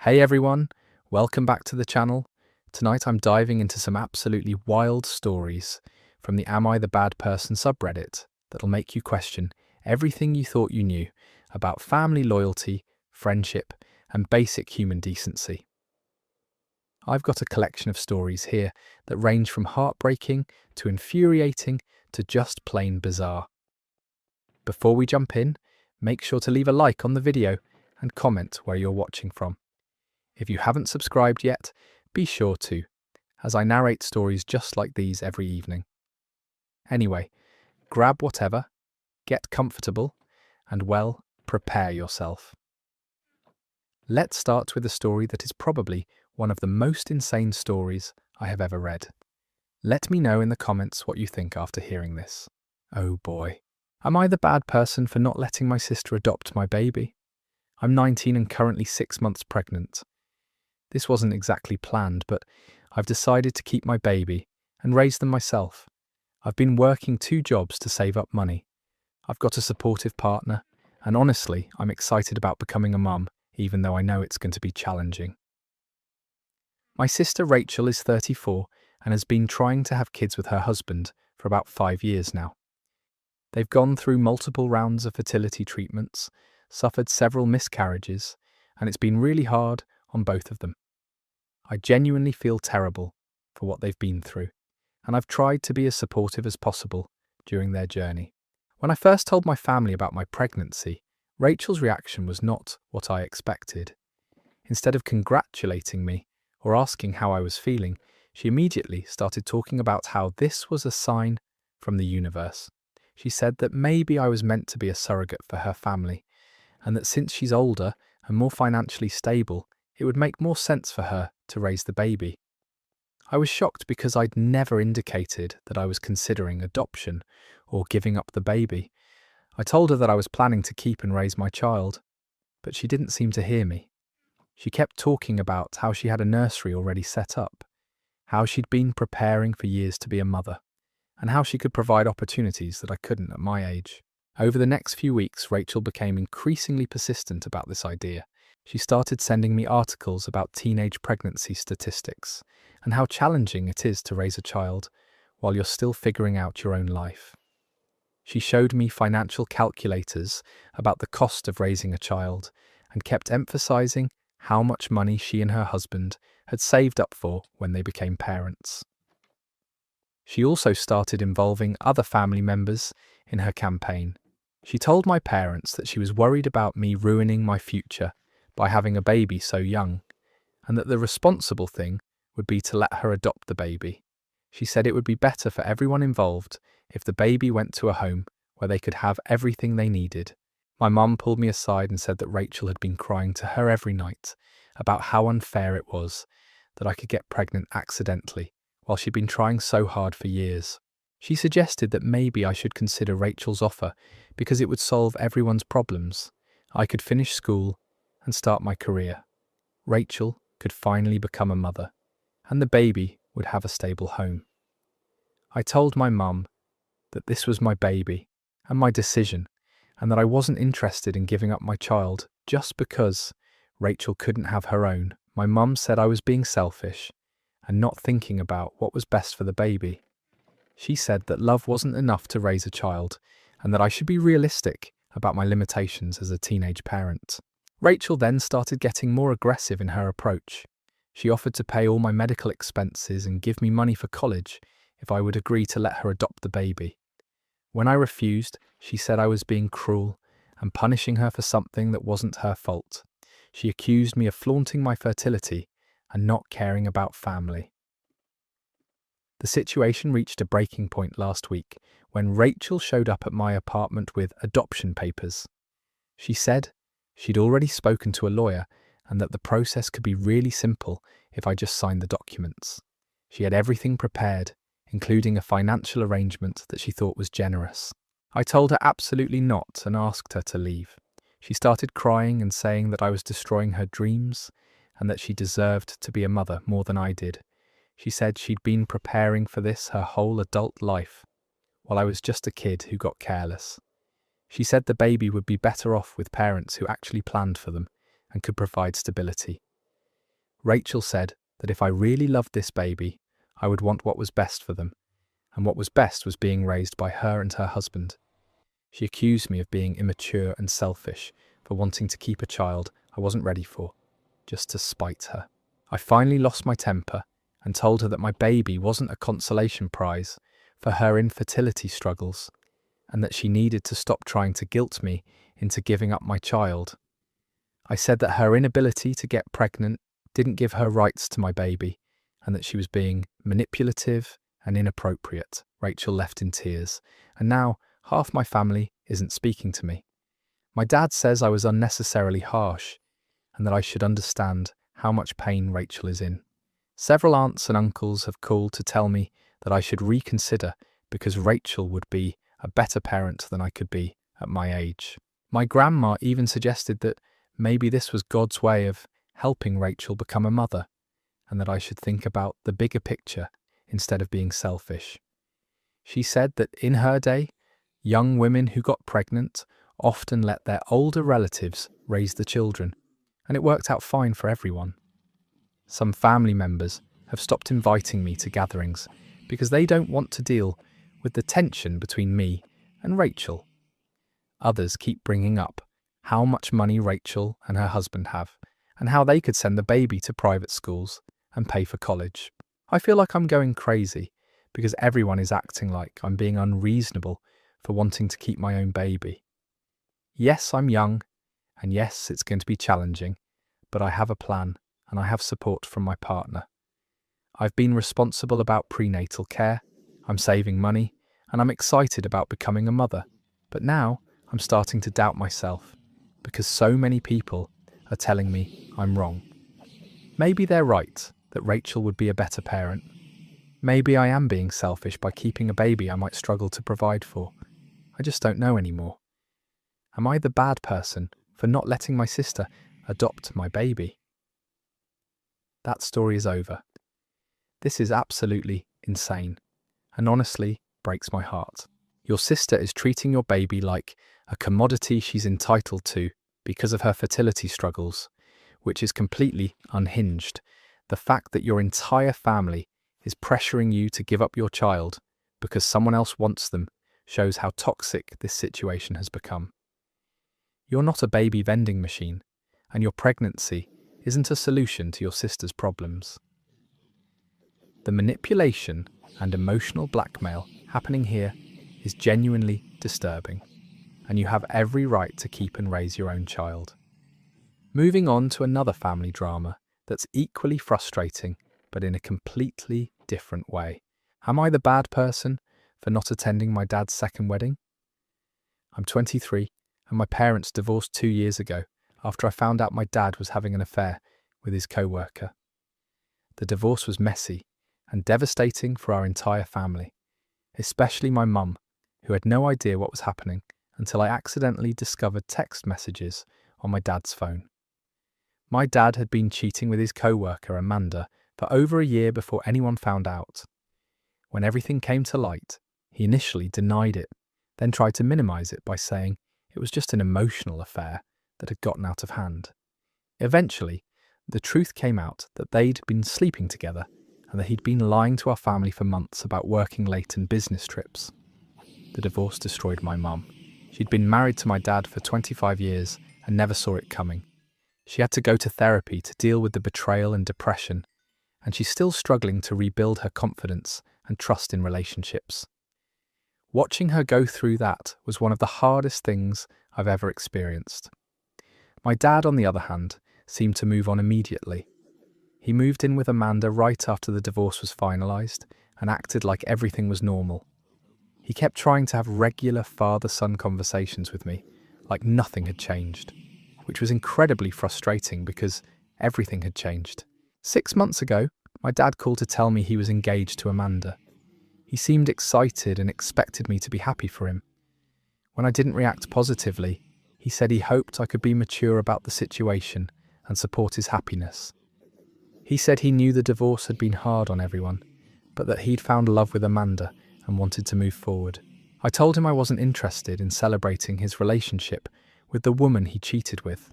Hey everyone, welcome back to the channel. Tonight I'm diving into some absolutely wild stories from the Am I the Bad Person subreddit that'll make you question everything you thought you knew about family loyalty, friendship, and basic human decency. I've got a collection of stories here that range from heartbreaking to infuriating to just plain bizarre. Before we jump in, make sure to leave a like on the video and comment where you're watching from. If you haven't subscribed yet, be sure to, as I narrate stories just like these every evening. Anyway, grab whatever, get comfortable, and prepare yourself. Let's start with a story that is probably one of the most insane stories I have ever read. Let me know in the comments what you think after hearing this. Oh boy. Am I the bad person for not letting my sister adopt my baby? I'm 19 and currently 6 months pregnant. This wasn't exactly planned, but I've decided to keep my baby and raise them myself. I've been working 2 jobs to save up money. I've got a supportive partner, and honestly, I'm excited about becoming a mum, even though I know it's going to be challenging. My sister Rachel is 34 and has been trying to have kids with her husband for about 5 years now. They've gone through multiple rounds of fertility treatments, suffered several miscarriages, and it's been really hard on both of them. I genuinely feel terrible for what they've been through, and I've tried to be as supportive as possible during their journey. When I first told my family about my pregnancy, Rachel's reaction was not what I expected. Instead of congratulating me or asking how I was feeling, she immediately started talking about how this was a sign from the universe. She said that maybe I was meant to be a surrogate for her family, and that since she's older and more financially stable, it would make more sense for her to raise the baby. I was shocked because I'd never indicated that I was considering adoption or giving up the baby. I told her that I was planning to keep and raise my child, but she didn't seem to hear me. She kept talking about how she had a nursery already set up, how she'd been preparing for years to be a mother, and how she could provide opportunities that I couldn't at my age. Over the next few weeks, Rachel became increasingly persistent about this idea. She started sending me articles about teenage pregnancy statistics and how challenging it is to raise a child while you're still figuring out your own life. She showed me financial calculators about the cost of raising a child and kept emphasizing how much money she and her husband had saved up for when they became parents. She also started involving other family members in her campaign. She told my parents that she was worried about me ruining my future by having a baby so young, and that the responsible thing would be to let her adopt the baby. She said it would be better for everyone involved if the baby went to a home where they could have everything they needed. My mum pulled me aside and said that Rachel had been crying to her every night about how unfair it was that I could get pregnant accidentally while she'd been trying so hard for years. She suggested that maybe I should consider Rachel's offer because it would solve everyone's problems. I could finish school and start my career. Rachel could finally become a mother, and the baby would have a stable home. I told my mum that this was my baby and my decision, and that I wasn't interested in giving up my child just because Rachel couldn't have her own. My mum said I was being selfish and not thinking about what was best for the baby. She said that love wasn't enough to raise a child, and that I should be realistic about my limitations as a teenage parent. Rachel then started getting more aggressive in her approach. She offered to pay all my medical expenses and give me money for college if I would agree to let her adopt the baby. When I refused, she said I was being cruel and punishing her for something that wasn't her fault. She accused me of flaunting my fertility and not caring about family. The situation reached a breaking point last week when Rachel showed up at my apartment with adoption papers. She said she'd already spoken to a lawyer and that the process could be really simple if I just signed the documents. She had everything prepared, including a financial arrangement that she thought was generous. I told her absolutely not and asked her to leave. She started crying and saying that I was destroying her dreams and that she deserved to be a mother more than I did. She said she'd been preparing for this her whole adult life, while I was just a kid who got careless. She said the baby would be better off with parents who actually planned for them and could provide stability. Rachel said that if I really loved this baby, I would want what was best for them, and what was best was being raised by her and her husband. She accused me of being immature and selfish for wanting to keep a child I wasn't ready for, just to spite her. I finally lost my temper and told her that my baby wasn't a consolation prize for her infertility struggles, and that she needed to stop trying to guilt me into giving up my child. I said that her inability to get pregnant didn't give her rights to my baby, and that she was being manipulative and inappropriate. Rachel left in tears, and now half my family isn't speaking to me. My dad says I was unnecessarily harsh, and that I should understand how much pain Rachel is in. Several aunts and uncles have called to tell me that I should reconsider because Rachel would be a better parent than I could be at my age. My grandma even suggested that maybe this was God's way of helping Rachel become a mother, and that I should think about the bigger picture instead of being selfish. She said that in her day, young women who got pregnant often let their older relatives raise the children, and it worked out fine for everyone. Some family members have stopped inviting me to gatherings because they don't want to deal with the tension between me and Rachel. Others keep bringing up how much money Rachel and her husband have, and how they could send the baby to private schools and pay for college. I feel like I'm going crazy because everyone is acting like I'm being unreasonable for wanting to keep my own baby. Yes, I'm young, and yes, it's going to be challenging, but I have a plan and I have support from my partner. I've been responsible about prenatal care, I'm saving money, and I'm excited about becoming a mother. But now I'm starting to doubt myself because so many people are telling me I'm wrong. Maybe they're right that Rachel would be a better parent. Maybe I am being selfish by keeping a baby I might struggle to provide for. I just don't know anymore. Am I the bad person for not letting my sister adopt my baby? That story is over. This is absolutely insane, and honestly breaks my heart. Your sister is treating your baby like a commodity she's entitled to because of her fertility struggles, which is completely unhinged. The fact that your entire family is pressuring you to give up your child because someone else wants them shows how toxic this situation has become. You're not a baby vending machine, and your pregnancy isn't a solution to your sister's problems. The manipulation and emotional blackmail happening here is genuinely disturbing, and you have every right to keep and raise your own child. Moving on to another family drama that's equally frustrating, but in a completely different way. Am I the bad person for not attending my dad's second wedding? I'm 23, and my parents divorced 2 years ago after I found out my dad was having an affair with his co-worker. The divorce was messy and devastating for our entire family, especially my mum, who had no idea what was happening until I accidentally discovered text messages on my dad's phone. My dad had been cheating with his co-worker Amanda for over a year before anyone found out. When everything came to light, he initially denied it, then tried to minimize it by saying it was just an emotional affair that had gotten out of hand. Eventually, the truth came out that they'd been sleeping together and that he'd been lying to our family for months about working late and business trips. The divorce destroyed my mum. She'd been married to my dad for 25 years and never saw it coming. She had to go to therapy to deal with the betrayal and depression, and she's still struggling to rebuild her confidence and trust in relationships. Watching her go through that was one of the hardest things I've ever experienced. My dad, on the other hand, seemed to move on immediately. He moved in with Amanda right after the divorce was finalised and acted like everything was normal. He kept trying to have regular father-son conversations with me, like nothing had changed, which was incredibly frustrating because everything had changed. 6 months ago, my dad called to tell me he was engaged to Amanda. He seemed excited and expected me to be happy for him. When I didn't react positively, he said he hoped I could be mature about the situation and support his happiness. He said he knew the divorce had been hard on everyone, but that he'd found love with Amanda and wanted to move forward. I told him I wasn't interested in celebrating his relationship with the woman he cheated with,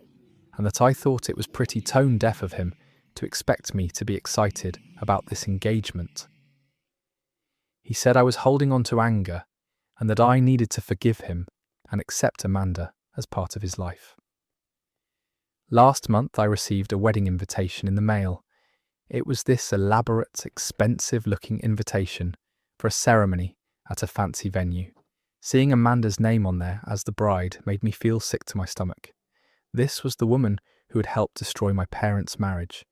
and that I thought it was pretty tone-deaf of him to expect me to be excited about this engagement. He said I was holding on to anger and that I needed to forgive him and accept Amanda as part of his life. Last month I received a wedding invitation in the mail. It was this elaborate, expensive-looking invitation for a ceremony at a fancy venue. Seeing Amanda's name on there as the bride made me feel sick to my stomach. This was the woman who had helped destroy my parents' marriage,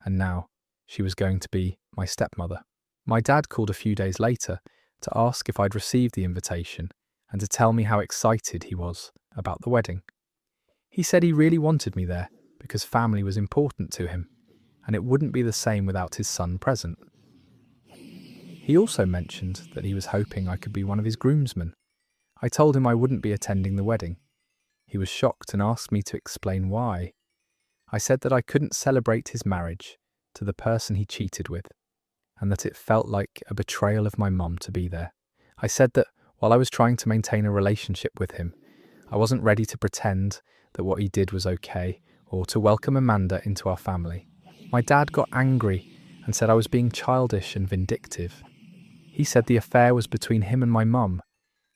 and now she was going to be my stepmother. My dad called a few days later to ask if I'd received the invitation and to tell me how excited he was about the wedding. He said he really wanted me there because family was important to him, and it wouldn't be the same without his son present. He also mentioned that he was hoping I could be one of his groomsmen. I told him I wouldn't be attending the wedding. He was shocked and asked me to explain why. I said that I couldn't celebrate his marriage to the person he cheated with, and that it felt like a betrayal of my mum to be there. I said that while I was trying to maintain a relationship with him, I wasn't ready to pretend that what he did was okay or to welcome Amanda into our family. My dad got angry and said I was being childish and vindictive. He said the affair was between him and my mum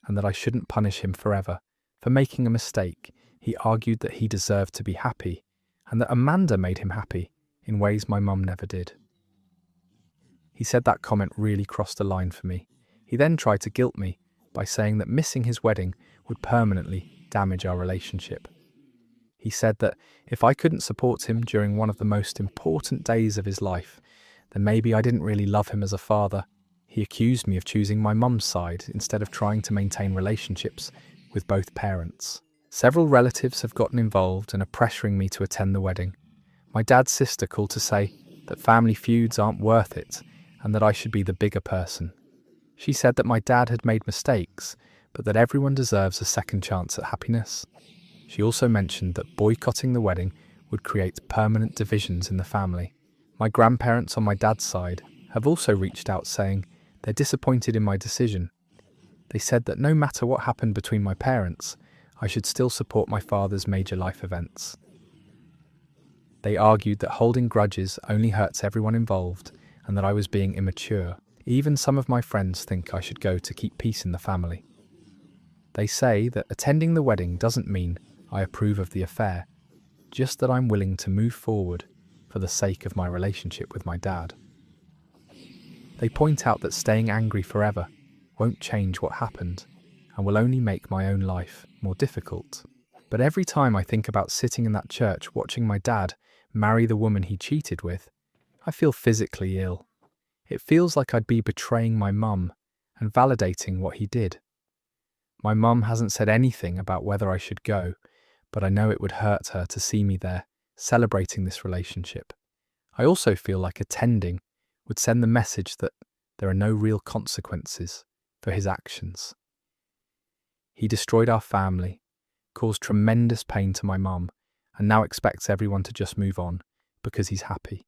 and that I shouldn't punish him forever for making a mistake. He argued that he deserved to be happy and that Amanda made him happy in ways my mum never did. He said that comment really crossed a line for me. He then tried to guilt me by saying that missing his wedding would permanently damage our relationship. He said that if I couldn't support him during one of the most important days of his life, then maybe I didn't really love him as a father. He accused me of choosing my mum's side instead of trying to maintain relationships with both parents. Several relatives have gotten involved and are pressuring me to attend the wedding. My dad's sister called to say that family feuds aren't worth it and that I should be the bigger person. She said that my dad had made mistakes, but that everyone deserves a second chance at happiness. She also mentioned that boycotting the wedding would create permanent divisions in the family. My grandparents on my dad's side have also reached out saying they're disappointed in my decision. They said that no matter what happened between my parents, I should still support my father's major life events. They argued that holding grudges only hurts everyone involved and that I was being immature. Even some of my friends think I should go to keep peace in the family. They say that attending the wedding doesn't mean I approve of the affair, just that I'm willing to move forward for the sake of my relationship with my dad. They point out that staying angry forever won't change what happened and will only make my own life more difficult. But every time I think about sitting in that church watching my dad marry the woman he cheated with, I feel physically ill. It feels like I'd be betraying my mum and validating what he did. My mum hasn't said anything about whether I should go, but I know it would hurt her to see me there, celebrating this relationship. I also feel like attending would send the message that there are no real consequences for his actions. He destroyed our family, caused tremendous pain to my mum, and now expects everyone to just move on because he's happy.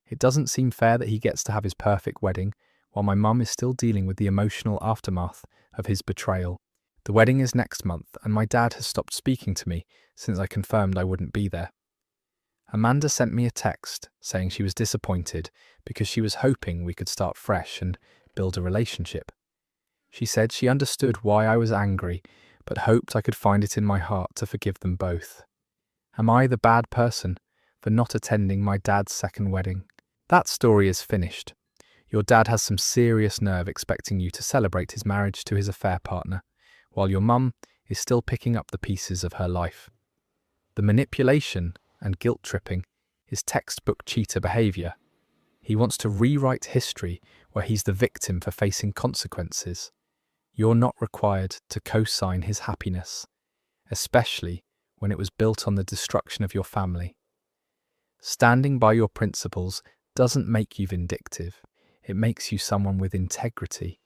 It doesn't seem fair that he gets to have his perfect wedding while my mum is still dealing with the emotional aftermath of his betrayal. The wedding is next month, and my dad has stopped speaking to me since I confirmed I wouldn't be there. Amanda sent me a text saying she was disappointed because she was hoping we could start fresh and build a relationship. She said she understood why I was angry, but hoped I could find it in my heart to forgive them both. Am I the bad person for not attending my dad's second wedding? That story is finished. Your dad has some serious nerve expecting you to celebrate his marriage to his affair partner, while your mum is still picking up the pieces of her life. The manipulation and guilt-tripping is textbook cheater behaviour. He wants to rewrite history where he's the victim for facing consequences. You're not required to co-sign his happiness, especially when it was built on the destruction of your family. Standing by your principles doesn't make you vindictive. It makes you someone with integrity.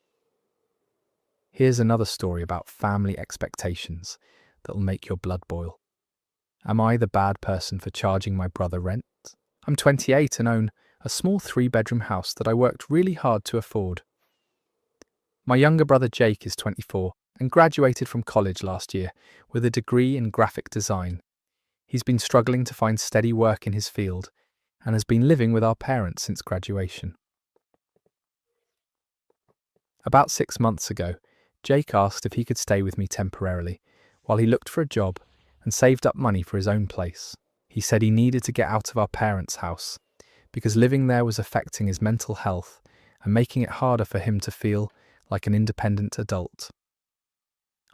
Here's another story about family expectations that'll make your blood boil. Am I the bad person for charging my brother rent? I'm 28 and own a small 3-bedroom house that I worked really hard to afford. My younger brother Jake is 24 and graduated from college last year with a degree in graphic design. He's been struggling to find steady work in his field and has been living with our parents since graduation. About 6 months ago, Jake asked if he could stay with me temporarily while he looked for a job and saved up money for his own place. He said he needed to get out of our parents' house because living there was affecting his mental health and making it harder for him to feel like an independent adult.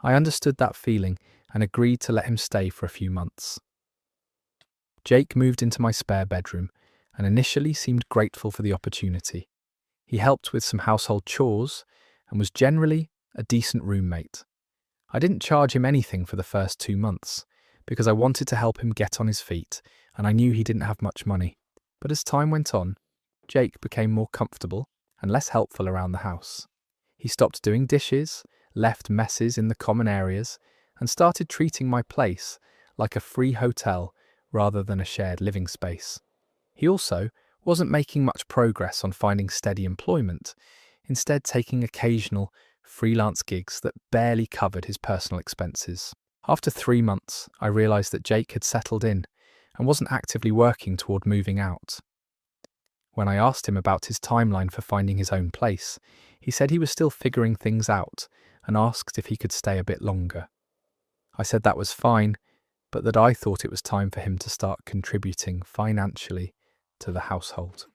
I understood that feeling and agreed to let him stay for a few months. Jake moved into my spare bedroom and initially seemed grateful for the opportunity. He helped with some household chores and was generally a decent roommate. I didn't charge him anything for the first 2 months because I wanted to help him get on his feet and I knew he didn't have much money. But as time went on, Jake became more comfortable and less helpful around the house. He stopped doing dishes, left messes in the common areas, and started treating my place like a free hotel rather than a shared living space. He also wasn't making much progress on finding steady employment, instead taking occasional freelance gigs that barely covered his personal expenses. After 3 months, I realised that Jake had settled in and wasn't actively working toward moving out. When I asked him about his timeline for finding his own place, he said he was still figuring things out and asked if he could stay a bit longer. I said that was fine, but that I thought it was time for him to start contributing financially to the household.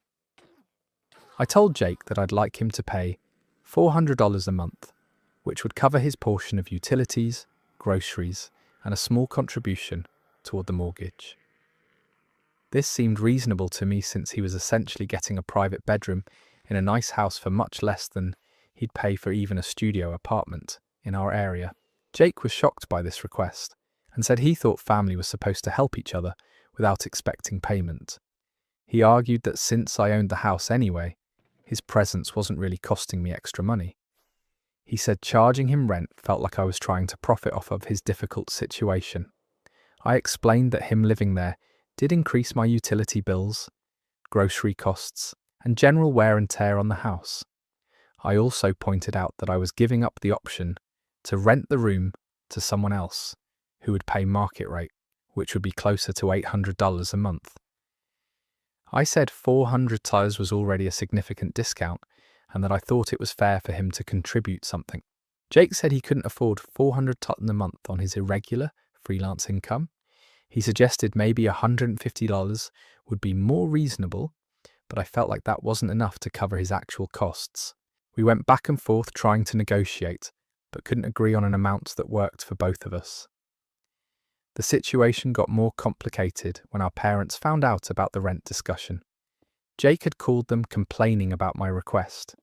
I told Jake that I'd like him to pay $400 a month, which would cover his portion of utilities, groceries, and a small contribution toward the mortgage. This seemed reasonable to me since he was essentially getting a private bedroom in a nice house for much less than he'd pay for even a studio apartment in our area. Jake was shocked by this request and said he thought family was supposed to help each other without expecting payment. He argued that since I owned the house anyway, his presence wasn't really costing me extra money. He said charging him rent felt like I was trying to profit off of his difficult situation. I explained that him living there did increase my utility bills, grocery costs, and general wear and tear on the house. I also pointed out that I was giving up the option to rent the room to someone else who would pay market rate, which would be closer to $800 a month. I said $400 was already a significant discount and that I thought it was fair for him to contribute something. Jake said he couldn't afford $400 a month on his irregular freelance income. He suggested maybe $150 would be more reasonable, but I felt like that wasn't enough to cover his actual costs. We went back and forth trying to negotiate, but couldn't agree on an amount that worked for both of us. The situation got more complicated when our parents found out about the rent discussion. Jake had called them complaining about my request,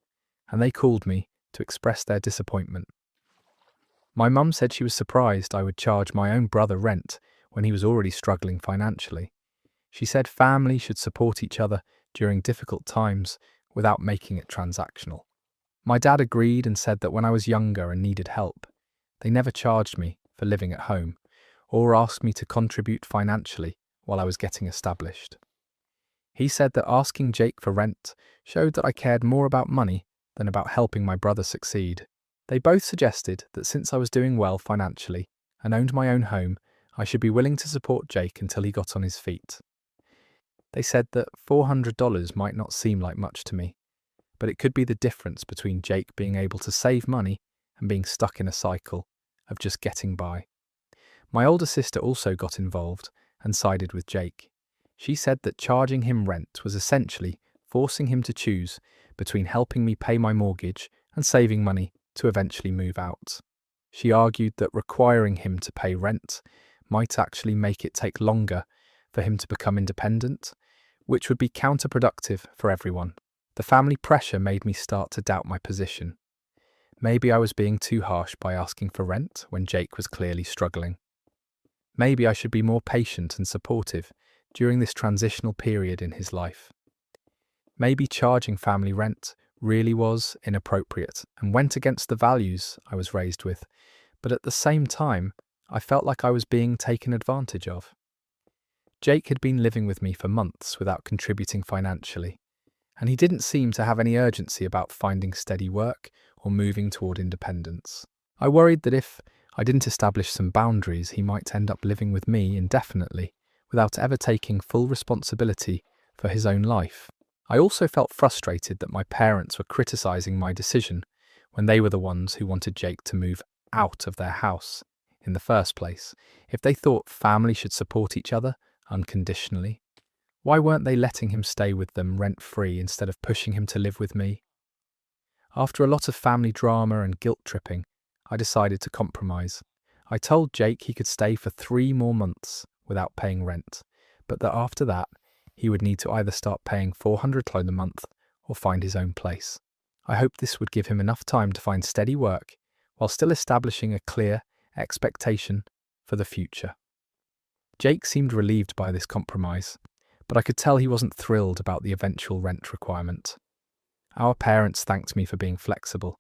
and they called me to express their disappointment. My mum said she was surprised I would charge my own brother rent when he was already struggling financially. She said family should support each other during difficult times without making it transactional. My dad agreed and said that when I was younger and needed help, they never charged me for living at home or asked me to contribute financially while I was getting established. He said that asking Jake for rent showed that I cared more about money than about helping my brother succeed. They both suggested that since I was doing well financially and owned my own home, I should be willing to support Jake until he got on his feet. They said that $400 might not seem like much to me, but it could be the difference between Jake being able to save money and being stuck in a cycle of just getting by. My older sister also got involved and sided with Jake. She said that charging him rent was essentially forcing him to choose between helping me pay my mortgage and saving money to eventually move out. She argued that requiring him to pay rent might actually make it take longer for him to become independent, which would be counterproductive for everyone. The family pressure made me start to doubt my position. Maybe I was being too harsh by asking for rent when Jake was clearly struggling. Maybe I should be more patient and supportive during this transitional period in his life. Maybe charging family rent really was inappropriate and went against the values I was raised with, but at the same time, I felt like I was being taken advantage of. Jake had been living with me for months without contributing financially, and he didn't seem to have any urgency about finding steady work or moving toward independence. I worried that if I didn't establish some boundaries, he might end up living with me indefinitely without ever taking full responsibility for his own life. I also felt frustrated that my parents were criticizing my decision when they were the ones who wanted Jake to move out of their house in the first place. If they thought family should support each other unconditionally, why weren't they letting him stay with them rent-free instead of pushing him to live with me? After a lot of family drama and guilt-tripping, I decided to compromise. I told Jake he could stay for 3 more months without paying rent, but that after that, he would need to either start paying $400 a month or find his own place. I hoped this would give him enough time to find steady work while still establishing a clear expectation for the future. Jake seemed relieved by this compromise, but I could tell he wasn't thrilled about the eventual rent requirement. Our parents thanked me for being flexible,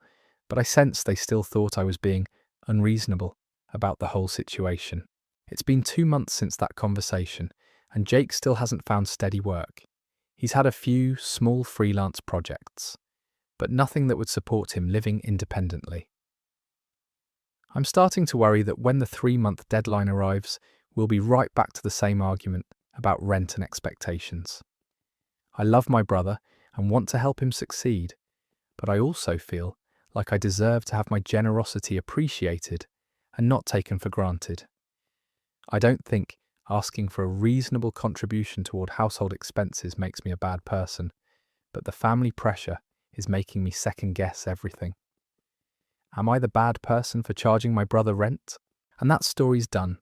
but I sensed they still thought I was being unreasonable about the whole situation. It's been 2 months since that conversation, and Jake still hasn't found steady work. He's had a few small freelance projects, but nothing that would support him living independently. I'm starting to worry that when the 3-month deadline arrives, we'll be right back to the same argument about rent and expectations. I love my brother and want to help him succeed, but I also feel like I deserve to have my generosity appreciated and not taken for granted. I don't think asking for a reasonable contribution toward household expenses makes me a bad person, but the family pressure is making me second-guess everything. Am I the bad person for charging my brother rent? And that story's done.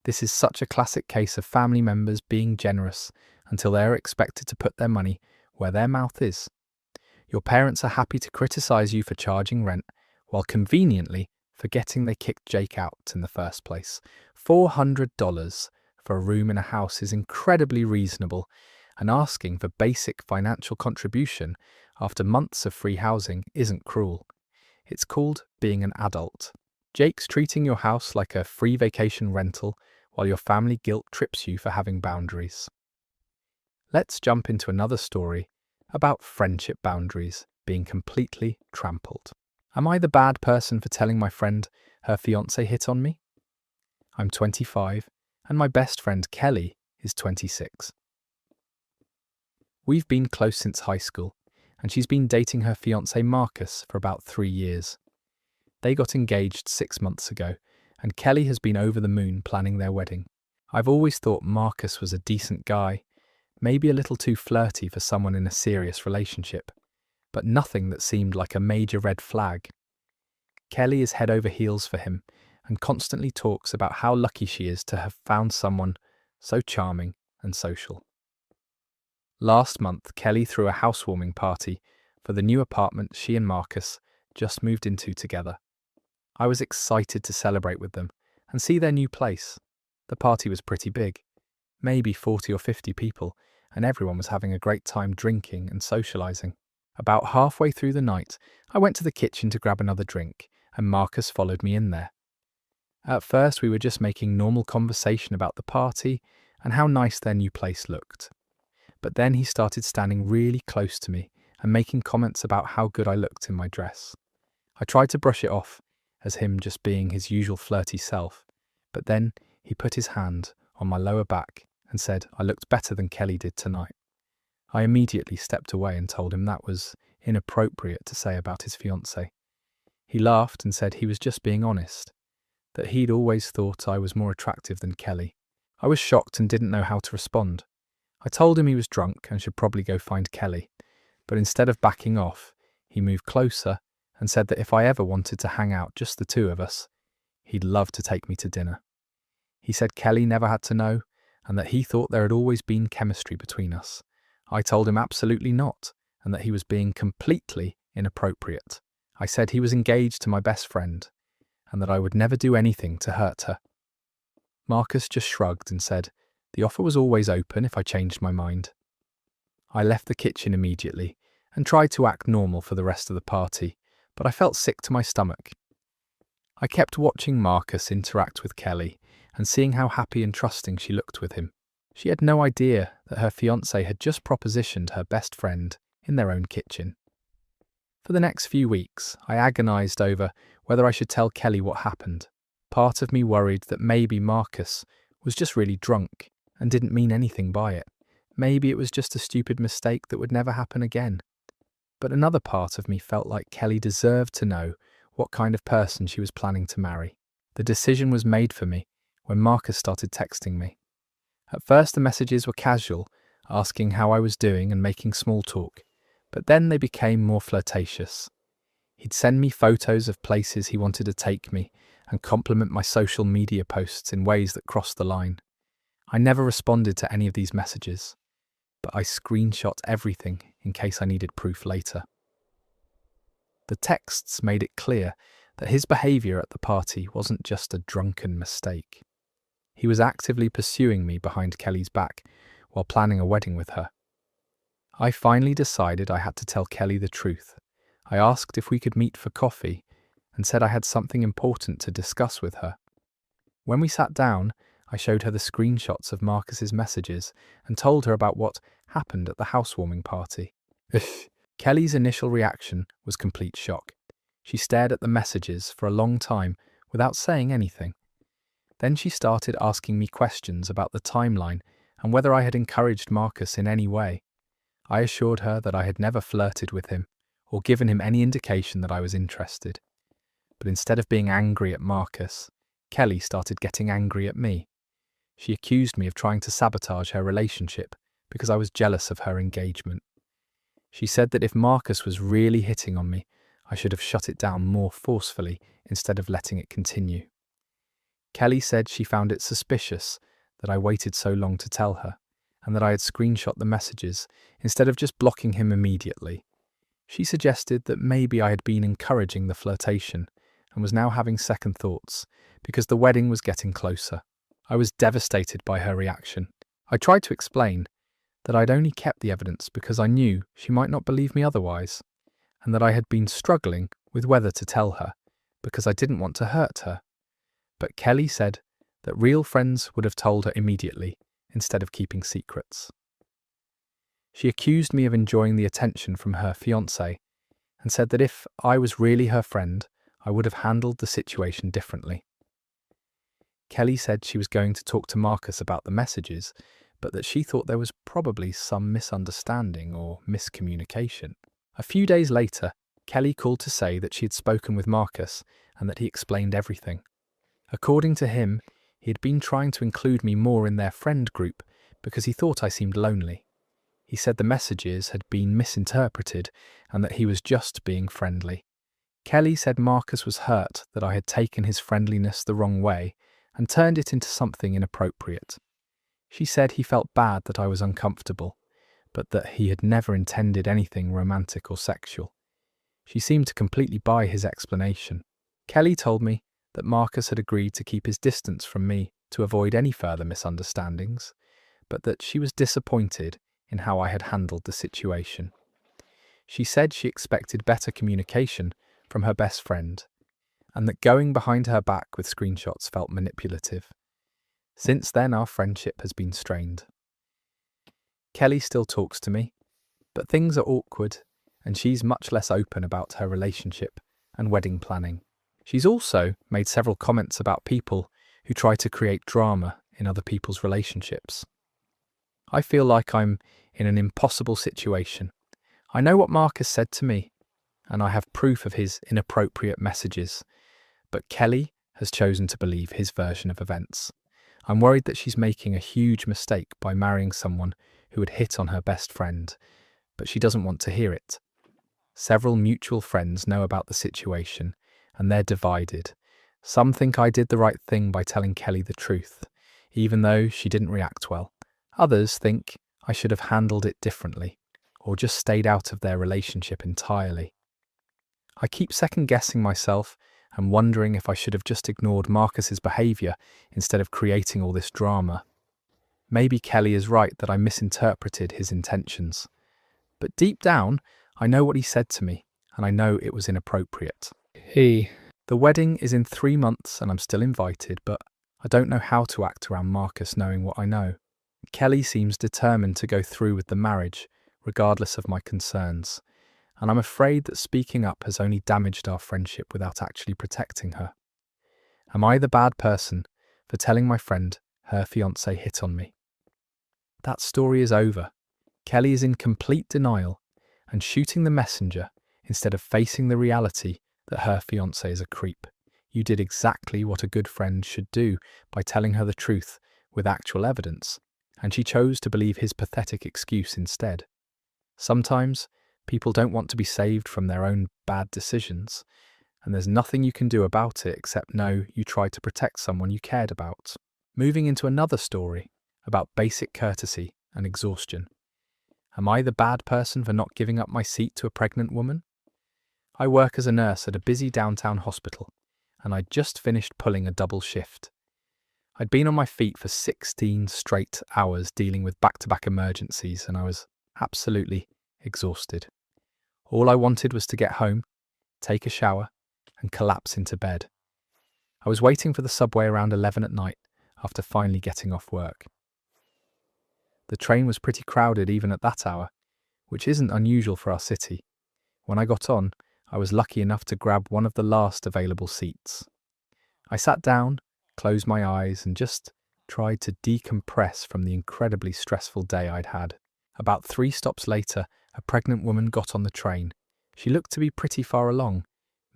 This is such a classic case of family members being generous until they're expected to put their money where their mouth is. Your parents are happy to criticize you for charging rent, while conveniently forgetting they kicked Jake out in the first place. $400 for a room in a house is incredibly reasonable, and asking for basic financial contribution after months of free housing isn't cruel. It's called being an adult. Jake's treating your house like a free vacation rental, while your family guilt trips you for having boundaries. Let's jump into another story about friendship boundaries being completely trampled. Am I the bad person for telling my friend her fiancé hit on me? I'm 25, and my best friend Kelly is 26. We've been close since high school, and she's been dating her fiancé Marcus for about 3 years. They got engaged 6 months ago, and Kelly has been over the moon planning their wedding. I've always thought Marcus was a decent guy, maybe a little too flirty for someone in a serious relationship, but nothing that seemed like a major red flag. Kelly is head over heels for him and constantly talks about how lucky she is to have found someone so charming and social. Last month, Kelly threw a housewarming party for the new apartment she and Marcus just moved into together. I was excited to celebrate with them and see their new place. The party was pretty big, maybe 40 or 50 people, and everyone was having a great time drinking and socializing. About halfway through the night, I went to the kitchen to grab another drink, and Marcus followed me in there. At first, we were just making normal conversation about the party and how nice their new place looked. But then he started standing really close to me and making comments about how good I looked in my dress. I tried to brush it off as him just being his usual flirty self, but then he put his hand on my lower back and said I looked better than Kelly did tonight. I immediately stepped away and told him that was inappropriate to say about his fiancée. He laughed and said he was just being honest, that he'd always thought I was more attractive than Kelly. I was shocked and didn't know how to respond. I told him he was drunk and should probably go find Kelly, but instead of backing off, he moved closer and said that if I ever wanted to hang out just the two of us, he'd love to take me to dinner. He said Kelly never had to know and that he thought there had always been chemistry between us. I told him absolutely not and that he was being completely inappropriate. I said he was engaged to my best friend and that I would never do anything to hurt her. Marcus just shrugged and said the offer was always open if I changed my mind. I left the kitchen immediately and tried to act normal for the rest of the party, but I felt sick to my stomach. I kept watching Marcus interact with Kelly and seeing how happy and trusting she looked with him. She had no idea that her fiancé had just propositioned her best friend in their own kitchen. For the next few weeks, I agonized over whether I should tell Kelly what happened. Part of me worried that maybe Marcus was just really drunk and didn't mean anything by it. Maybe it was just a stupid mistake that would never happen again. But another part of me felt like Kelly deserved to know what kind of person she was planning to marry. The decision was made for me when Marcus started texting me. At first the messages were casual, asking how I was doing and making small talk, but then they became more flirtatious. He'd send me photos of places he wanted to take me and compliment my social media posts in ways that crossed the line. I never responded to any of these messages, but I screenshot everything in case I needed proof later. The texts made it clear that his behaviour at the party wasn't just a drunken mistake. He was actively pursuing me behind Kelly's back while planning a wedding with her. I finally decided I had to tell Kelly the truth. I asked if we could meet for coffee and said I had something important to discuss with her. When we sat down, I showed her the screenshots of Marcus's messages and told her about what happened at the housewarming party. Kelly's initial reaction was complete shock. She stared at the messages for a long time without saying anything. Then she started asking me questions about the timeline and whether I had encouraged Marcus in any way. I assured her that I had never flirted with him or given him any indication that I was interested. But instead of being angry at Marcus, Kelly started getting angry at me. She accused me of trying to sabotage her relationship because I was jealous of her engagement. She said that if Marcus was really hitting on me, I should have shut it down more forcefully instead of letting it continue. Kelly said she found it suspicious that I waited so long to tell her, and that I had screenshot the messages instead of just blocking him immediately. She suggested that maybe I had been encouraging the flirtation and was now having second thoughts because the wedding was getting closer. I was devastated by her reaction. I tried to explain that I'd only kept the evidence because I knew she might not believe me otherwise, and that I had been struggling with whether to tell her because I didn't want to hurt her. But Kelly said that real friends would have told her immediately instead of keeping secrets. She accused me of enjoying the attention from her fiancé and said that if I was really her friend, I would have handled the situation differently. Kelly said she was going to talk to Marcus about the messages, but that she thought there was probably some misunderstanding or miscommunication. A few days later, Kelly called to say that she had spoken with Marcus and that he explained everything. According to him, he had been trying to include me more in their friend group because he thought I seemed lonely. He said the messages had been misinterpreted and that he was just being friendly. Kelly said Marcus was hurt that I had taken his friendliness the wrong way and turned it into something inappropriate. She said he felt bad that I was uncomfortable, but that he had never intended anything romantic or sexual. She seemed to completely buy his explanation. Kelly told me that Marcus had agreed to keep his distance from me to avoid any further misunderstandings, but that she was disappointed in how I had handled the situation. She said she expected better communication from her best friend, and that going behind her back with screenshots felt manipulative. Since then, our friendship has been strained. Kelly still talks to me, but things are awkward, and she's much less open about her relationship and wedding planning. She's also made several comments about people who try to create drama in other people's relationships. I feel like I'm in an impossible situation. I know what Marcus said to me, and I have proof of his inappropriate messages, but Kelly has chosen to believe his version of events. I'm worried that she's making a huge mistake by marrying someone who would hit on her best friend, but she doesn't want to hear it. Several mutual friends know about the situation, and they're divided. Some think I did the right thing by telling Kelly the truth, even though she didn't react well. Others think I should have handled it differently, or just stayed out of their relationship entirely. I keep second-guessing myself and wondering if I should have just ignored Marcus's behaviour instead of creating all this drama. Maybe Kelly is right that I misinterpreted his intentions. But deep down, I know what he said to me, and I know it was inappropriate. The wedding is in 3 months and I'm still invited, but I don't know how to act around Marcus knowing what I know. Kelly seems determined to go through with the marriage, regardless of my concerns, and I'm afraid that speaking up has only damaged our friendship without actually protecting her. Am I the bad person for telling my friend her fiancé hit on me? That story is over. Kelly is in complete denial and shooting the messenger instead of facing the reality that her fiancé is a creep. You did exactly what a good friend should do by telling her the truth with actual evidence, and she chose to believe his pathetic excuse instead. Sometimes people don't want to be saved from their own bad decisions, and there's nothing you can do about it except know you tried to protect someone you cared about. Moving into another story about basic courtesy and exhaustion. Am I the bad person for not giving up my seat to a pregnant woman? I work as a nurse at a busy downtown hospital, and I'd just finished pulling a double shift. I'd been on my feet for 16 straight hours dealing with back-to-back emergencies, and I was absolutely exhausted. All I wanted was to get home, take a shower, and collapse into bed. I was waiting for the subway around 11 at night after finally getting off work. The train was pretty crowded even at that hour, which isn't unusual for our city. When I got on, I was lucky enough to grab one of the last available seats. I sat down, closed my eyes, and just tried to decompress from the incredibly stressful day I'd had. About 3 stops later, a pregnant woman got on the train. She looked to be pretty far along,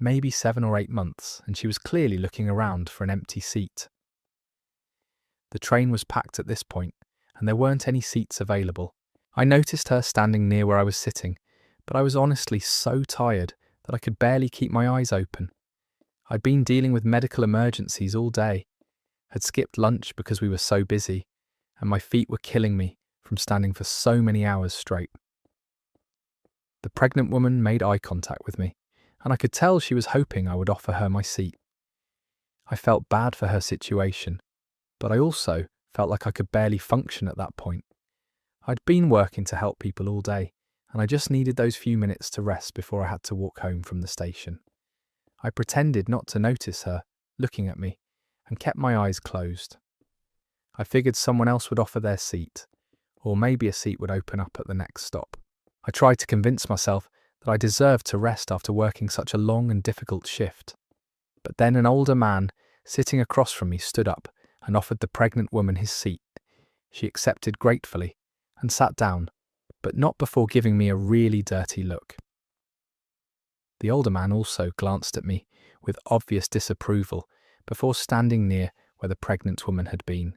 maybe 7 or 8 months, and she was clearly looking around for an empty seat. The train was packed at this point, and there weren't any seats available. I noticed her standing near where I was sitting, but I was honestly so tired that I could barely keep my eyes open. I'd been dealing with medical emergencies all day, had skipped lunch because we were so busy, and my feet were killing me from standing for so many hours straight. The pregnant woman made eye contact with me, and I could tell she was hoping I would offer her my seat. I felt bad for her situation, but I also felt like I could barely function at that point. I'd been working to help people all day, and I just needed those few minutes to rest before I had to walk home from the station. I pretended not to notice her looking at me and kept my eyes closed. I figured someone else would offer their seat, or maybe a seat would open up at the next stop. I tried to convince myself that I deserved to rest after working such a long and difficult shift. But then an older man sitting across from me stood up and offered the pregnant woman his seat. She accepted gratefully and sat down, but not before giving me a really dirty look. The older man also glanced at me with obvious disapproval before standing near where the pregnant woman had been.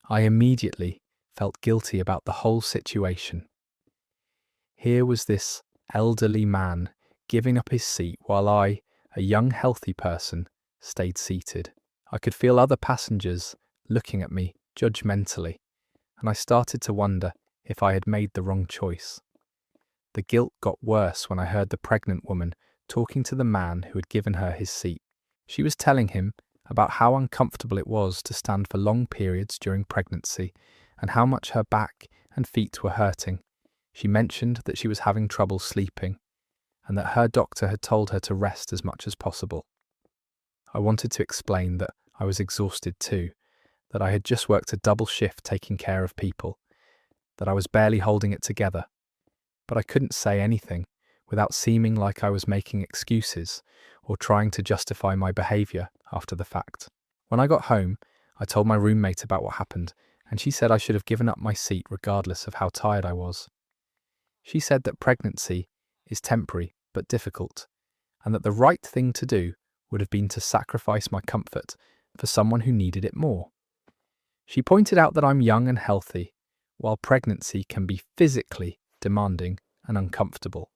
I immediately felt guilty about the whole situation. Here was this elderly man giving up his seat while I, a young healthy person, stayed seated. I could feel other passengers looking at me judgmentally, and I started to wonder if I had made the wrong choice. The guilt got worse when I heard the pregnant woman talking to the man who had given her his seat. She was telling him about how uncomfortable it was to stand for long periods during pregnancy and how much her back and feet were hurting. She mentioned that she was having trouble sleeping and that her doctor had told her to rest as much as possible. I wanted to explain that I was exhausted too, that I had just worked a double shift taking care of people, that I was barely holding it together, but I couldn't say anything without seeming like I was making excuses or trying to justify my behaviour after the fact. When I got home, I told my roommate about what happened, and she said I should have given up my seat regardless of how tired I was. She said that pregnancy is temporary but difficult, and that the right thing to do would have been to sacrifice my comfort for someone who needed it more. She pointed out that I'm young and healthy, while pregnancy can be physically demanding and uncomfortable.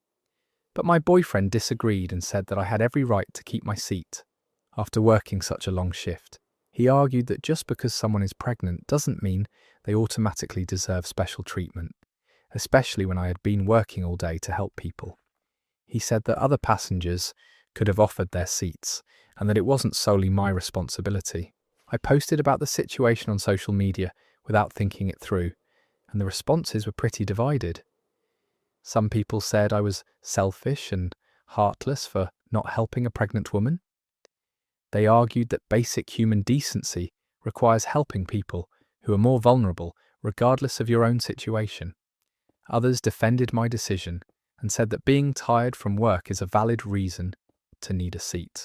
But my boyfriend disagreed and said that I had every right to keep my seat after working such a long shift. He argued that just because someone is pregnant doesn't mean they automatically deserve special treatment, especially when I had been working all day to help people. He said that other passengers could have offered their seats and that it wasn't solely my responsibility. I posted about the situation on social media without thinking it through, and the responses were pretty divided. Some people said I was selfish and heartless for not helping a pregnant woman. They argued that basic human decency requires helping people who are more vulnerable regardless of your own situation. Others defended my decision and said that being tired from work is a valid reason to need a seat.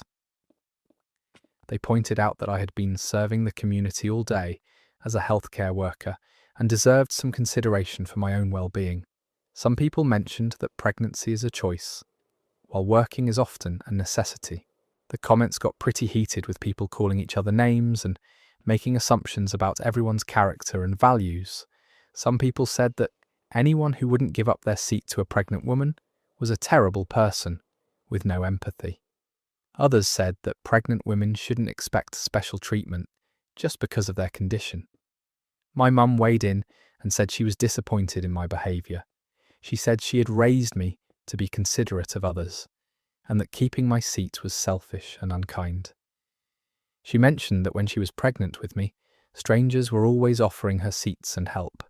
They pointed out that I had been serving the community all day as a healthcare worker and deserved some consideration for my own well-being. Some people mentioned that pregnancy is a choice, while working is often a necessity. The comments got pretty heated, with people calling each other names and making assumptions about everyone's character and values. Some people said that anyone who wouldn't give up their seat to a pregnant woman was a terrible person with no empathy. Others said that pregnant women shouldn't expect special treatment just because of their condition. My mum weighed in and said she was disappointed in my behaviour. She said she had raised me to be considerate of others, and that keeping my seat was selfish and unkind. She mentioned that when she was pregnant with me, strangers were always offering her seats and help,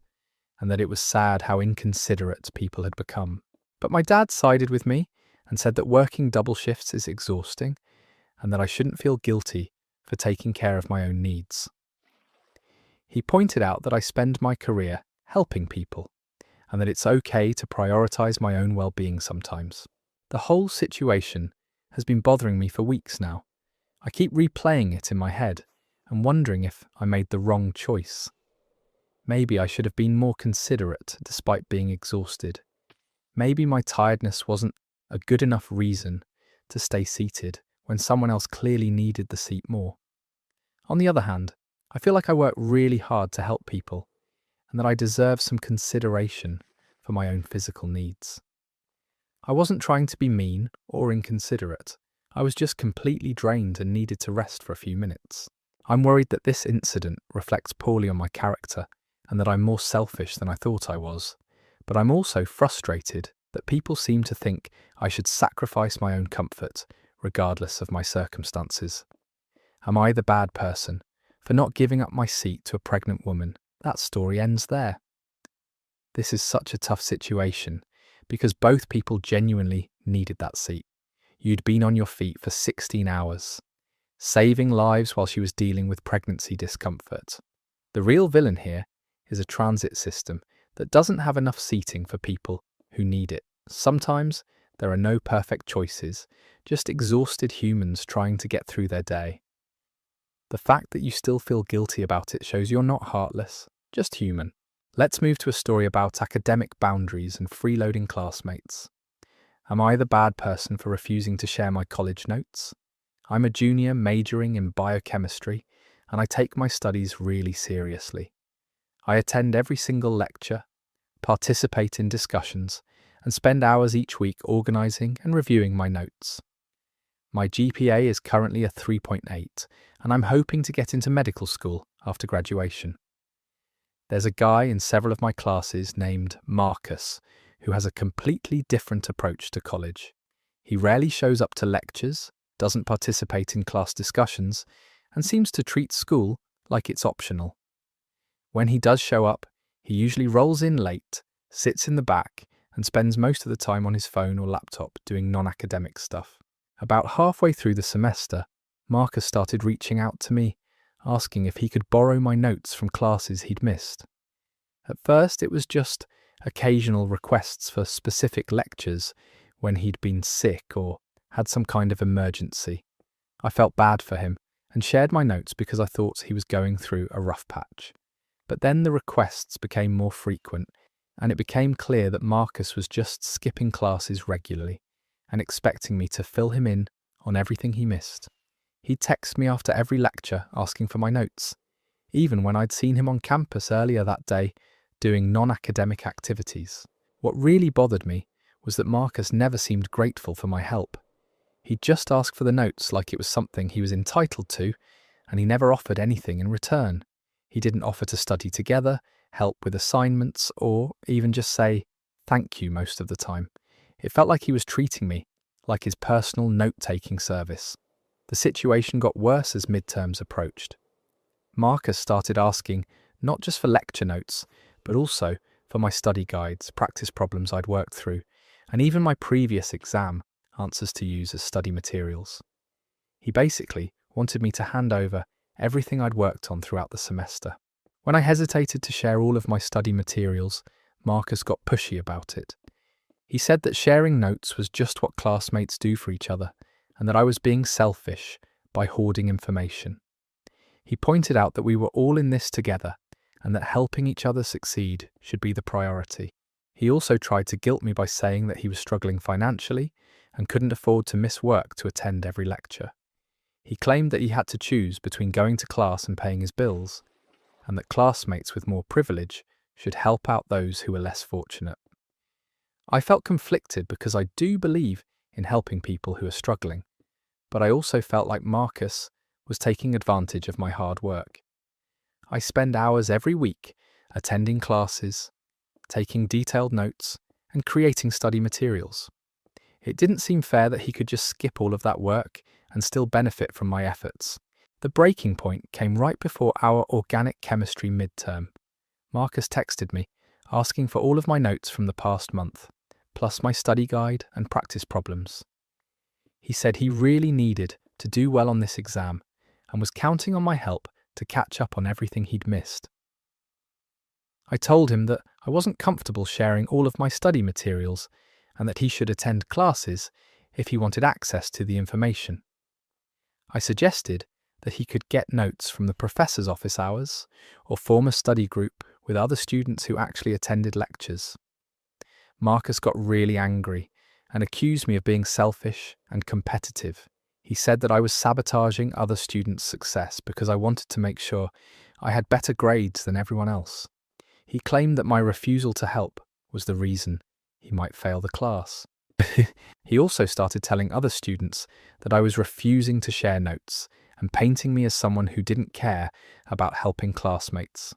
and that it was sad how inconsiderate people had become. But my dad sided with me and said that working double shifts is exhausting, and that I shouldn't feel guilty for taking care of my own needs. He pointed out that I spend my career helping people, and that it's okay to prioritise my own well-being sometimes. The whole situation has been bothering me for weeks now. I keep replaying it in my head and wondering if I made the wrong choice. Maybe I should have been more considerate despite being exhausted. Maybe my tiredness wasn't a good enough reason to stay seated when someone else clearly needed the seat more. On the other hand, I feel like I work really hard to help people, and that I deserve some consideration for my own physical needs. I wasn't trying to be mean or inconsiderate. I was just completely drained and needed to rest for a few minutes. I'm worried that this incident reflects poorly on my character and that I'm more selfish than I thought I was. But I'm also frustrated that people seem to think I should sacrifice my own comfort regardless of my circumstances. Am I the bad person for not giving up my seat to a pregnant woman? That story ends there. This is such a tough situation because both people genuinely needed that seat. You'd been on your feet for 16 hours, saving lives while she was dealing with pregnancy discomfort. The real villain here is a transit system that doesn't have enough seating for people who need it. Sometimes there are no perfect choices, just exhausted humans trying to get through their day. The fact that you still feel guilty about it shows you're not heartless, just human. Let's move to a story about academic boundaries and freeloading classmates. Am I the bad person for refusing to share my college notes? I'm a junior majoring in biochemistry, and I take my studies really seriously. I attend every single lecture, participate in discussions, and spend hours each week organising and reviewing my notes. My GPA is currently a 3.8, and I'm hoping to get into medical school after graduation. There's a guy in several of my classes named Marcus who has a completely different approach to college. He rarely shows up to lectures, doesn't participate in class discussions, and seems to treat school like it's optional. When he does show up, he usually rolls in late, sits in the back, and spends most of the time on his phone or laptop doing non-academic stuff. About halfway through the semester, Marcus started reaching out to me, asking if he could borrow my notes from classes he'd missed. At first, it was just occasional requests for specific lectures when he'd been sick or had some kind of emergency. I felt bad for him and shared my notes because I thought he was going through a rough patch. But then the requests became more frequent, and it became clear that Marcus was just skipping classes regularly and expecting me to fill him in on everything he missed. He'd text me after every lecture asking for my notes, even when I'd seen him on campus earlier that day doing non-academic activities. What really bothered me was that Marcus never seemed grateful for my help. He'd just ask for the notes like it was something he was entitled to, and he never offered anything in return. He didn't offer to study together, help with assignments, or even just say thank you most of the time. It felt like he was treating me like his personal note-taking service. The situation got worse as midterms approached. Marcus started asking not just for lecture notes, but also for my study guides, practice problems I'd worked through, and even my previous exam answers to use as study materials. He basically wanted me to hand over everything I'd worked on throughout the semester. When I hesitated to share all of my study materials, Marcus got pushy about it. He said that sharing notes was just what classmates do for each other, and that I was being selfish by hoarding information. He pointed out that we were all in this together, and that helping each other succeed should be the priority. He also tried to guilt me by saying that he was struggling financially and couldn't afford to miss work to attend every lecture. He claimed that he had to choose between going to class and paying his bills, and that classmates with more privilege should help out those who were less fortunate. I felt conflicted because I do believe in helping people who are struggling, but I also felt like Marcus was taking advantage of my hard work. I spend hours every week attending classes, taking detailed notes, and creating study materials. It didn't seem fair that he could just skip all of that work and still benefit from my efforts. The breaking point came right before our organic chemistry midterm. Marcus texted me, asking for all of my notes from the past month, plus my study guide and practice problems. He said he really needed to do well on this exam and was counting on my help to catch up on everything he'd missed. I told him that I wasn't comfortable sharing all of my study materials and that he should attend classes if he wanted access to the information. I suggested that he could get notes from the professor's office hours or form a study group with other students who actually attended lectures. Marcus got really angry and accused me of being selfish and competitive. He said that I was sabotaging other students' success because I wanted to make sure I had better grades than everyone else. He claimed that my refusal to help was the reason he might fail the class. He also started telling other students that I was refusing to share notes and painting me as someone who didn't care about helping classmates.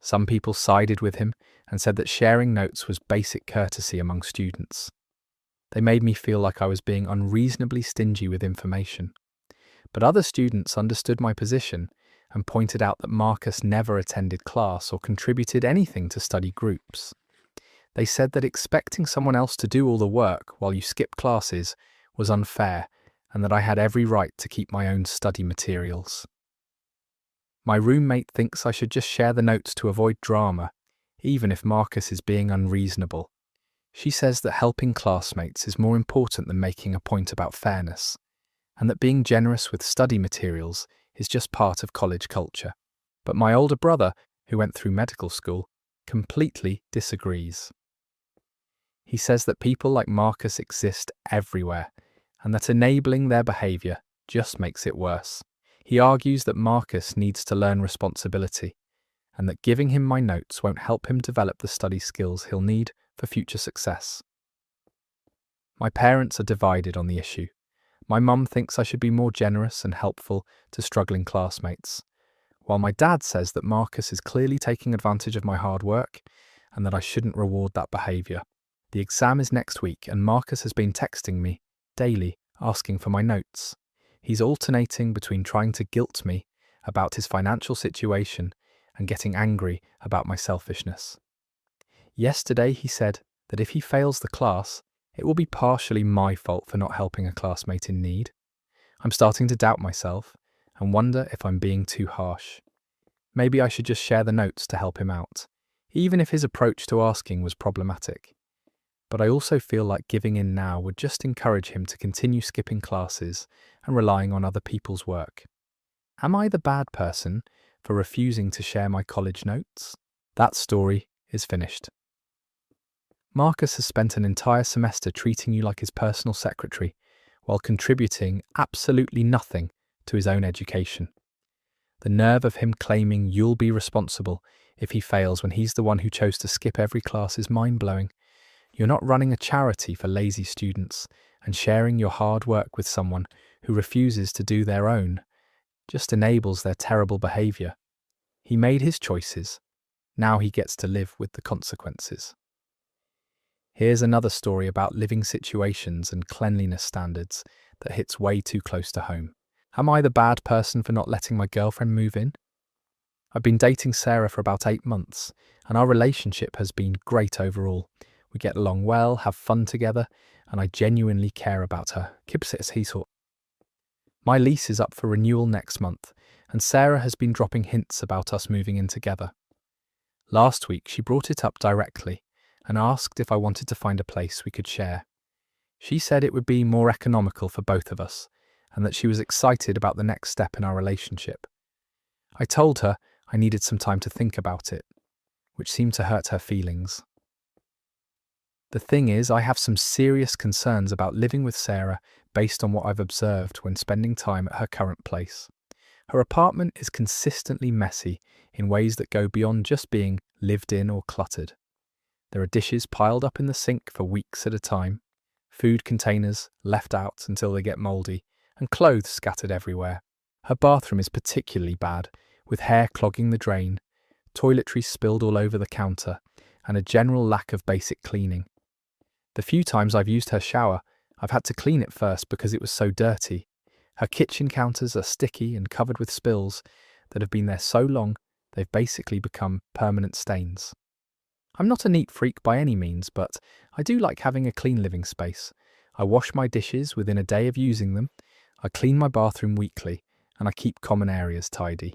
Some people sided with him and said that sharing notes was basic courtesy among students. They made me feel like I was being unreasonably stingy with information. But other students understood my position and pointed out that Marcus never attended class or contributed anything to study groups. They said that expecting someone else to do all the work while you skip classes was unfair and that I had every right to keep my own study materials. My roommate thinks I should just share the notes to avoid drama, even if Marcus is being unreasonable. She says that helping classmates is more important than making a point about fairness, and that being generous with study materials is just part of college culture. But my older brother, who went through medical school, completely disagrees. He says that people like Marcus exist everywhere, and that enabling their behaviour just makes it worse. He argues that Marcus needs to learn responsibility, and that giving him my notes won't help him develop the study skills he'll need for future success. My parents are divided on the issue. My mum thinks I should be more generous and helpful to struggling classmates, while my dad says that Marcus is clearly taking advantage of my hard work and that I shouldn't reward that behaviour. The exam is next week and Marcus has been texting me daily asking for my notes. He's alternating between trying to guilt me about his financial situation and getting angry about my selfishness. Yesterday he said that if he fails the class, it will be partially my fault for not helping a classmate in need. I'm starting to doubt myself and wonder if I'm being too harsh. Maybe I should just share the notes to help him out, even if his approach to asking was problematic. But I also feel like giving in now would just encourage him to continue skipping classes and relying on other people's work. Am I the bad person for refusing to share my college notes? That story is finished. Marcus has spent an entire semester treating you like his personal secretary while contributing absolutely nothing to his own education. The nerve of him claiming you'll be responsible if he fails when he's the one who chose to skip every class is mind-blowing. You're not running a charity for lazy students, and sharing your hard work with someone who refuses to do their own just enables their terrible behaviour. He made his choices. Now he gets to live with the consequences. Here's another story about living situations and cleanliness standards that hits way too close to home. Am I the bad person for not letting my girlfriend move in? I've been dating Sarah for about 8 months, and our relationship has been great overall. We get along well, have fun together, and I genuinely care about her. My lease is up for renewal next month, and Sarah has been dropping hints about us moving in together. Last week she brought it up directly and asked if I wanted to find a place we could share. She said it would be more economical for both of us, and that she was excited about the next step in our relationship. I told her I needed some time to think about it, which seemed to hurt her feelings. The thing is, I have some serious concerns about living with Sarah based on what I've observed when spending time at her current place. Her apartment is consistently messy in ways that go beyond just being lived in or cluttered. There are dishes piled up in the sink for weeks at a time, food containers left out until they get mouldy, and clothes scattered everywhere. Her bathroom is particularly bad, with hair clogging the drain, toiletries spilled all over the counter, and a general lack of basic cleaning. The few times I've used her shower, I've had to clean it first because it was so dirty. Her kitchen counters are sticky and covered with spills that have been there so long they've basically become permanent stains. I'm not a neat freak by any means, but I do like having a clean living space. I wash my dishes within a day of using them, I clean my bathroom weekly, and I keep common areas tidy.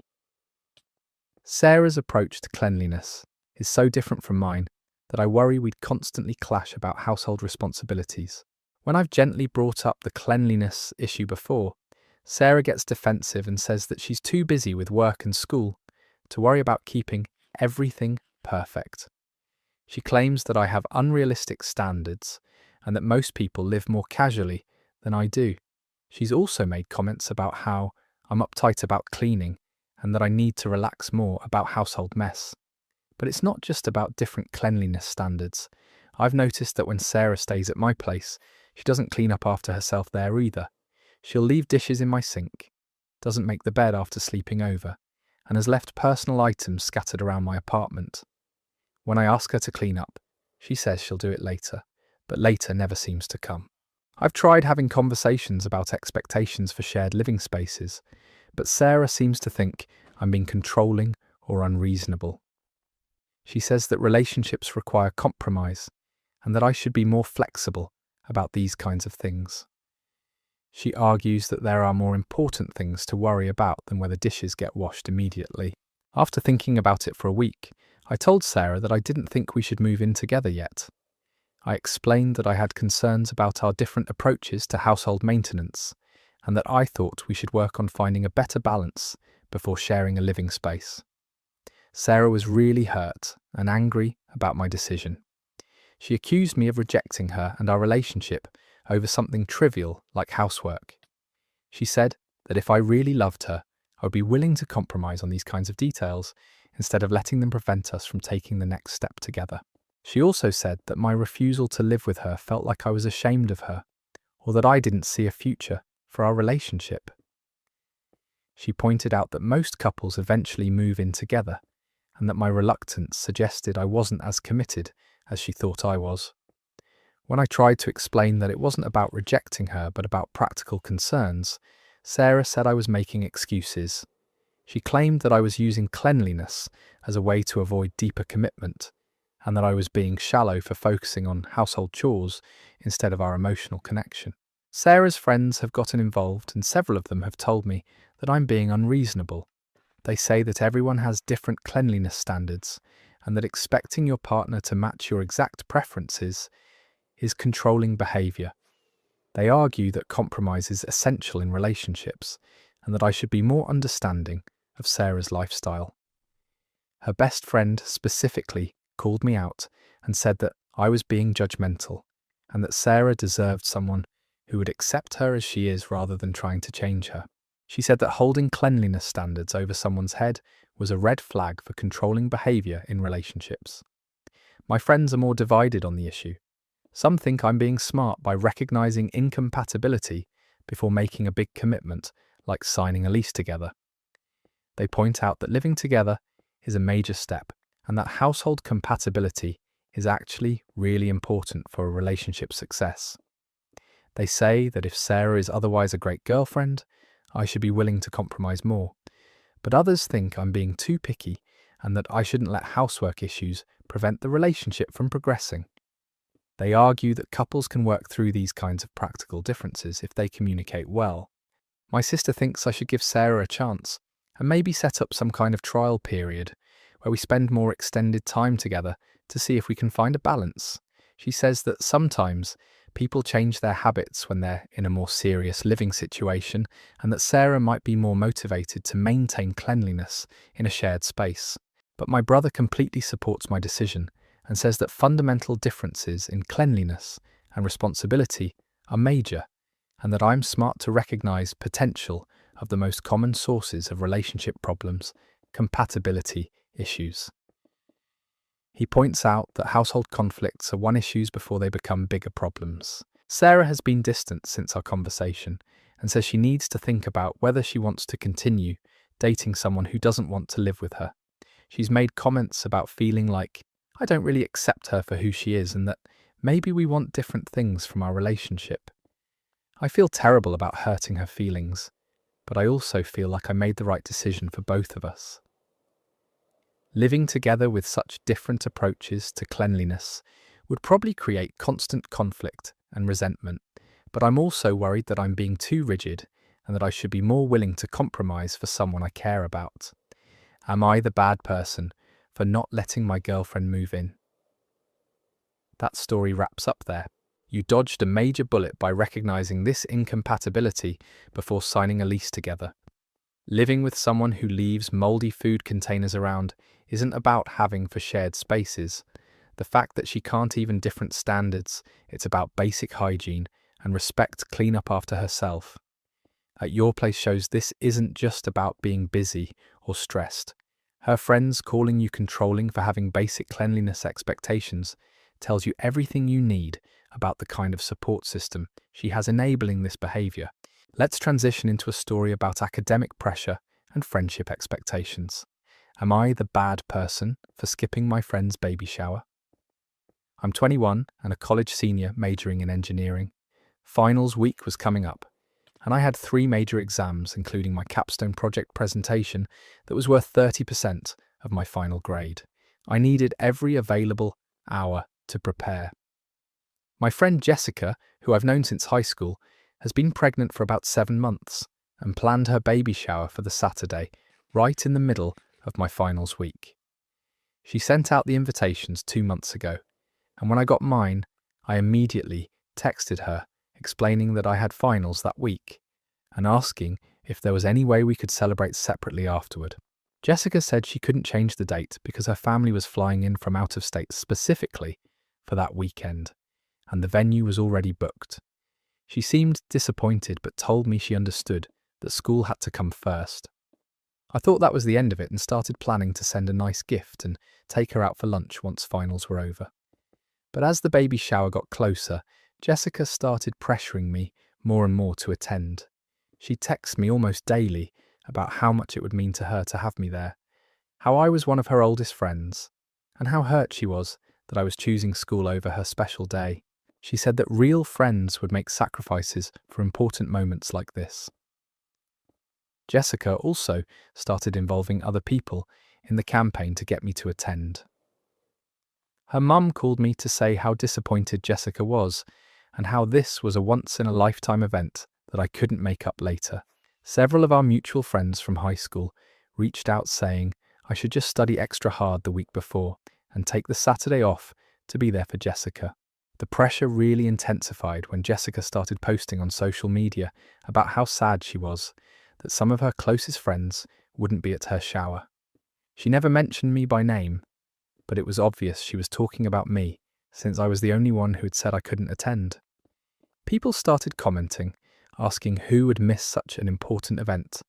Sarah's approach to cleanliness is so different from mine that I worry we'd constantly clash about household responsibilities. When I've gently brought up the cleanliness issue before, Sarah gets defensive and says that she's too busy with work and school to worry about keeping everything perfect. She claims that I have unrealistic standards and that most people live more casually than I do. She's also made comments about how I'm uptight about cleaning and that I need to relax more about household mess. But it's not just about different cleanliness standards. I've noticed that when Sarah stays at my place, she doesn't clean up after herself there either. She'll leave dishes in my sink, doesn't make the bed after sleeping over, and has left personal items scattered around my apartment. When I ask her to clean up, she says she'll do it later, but later never seems to come. I've tried having conversations about expectations for shared living spaces, but Sarah seems to think I'm being controlling or unreasonable. She says that relationships require compromise and that I should be more flexible about these kinds of things. She argues that there are more important things to worry about than whether dishes get washed immediately. After thinking about it for a week, I told Sarah that I didn't think we should move in together yet. I explained that I had concerns about our different approaches to household maintenance and that I thought we should work on finding a better balance before sharing a living space. Sarah was really hurt and angry about my decision. She accused me of rejecting her and our relationship over something trivial like housework. She said that if I really loved her, I would be willing to compromise on these kinds of details instead of letting them prevent us from taking the next step together. She also said that my refusal to live with her felt like I was ashamed of her, or that I didn't see a future for our relationship. She pointed out that most couples eventually move in together, and that my reluctance suggested I wasn't as committed as she thought I was. When I tried to explain that it wasn't about rejecting her but about practical concerns, Sarah said I was making excuses. She claimed that I was using cleanliness as a way to avoid deeper commitment, and that I was being shallow for focusing on household chores instead of our emotional connection. Sarah's friends have gotten involved, and several of them have told me that I'm being unreasonable. They say that everyone has different cleanliness standards, and that expecting your partner to match your exact preferences is controlling behaviour. They argue that compromise is essential in relationships, and that I should be more understanding of Sarah's lifestyle. Her best friend specifically called me out and said that I was being judgmental, and that Sarah deserved someone who would accept her as she is rather than trying to change her. She said that holding cleanliness standards over someone's head was a red flag for controlling behaviour in relationships. My friends are more divided on the issue. Some think I'm being smart by recognising incompatibility before making a big commitment, like signing a lease together. They point out that living together is a major step, and that household compatibility is actually really important for a relationship success. They say that if Sarah is otherwise a great girlfriend, I should be willing to compromise more. But others think I'm being too picky and that I shouldn't let housework issues prevent the relationship from progressing. They argue that couples can work through these kinds of practical differences if they communicate well. My sister thinks I should give Sarah a chance and maybe set up some kind of trial period where we spend more extended time together to see if we can find a balance. She says that sometimes people change their habits when they're in a more serious living situation, and that Sarah might be more motivated to maintain cleanliness in a shared space. But my brother completely supports my decision and says that fundamental differences in cleanliness and responsibility are major, and that I'm smart to recognize potential of the most common sources of relationship problems, compatibility issues. He points out that household conflicts are one issues before they become bigger problems. Sarah has been distant since our conversation and says she needs to think about whether she wants to continue dating someone who doesn't want to live with her. She's made comments about feeling like I don't really accept her for who she is and that maybe we want different things from our relationship. I feel terrible about hurting her feelings, but I also feel like I made the right decision for both of us. Living together with such different approaches to cleanliness would probably create constant conflict and resentment, but I'm also worried that I'm being too rigid and that I should be more willing to compromise for someone I care about. Am I the bad person for not letting my girlfriend move in? That story wraps up there. You dodged a major bullet by recognizing this incompatibility before signing a lease together. Living with someone who leaves moldy food containers around isn't about having for shared spaces. The fact that she can't even different standards, it's about basic hygiene and respect, clean up after herself. At your place shows this isn't just about being busy or stressed. Her friends calling you controlling for having basic cleanliness expectations tells you everything you need about the kind of support system she has enabling this behavior. Let's transition into a story about academic pressure and friendship expectations. Am I the bad person for skipping my friend's baby shower? I'm 21 and a college senior majoring in engineering. Finals week was coming up, and I had 3 major exams, including my capstone project presentation that was worth 30% of my final grade. I needed every available hour to prepare. My friend Jessica, who I've known since high school, has been pregnant for about 7 months and planned her baby shower for the Saturday, right in the middle of my finals week. She sent out the invitations 2 months ago, and when I got mine, I immediately texted her explaining that I had finals that week and asking if there was any way we could celebrate separately afterward. Jessica said she couldn't change the date because her family was flying in from out of state specifically for that weekend, and the venue was already booked. She seemed disappointed but told me she understood that school had to come first. I thought that was the end of it and started planning to send a nice gift and take her out for lunch once finals were over. But as the baby shower got closer, Jessica started pressuring me more and more to attend. She texts me almost daily about how much it would mean to her to have me there, how I was one of her oldest friends, and how hurt she was that I was choosing school over her special day. She said that real friends would make sacrifices for important moments like this. Jessica also started involving other people in the campaign to get me to attend. Her mum called me to say how disappointed Jessica was and how this was a once-in-a-lifetime event that I couldn't make up later. Several of our mutual friends from high school reached out saying I should just study extra hard the week before and take the Saturday off to be there for Jessica. The pressure really intensified when Jessica started posting on social media about how sad she was that some of her closest friends wouldn't be at her shower. She never mentioned me by name, but it was obvious she was talking about me since I was the only one who had said I couldn't attend. People started commenting, asking who would miss such an important event,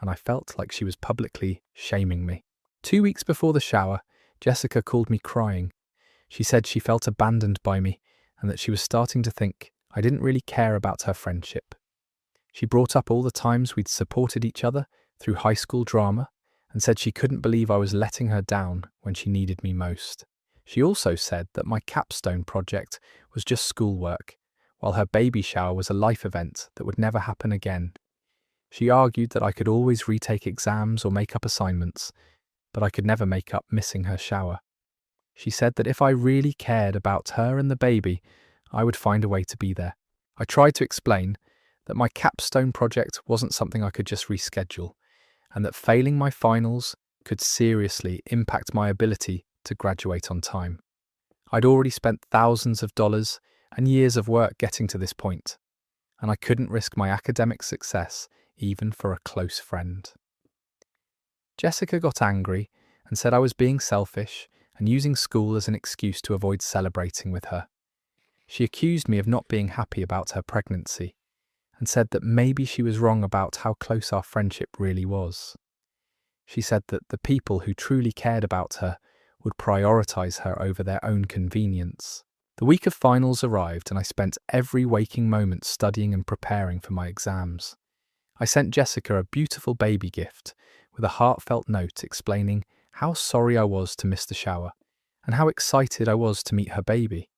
and I felt like she was publicly shaming me. 2 weeks before the shower, Jessica called me crying. She said she felt abandoned by me and that she was starting to think I didn't really care about her friendship. She brought up all the times we'd supported each other through high school drama and said she couldn't believe I was letting her down when she needed me most. She also said that my capstone project was just schoolwork, while her baby shower was a life event that would never happen again. She argued that I could always retake exams or make up assignments, but I could never make up missing her shower. She said that if I really cared about her and the baby, I would find a way to be there. I tried to explain that my capstone project wasn't something I could just reschedule, and that failing my finals could seriously impact my ability to graduate on time. I'd already spent thousands of dollars and years of work getting to this point, and I couldn't risk my academic success even for a close friend. Jessica got angry and said I was being selfish and using school as an excuse to avoid celebrating with her. She accused me of not being happy about her pregnancy and said that maybe she was wrong about how close our friendship really was. She said that the people who truly cared about her would prioritize her over their own convenience. The week of finals arrived and I spent every waking moment studying and preparing for my exams. I sent Jessica a beautiful baby gift with a heartfelt note explaining how sorry I was to miss the shower and how excited I was to meet her baby.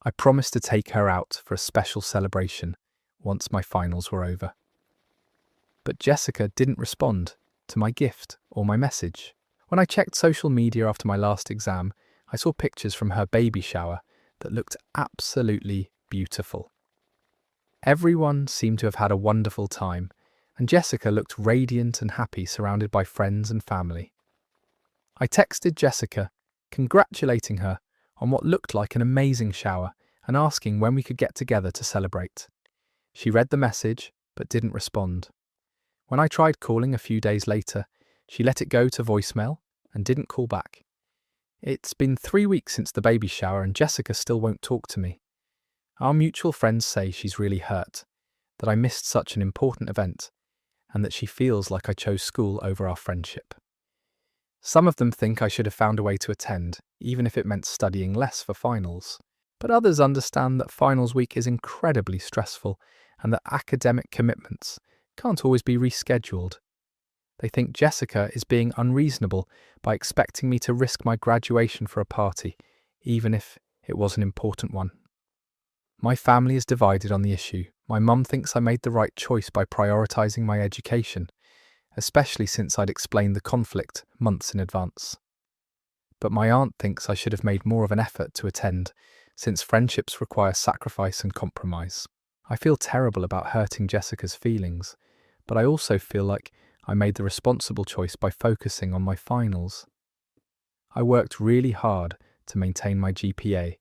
I promised to take her out for a special celebration once my finals were over. But Jessica didn't respond to my gift or my message. When I checked social media after my last exam, I saw pictures from her baby shower that looked absolutely beautiful. Everyone seemed to have had a wonderful time, and Jessica looked radiant and happy surrounded by friends and family. I texted Jessica, congratulating her on what looked like an amazing shower and asking when we could get together to celebrate. She read the message but didn't respond. When I tried calling a few days later, she let it go to voicemail and didn't call back. It's been 3 weeks since the baby shower and Jessica still won't talk to me. Our mutual friends say she's really hurt, that I missed such an important event, and that she feels like I chose school over our friendship. Some of them think I should have found a way to attend, even if it meant studying less for finals. But others understand that finals week is incredibly stressful and that academic commitments can't always be rescheduled. They think Jessica is being unreasonable by expecting me to risk my graduation for a party, even if it was an important one. My family is divided on the issue. My mum thinks I made the right choice by prioritising my education, especially since I'd explained the conflict months in advance. But my aunt thinks I should have made more of an effort to attend, since friendships require sacrifice and compromise. I feel terrible about hurting Jessica's feelings, but I also feel like I made the responsible choice by focusing on my finals. I worked really hard to maintain my GPA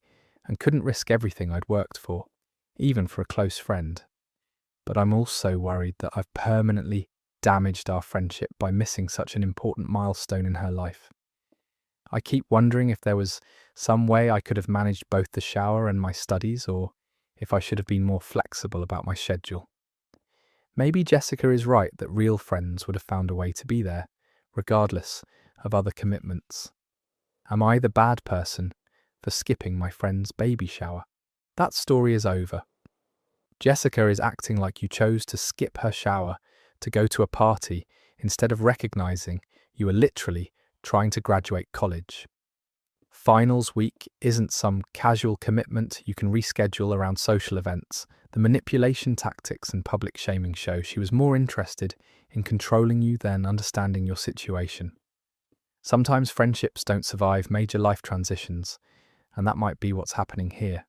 and couldn't risk everything I'd worked for, even for a close friend. But I'm also worried that I've permanently damaged our friendship by missing such an important milestone in her life. I keep wondering if there was some way I could have managed both the shower and my studies, or if I should have been more flexible about my schedule. Maybe Jessica is right that real friends would have found a way to be there, regardless of other commitments. Am I the bad person for skipping my friend's baby shower? That story is over. Jessica is acting like you chose to skip her shower to go to a party instead of recognizing you were literally trying to graduate college. Finals week isn't some casual commitment you can reschedule around social events. The manipulation tactics and public shaming show she was more interested in controlling you than understanding your situation. Sometimes friendships don't survive major life transitions, and that might be what's happening here.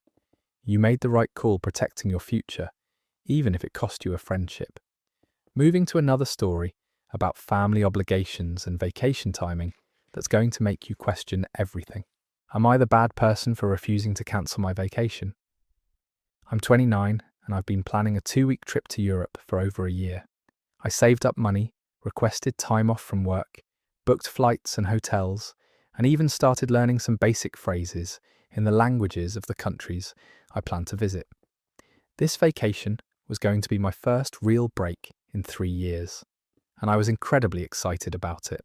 You made the right call protecting your future, even if it cost you a friendship. Moving to another story about family obligations and vacation timing that's going to make you question everything. Am I the bad person for refusing to cancel my vacation? I'm 29 and I've been planning a 2-week trip to Europe for over a year. I saved up money, requested time off from work, booked flights and hotels, and even started learning some basic phrases in the languages of the countries I plan to visit. This vacation was going to be my first real break in 3 years, and I was incredibly excited about it.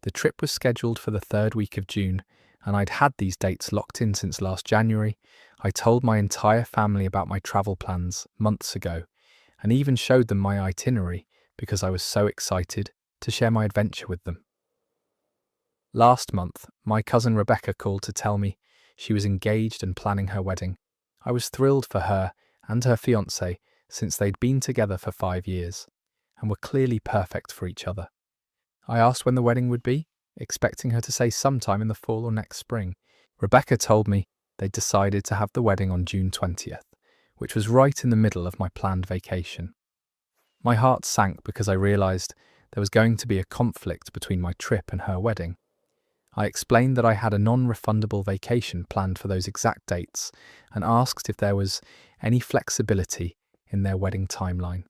The trip was scheduled for the 3rd week of June, and I'd had these dates locked in since last January. I told my entire family about my travel plans months ago, and even showed them my itinerary because I was so excited to share my adventure with them. Last month, my cousin Rebecca called to tell me she was engaged and planning her wedding. I was thrilled for her and her fiancé since they'd been together for 5 years and were clearly perfect for each other. I asked when the wedding would be, expecting her to say sometime in the fall or next spring. Rebecca told me they'd decided to have the wedding on June 20th, which was right in the middle of my planned vacation. My heart sank because I realised there was going to be a conflict between my trip and her wedding. I explained that I had a non-refundable vacation planned for those exact dates and asked if there was any flexibility in their wedding timeline.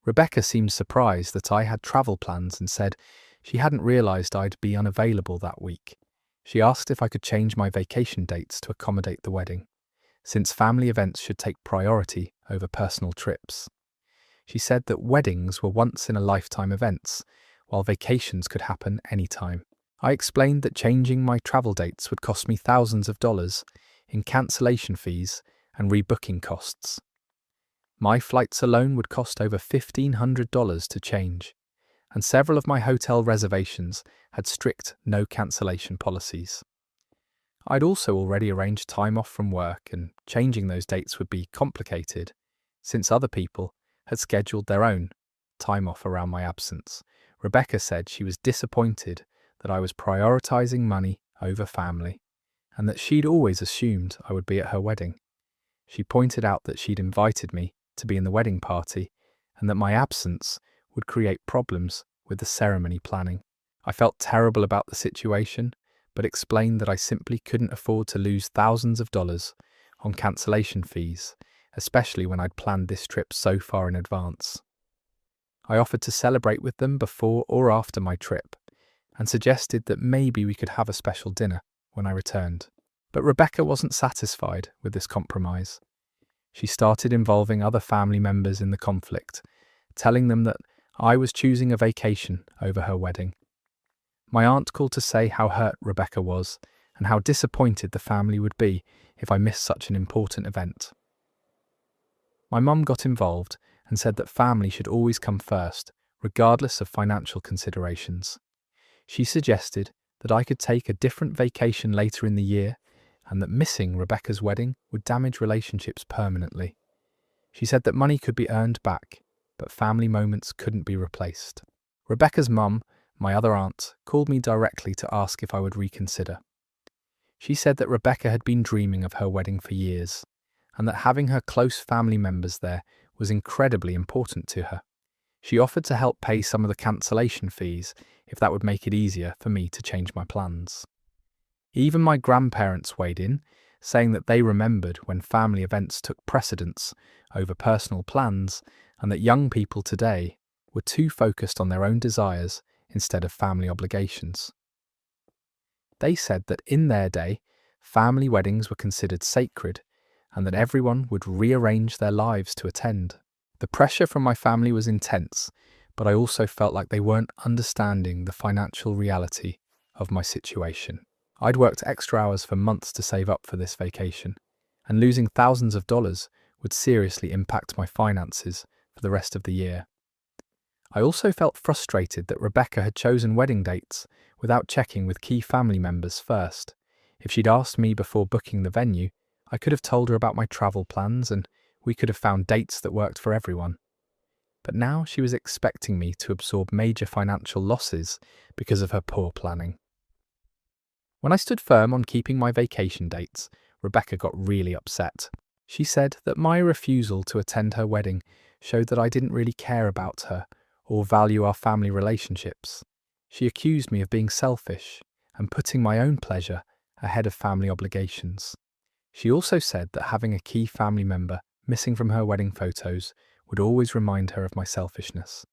Rebecca seemed surprised that I had travel plans and said she hadn't realised I'd be unavailable that week. She asked if I could change my vacation dates to accommodate the wedding, since family events should take priority over personal trips. She said that weddings were once-in-a-lifetime events, while vacations could happen anytime. I explained that changing my travel dates would cost me thousands of dollars in cancellation fees and rebooking costs. My flights alone would cost over $1,500 to change, and several of my hotel reservations had strict no cancellation policies. I'd also already arranged time off from work, and changing those dates would be complicated, since other people had scheduled their own time off around my absence. Rebecca said she was disappointed that I was prioritizing money over family, and that she'd always assumed I would be at her wedding. She pointed out that she'd invited me to be in the wedding party, and that my absence would create problems with the ceremony planning. I felt terrible about the situation, but explained that I simply couldn't afford to lose thousands of dollars on cancellation fees, especially when I'd planned this trip so far in advance. I offered to celebrate with them before or after my trip, and suggested that maybe we could have a special dinner when I returned. But Rebecca wasn't satisfied with this compromise. She started involving other family members in the conflict, telling them that I was choosing a vacation over her wedding. My aunt called to say how hurt Rebecca was and how disappointed the family would be if I missed such an important event. My mum got involved and said that family should always come first, regardless of financial considerations. She suggested that I could take a different vacation later in the year and that missing Rebecca's wedding would damage relationships permanently. She said that money could be earned back, but family moments couldn't be replaced. Rebecca's mum, my other aunt, called me directly to ask if I would reconsider. She said that Rebecca had been dreaming of her wedding for years, and that having her close family members there was incredibly important to her. She offered to help pay some of the cancellation fees if that would make it easier for me to change my plans. Even my grandparents weighed in, saying that they remembered when family events took precedence over personal plans and that young people today were too focused on their own desires instead of family obligations. They said that in their day, family weddings were considered sacred and that everyone would rearrange their lives to attend. The pressure from my family was intense, but I also felt like they weren't understanding the financial reality of my situation. I'd worked extra hours for months to save up for this vacation, and losing thousands of dollars would seriously impact my finances for the rest of the year. I also felt frustrated that Rebecca had chosen wedding dates without checking with key family members first. If she'd asked me before booking the venue, I could have told her about my travel plans and we could have found dates that worked for everyone. But now she was expecting me to absorb major financial losses because of her poor planning. When I stood firm on keeping my vacation dates, Rebecca got really upset. She said that my refusal to attend her wedding showed that I didn't really care about her or value our family relationships. She accused me of being selfish and putting my own pleasure ahead of family obligations. She also said that having a key family member missing from her wedding photos would always remind her of my selfishness,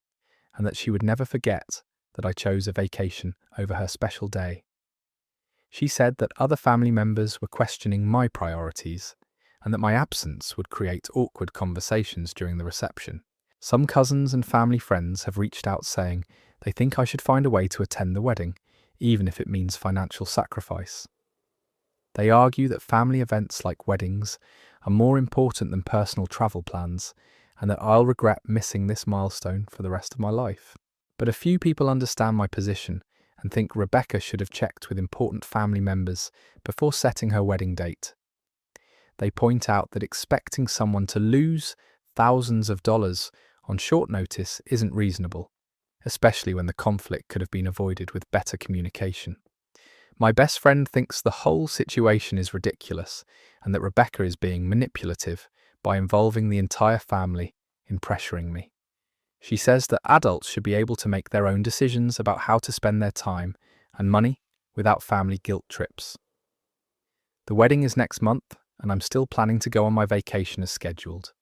and that she would never forget that I chose a vacation over her special day. She said that other family members were questioning my priorities, and that my absence would create awkward conversations during the reception. Some cousins and family friends have reached out saying they think I should find a way to attend the wedding, even if it means financial sacrifice. They argue that family events like weddings are more important than personal travel plans, and that I'll regret missing this milestone for the rest of my life. But a few people understand my position and think Rebecca should have checked with important family members before setting her wedding date. They point out that expecting someone to lose thousands of dollars on short notice isn't reasonable, especially when the conflict could have been avoided with better communication. My best friend thinks the whole situation is ridiculous and that Rebecca is being manipulative by involving the entire family in pressuring me. She says that adults should be able to make their own decisions about how to spend their time and money without family guilt trips. The wedding is next month, and I'm still planning to go on my vacation as scheduled.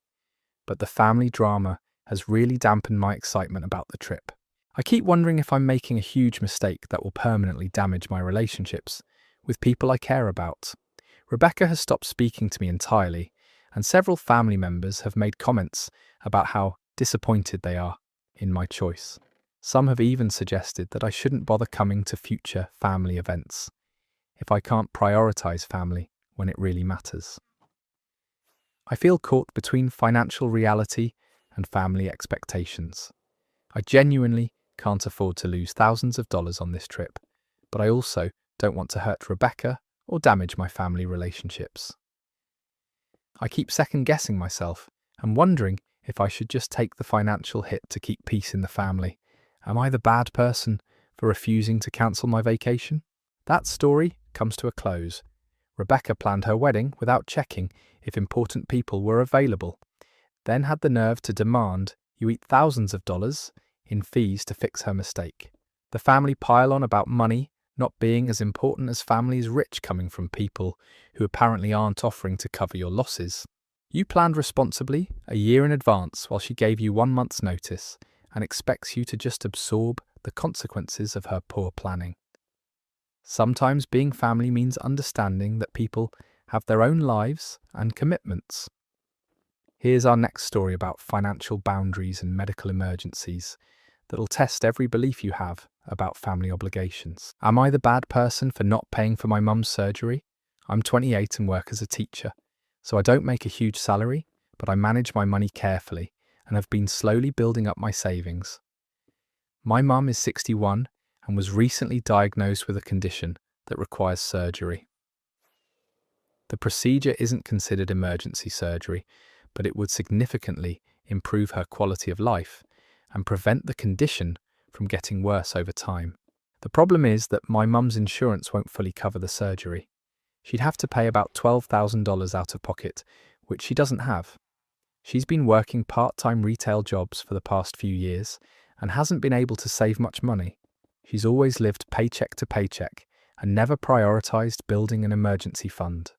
But the family drama has really dampened my excitement about the trip. I keep wondering if I'm making a huge mistake that will permanently damage my relationships with people I care about. Rebecca has stopped speaking to me entirely, and several family members have made comments about how disappointed they are in my choice. Some have even suggested that I shouldn't bother coming to future family events if I can't prioritize family when it really matters. I feel caught between financial reality and family expectations. I genuinely can't afford to lose thousands of dollars on this trip, but I also don't want to hurt Rebecca or damage my family relationships. I keep second-guessing myself and wondering if I should just take the financial hit to keep peace in the family. Am I the bad person for refusing to cancel my vacation? That story comes to a close. Rebecca planned her wedding without checking if important people were available, then had the nerve to demand you eat thousands of dollars in fees to fix her mistake. The family pile on about money not being as important as families rich coming from people who apparently aren't offering to cover your losses. You planned responsibly a year in advance while she gave you 1 month's notice and expects you to just absorb the consequences of her poor planning. Sometimes being family means understanding that people have their own lives and commitments. Here's our next story about financial boundaries and medical emergencies that'll test every belief you have about family obligations. Am I the bad person for not paying for my mum's surgery? I'm 28 and work as a teacher, so I don't make a huge salary, but I manage my money carefully and have been slowly building up my savings. My mum is 61 and was recently diagnosed with a condition that requires surgery. The procedure isn't considered emergency surgery, but it would significantly improve her quality of life and prevent the condition from getting worse over time. The problem is that my mum's insurance won't fully cover the surgery. She'd have to pay about $12,000 out of pocket, which she doesn't have. She's been working part-time retail jobs for the past few years and hasn't been able to save much money. She's always lived paycheck to paycheck and never prioritized building an emergency fund.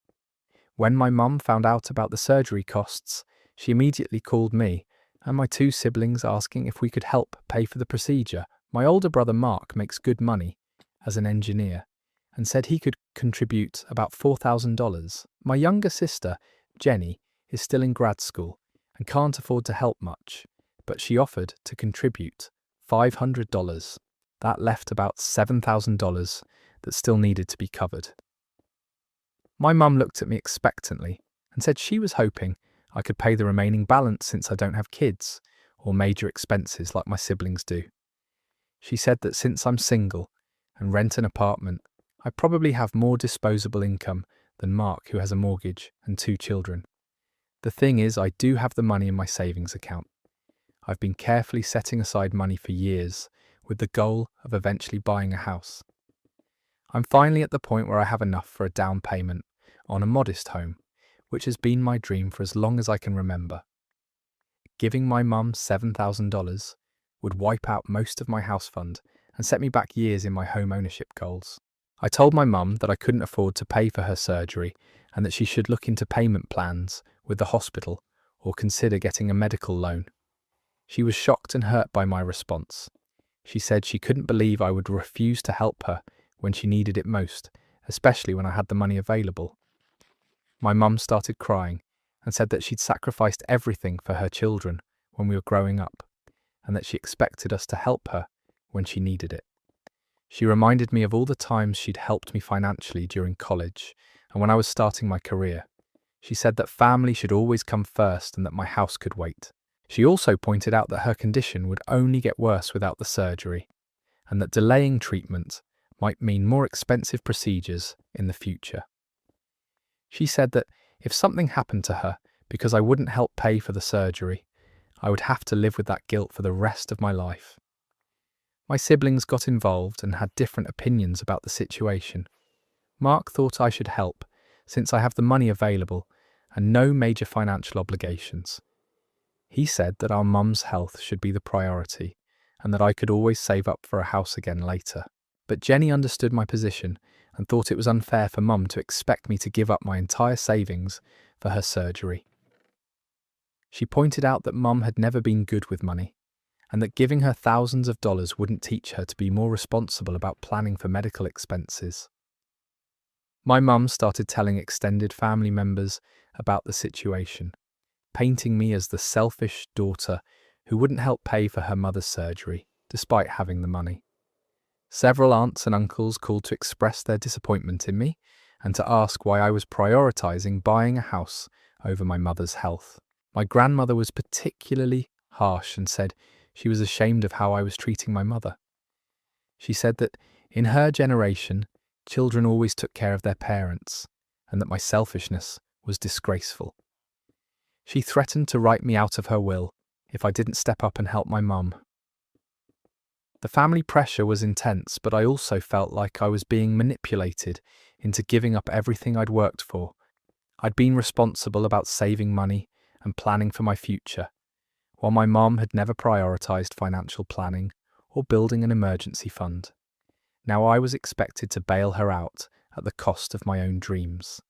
When my mum found out about the surgery costs, she immediately called me and my 2 siblings asking if we could help pay for the procedure. My older brother Mark makes good money as an engineer and said he could contribute about $4,000. My younger sister, Jenny, is still in grad school and can't afford to help much, but she offered to contribute $500. That left about $7,000 that still needed to be covered. My mum looked at me expectantly and said she was hoping I could pay the remaining balance since I don't have kids or major expenses like my siblings do. She said that since I'm single and rent an apartment, I probably have more disposable income than Mark, who has a mortgage and 2 children. The thing is, I do have the money in my savings account. I've been carefully setting aside money for years with the goal of eventually buying a house. I'm finally at the point where I have enough for a down payment on a modest home, which has been my dream for as long as I can remember. Giving my mum $7,000 would wipe out most of my house fund and set me back years in my home ownership goals. I told my mum that I couldn't afford to pay for her surgery and that she should look into payment plans with the hospital or consider getting a medical loan. She was shocked and hurt by my response. She said she couldn't believe I would refuse to help her when she needed it most, especially when I had the money available. My mum started crying and said that she'd sacrificed everything for her children when we were growing up, and that she expected us to help her when she needed it. She reminded me of all the times she'd helped me financially during college and when I was starting my career. She said that family should always come first and that my house could wait. She also pointed out that her condition would only get worse without the surgery, and that delaying treatment might mean more expensive procedures in the future. She said that if something happened to her because I wouldn't help pay for the surgery, I would have to live with that guilt for the rest of my life. My siblings got involved and had different opinions about the situation. Mark thought I should help since I have the money available and no major financial obligations. He said that our mum's health should be the priority and that I could always save up for a house again later. But Jenny understood my position and thought it was unfair for Mum to expect me to give up my entire savings for her surgery. She pointed out that Mum had never been good with money, and that giving her thousands of dollars wouldn't teach her to be more responsible about planning for medical expenses. My mum started telling extended family members about the situation, painting me as the selfish daughter who wouldn't help pay for her mother's surgery, despite having the money. Several aunts and uncles called to express their disappointment in me and to ask why I was prioritizing buying a house over my mother's health. My grandmother was particularly harsh and said she was ashamed of how I was treating my mother. She said that in her generation, children always took care of their parents, and that my selfishness was disgraceful. She threatened to write me out of her will if I didn't step up and help my mum. The family pressure was intense, but I also felt like I was being manipulated into giving up everything I'd worked for. I'd been responsible about saving money and planning for my future, while my mum had never prioritized financial planning or building an emergency fund. Now I was expected to bail her out at the cost of my own dreams.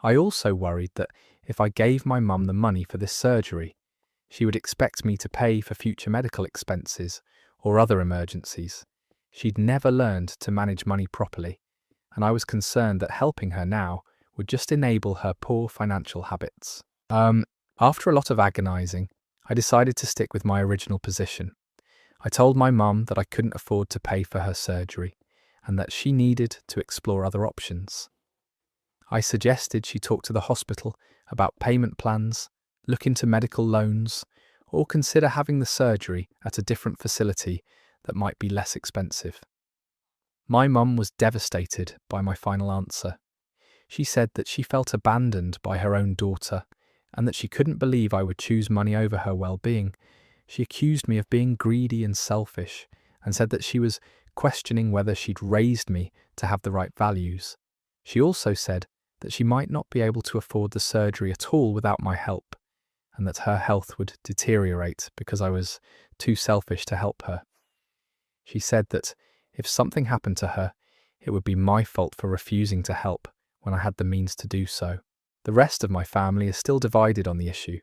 I also worried that if I gave my mum the money for this surgery, she would expect me to pay for future medical expenses or other emergencies. She'd never learned to manage money properly, and I was concerned that helping her now would just enable her poor financial habits. After a lot of agonizing, I decided to stick with my original position. I told my mum that I couldn't afford to pay for her surgery and that she needed to explore other options. I suggested she talk to the hospital about payment plans, look into medical loans, or consider having the surgery at a different facility that might be less expensive. My mum was devastated by my final answer. She said that she felt abandoned by her own daughter and that she couldn't believe I would choose money over her well-being. She accused me of being greedy and selfish and said that she was questioning whether she'd raised me to have the right values. She also said that she might not be able to afford the surgery at all without my help, and that her health would deteriorate because I was too selfish to help her. She said that if something happened to her, it would be my fault for refusing to help when I had the means to do so. The rest of my family is still divided on the issue.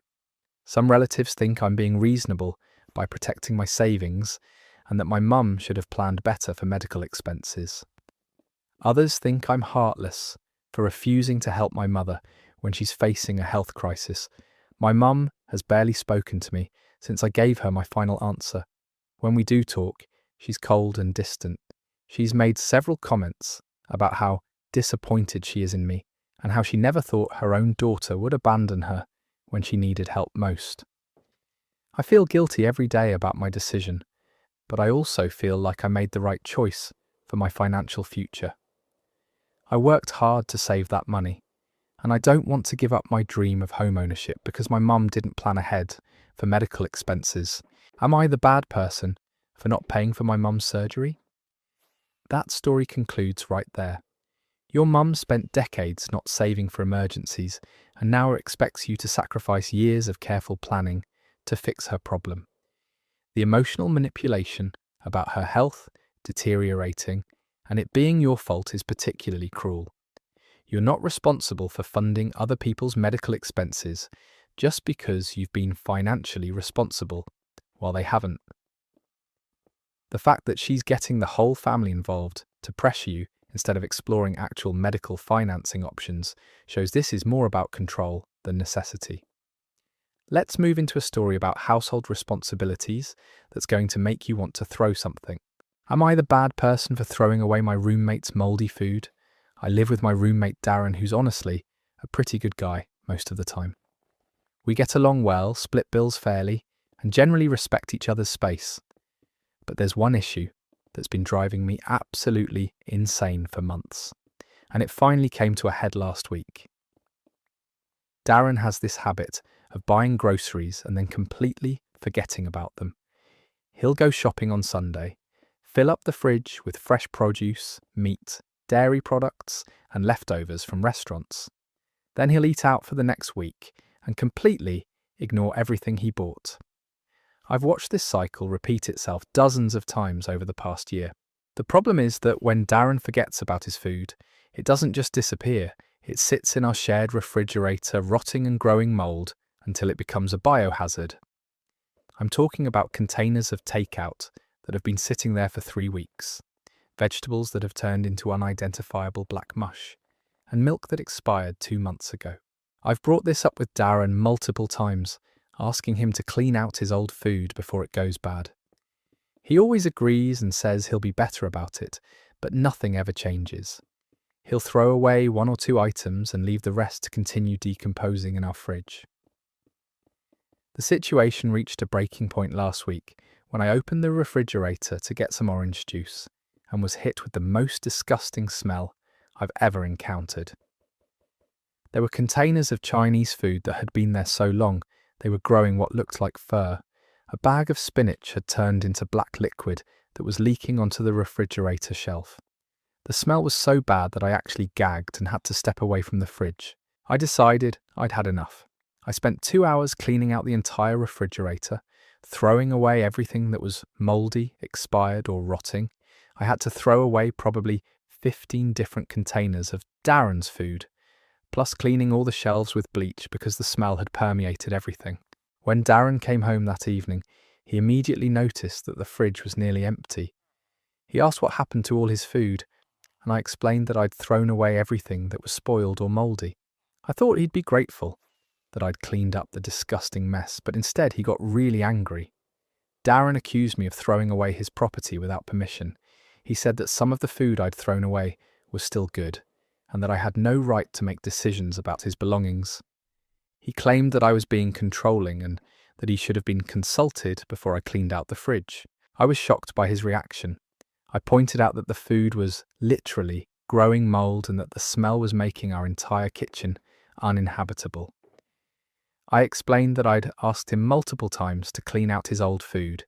Some relatives think I'm being reasonable by protecting my savings and that my mum should have planned better for medical expenses. Others think I'm heartless for refusing to help my mother when she's facing a health crisis. My mum has barely spoken to me since I gave her my final answer. When we do talk, she's cold and distant. She's made several comments about how disappointed she is in me and how she never thought her own daughter would abandon her when she needed help most. I feel guilty every day about my decision, but I also feel like I made the right choice for my financial future. I worked hard to save that money, and I don't want to give up my dream of home ownership because my mum didn't plan ahead for medical expenses. Am I the bad person for not paying for my mum's surgery? That story concludes right there. Your mum spent decades not saving for emergencies and now expects you to sacrifice years of careful planning to fix her problem. The emotional manipulation about her health deteriorating and it being your fault is particularly cruel. You're not responsible for funding other people's medical expenses just because you've been financially responsible while they haven't. The fact that she's getting the whole family involved to pressure you instead of exploring actual medical financing options shows this is more about control than necessity. Let's move into a story about household responsibilities that's going to make you want to throw something. Am I the bad person for throwing away my roommate's mouldy food? I live with my roommate Darren, who's honestly a pretty good guy most of the time. We get along well, split bills fairly, and generally respect each other's space. But there's one issue that's been driving me absolutely insane for months, and it finally came to a head last week. Darren has this habit of buying groceries and then completely forgetting about them. He'll go shopping on Sunday, fill up the fridge with fresh produce, meat, dairy products, and leftovers from restaurants. Then he'll eat out for the next week and completely ignore everything he bought. I've watched this cycle repeat itself dozens of times over the past year. The problem is that when Darren forgets about his food, it doesn't just disappear, it sits in our shared refrigerator, rotting and growing mold until it becomes a biohazard. I'm talking about containers of takeout that have been sitting there for 3 weeks, vegetables that have turned into unidentifiable black mush, and milk that expired 2 months ago. I've brought this up with Darren multiple times, asking him to clean out his old food before it goes bad. He always agrees and says he'll be better about it, but nothing ever changes. He'll throw away 1 or 2 items and leave the rest to continue decomposing in our fridge. The situation reached a breaking point last week when I opened the refrigerator to get some orange juice and was hit with the most disgusting smell I've ever encountered. There were containers of Chinese food that had been there so long they were growing what looked like fur. A bag of spinach had turned into black liquid that was leaking onto the refrigerator shelf. The smell was so bad that I actually gagged and had to step away from the fridge. I decided I'd had enough. I spent 2 hours cleaning out the entire refrigerator, throwing away everything that was mouldy, expired or rotting. I had to throw away probably 15 different containers of Darren's food, plus cleaning all the shelves with bleach because the smell had permeated everything. When Darren came home that evening, he immediately noticed that the fridge was nearly empty. He asked what happened to all his food, and I explained that I'd thrown away everything that was spoiled or mouldy. I thought he'd be grateful that I'd cleaned up the disgusting mess, but instead he got really angry. Darren accused me of throwing away his property without permission. He said that some of the food I'd thrown away was still good, and that I had no right to make decisions about his belongings. He claimed that I was being controlling and that he should have been consulted before I cleaned out the fridge. I was shocked by his reaction. I pointed out that the food was literally growing mold and that the smell was making our entire kitchen uninhabitable. I explained that I'd asked him multiple times to clean out his old food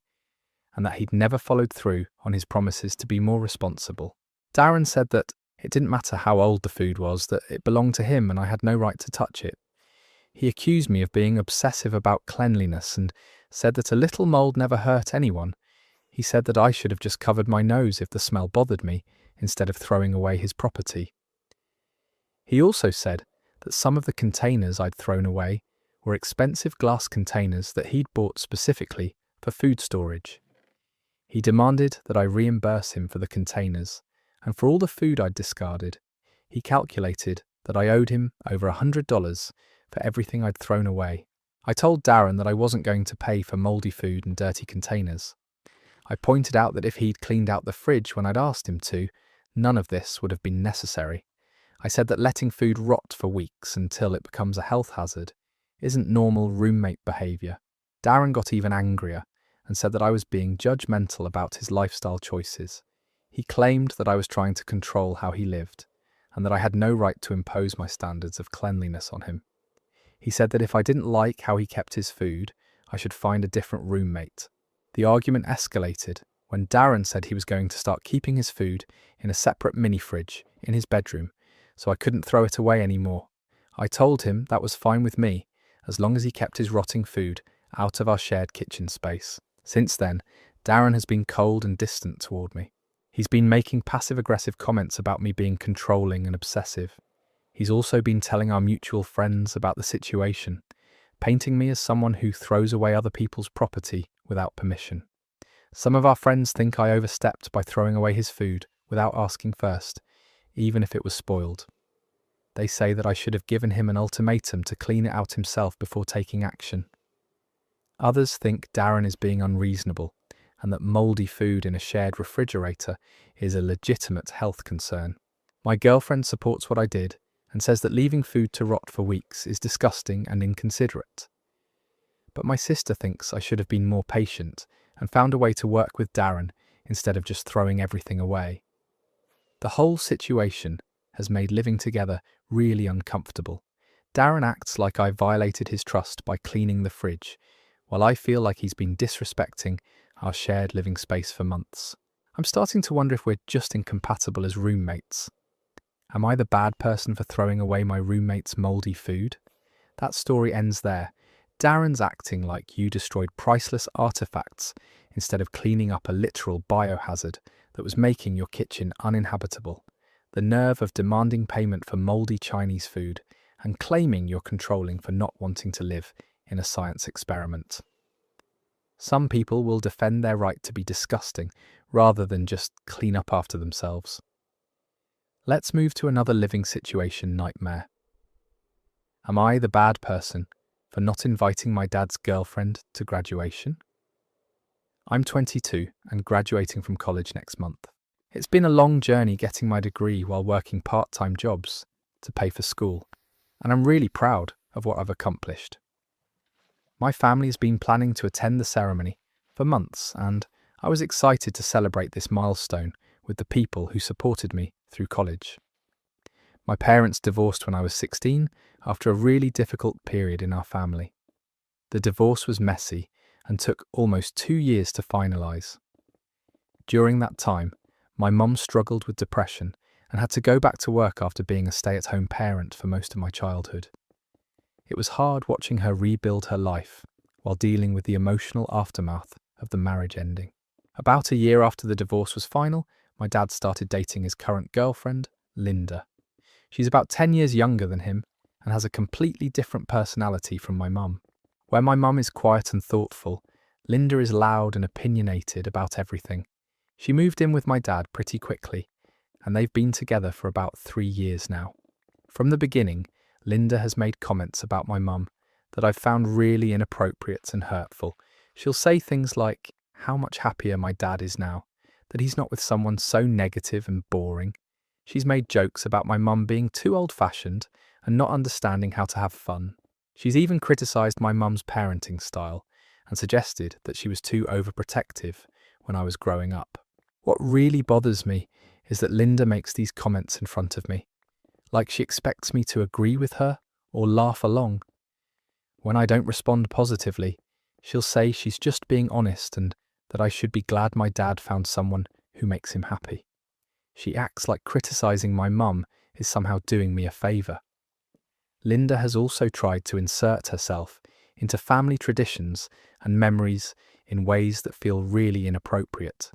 and that he'd never followed through on his promises to be more responsible. Darren said that it didn't matter how old the food was, that it belonged to him and I had no right to touch it. He accused me of being obsessive about cleanliness and said that a little mold never hurt anyone. He said that I should have just covered my nose if the smell bothered me, instead of throwing away his property. He also said that some of the containers I'd thrown away were expensive glass containers that he'd bought specifically for food storage. He demanded that I reimburse him for the containers, and for all the food I'd discarded. He calculated that I owed him over $100 for everything I'd thrown away. I told Darren that I wasn't going to pay for mouldy food and dirty containers. I pointed out that if he'd cleaned out the fridge when I'd asked him to, none of this would have been necessary. I said that letting food rot for weeks until it becomes a health hazard isn't normal roommate behaviour. Darren got even angrier and said that I was being judgmental about his lifestyle choices. He claimed that I was trying to control how he lived and that I had no right to impose my standards of cleanliness on him. He said that if I didn't like how he kept his food, I should find a different roommate. The argument escalated when Darren said he was going to start keeping his food in a separate mini fridge in his bedroom, so I couldn't throw it away anymore. I told him that was fine with me, as long as he kept his rotting food out of our shared kitchen space. Since then, Darren has been cold and distant toward me. He's been making passive-aggressive comments about me being controlling and obsessive. He's also been telling our mutual friends about the situation, painting me as someone who throws away other people's property without permission. Some of our friends think I overstepped by throwing away his food without asking first, even if it was spoiled. They say that I should have given him an ultimatum to clean it out himself before taking action. Others think Darren is being unreasonable and that mouldy food in a shared refrigerator is a legitimate health concern. My girlfriend supports what I did and says that leaving food to rot for weeks is disgusting and inconsiderate. But my sister thinks I should have been more patient and found a way to work with Darren instead of just throwing everything away. The whole situation has made living together really uncomfortable. Darren acts like I violated his trust by cleaning the fridge, while I feel like he's been disrespecting our shared living space for months. I'm starting to wonder if we're just incompatible as roommates. Am I the bad person for throwing away my roommate's mouldy food? That story ends there. Darren's acting like you destroyed priceless artifacts instead of cleaning up a literal biohazard that was making your kitchen uninhabitable, the nerve of demanding payment for mouldy Chinese food, and claiming you're controlling for not wanting to live in a science experiment. Some people will defend their right to be disgusting rather than just clean up after themselves. Let's move to another living situation nightmare. Am I the bad person for not inviting my dad's girlfriend to graduation? I'm 22 and graduating from college next month. It's been a long journey getting my degree while working part-time jobs to pay for school, and I'm really proud of what I've accomplished. My family has been planning to attend the ceremony for months, and I was excited to celebrate this milestone with the people who supported me through college. My parents divorced when I was 16 after a really difficult period in our family. The divorce was messy and took almost 2 years to finalise. During that time, my mum struggled with depression and had to go back to work after being a stay-at-home parent for most of my childhood. It was hard watching her rebuild her life while dealing with the emotional aftermath of the marriage ending. About a year after the divorce was final, my dad started dating his current girlfriend, Linda. She's about 10 years younger than him and has a completely different personality from my mum. Where my mum is quiet and thoughtful, Linda is loud and opinionated about everything. She moved in with my dad pretty quickly, and they've been together for about 3 years now. From the beginning, Linda has made comments about my mum that I've found really inappropriate and hurtful. She'll say things like how much happier my dad is now, that he's not with someone so negative and boring. She's made jokes about my mum being too old-fashioned and not understanding how to have fun. She's even criticised my mum's parenting style and suggested that she was too overprotective when I was growing up. What really bothers me is that Linda makes these comments in front of me, like she expects me to agree with her or laugh along. When I don't respond positively, she'll say she's just being honest and that I should be glad my dad found someone who makes him happy. She acts like criticising my mum is somehow doing me a favour. Linda has also tried to insert herself into family traditions and memories in ways that feel really inappropriate.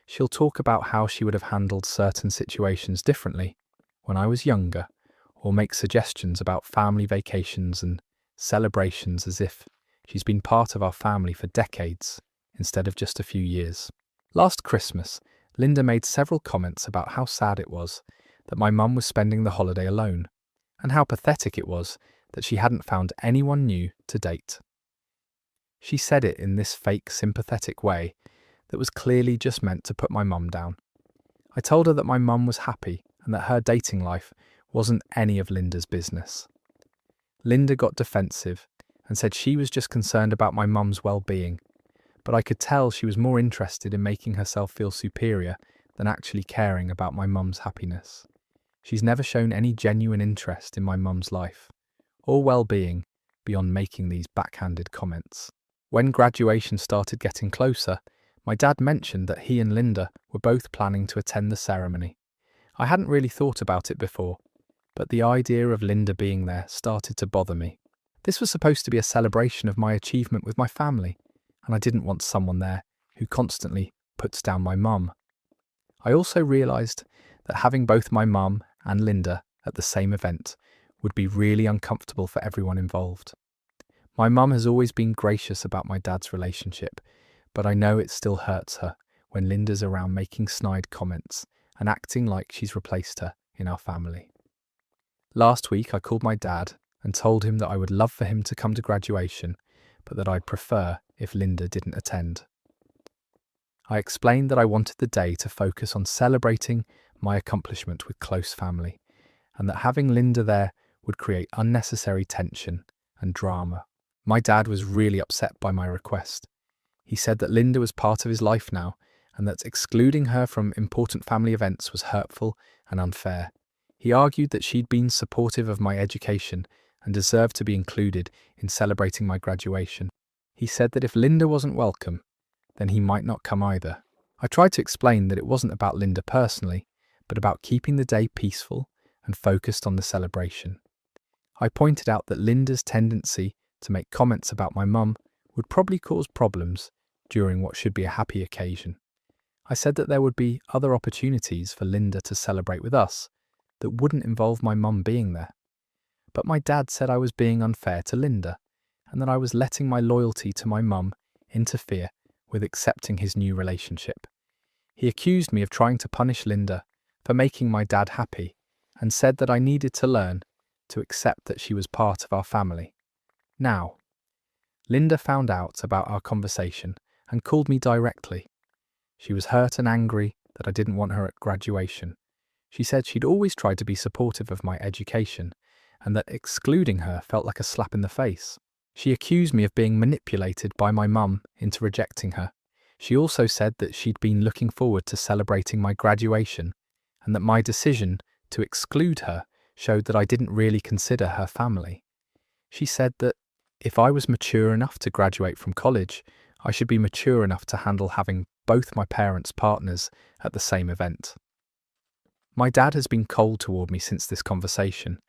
She'll talk about how she would have handled certain situations differently when I was younger, or make suggestions about family vacations and celebrations as if she's been part of our family for decades instead of just a few years. Last Christmas, Linda made several comments about how sad it was that my mum was spending the holiday alone, and how pathetic it was that she hadn't found anyone new to date. She said it in this fake sympathetic way that was clearly just meant to put my mum down. I told her that my mum was happy and that her dating life wasn't any of Linda's business. Linda got defensive and said she was just concerned about my mum's well-being, but I could tell she was more interested in making herself feel superior than actually caring about my mum's happiness. She's never shown any genuine interest in my mum's life or well-being beyond making these backhanded comments. When graduation started getting closer, my dad mentioned that he and Linda were both planning to attend the ceremony. I hadn't really thought about it before, but the idea of Linda being there started to bother me. This was supposed to be a celebration of my achievement with my family, and I didn't want someone there who constantly puts down my mum. I also realised that having both my mum and Linda at the same event would be really uncomfortable for everyone involved. My mum has always been gracious about my dad's relationship, but I know it still hurts her when Linda's around making snide comments and acting like she's replaced her in our family. Last week I called my dad and told him that I would love for him to come to graduation, but that I'd prefer if Linda didn't attend. I explained that I wanted the day to focus on celebrating my accomplishment with close family, and that having Linda there would create unnecessary tension and drama. My dad was really upset by my request. He said that Linda was part of his life now, and that excluding her from important family events was hurtful and unfair. He argued that she'd been supportive of my education and deserved to be included in celebrating my graduation. He said that if Linda wasn't welcome, then he might not come either. I tried to explain that it wasn't about Linda personally, but about keeping the day peaceful and focused on the celebration. I pointed out that Linda's tendency to make comments about my mum would probably cause problems during what should be a happy occasion. I said that there would be other opportunities for Linda to celebrate with us that wouldn't involve my mum being there. But my dad said I was being unfair to Linda and that I was letting my loyalty to my mum interfere with accepting his new relationship. He accused me of trying to punish Linda for making my dad happy and said that I needed to learn to accept that she was part of our family. Now, Linda found out about our conversation and called me directly. She was hurt and angry that I didn't want her at graduation. She said she'd always tried to be supportive of my education and that excluding her felt like a slap in the face. She accused me of being manipulated by my mum into rejecting her. She also said that she'd been looking forward to celebrating my graduation and that my decision to exclude her showed that I didn't really consider her family. She said that if I was mature enough to graduate from college, I should be mature enough to handle having both my parents' partners at the same event. My dad has been cold toward me since this conversation,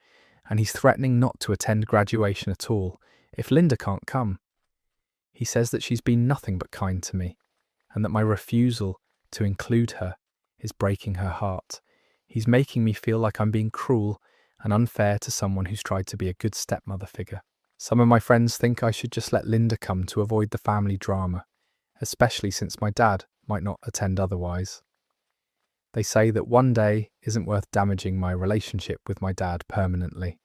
and he's threatening not to attend graduation at all if Linda can't come. He says that she's been nothing but kind to me, and that my refusal to include her is breaking her heart. He's making me feel like I'm being cruel and unfair to someone who's tried to be a good stepmother figure. Some of my friends think I should just let Linda come to avoid the family drama, especially since my dad might not attend otherwise. They say that one day isn't worth damaging my relationship with my dad permanently.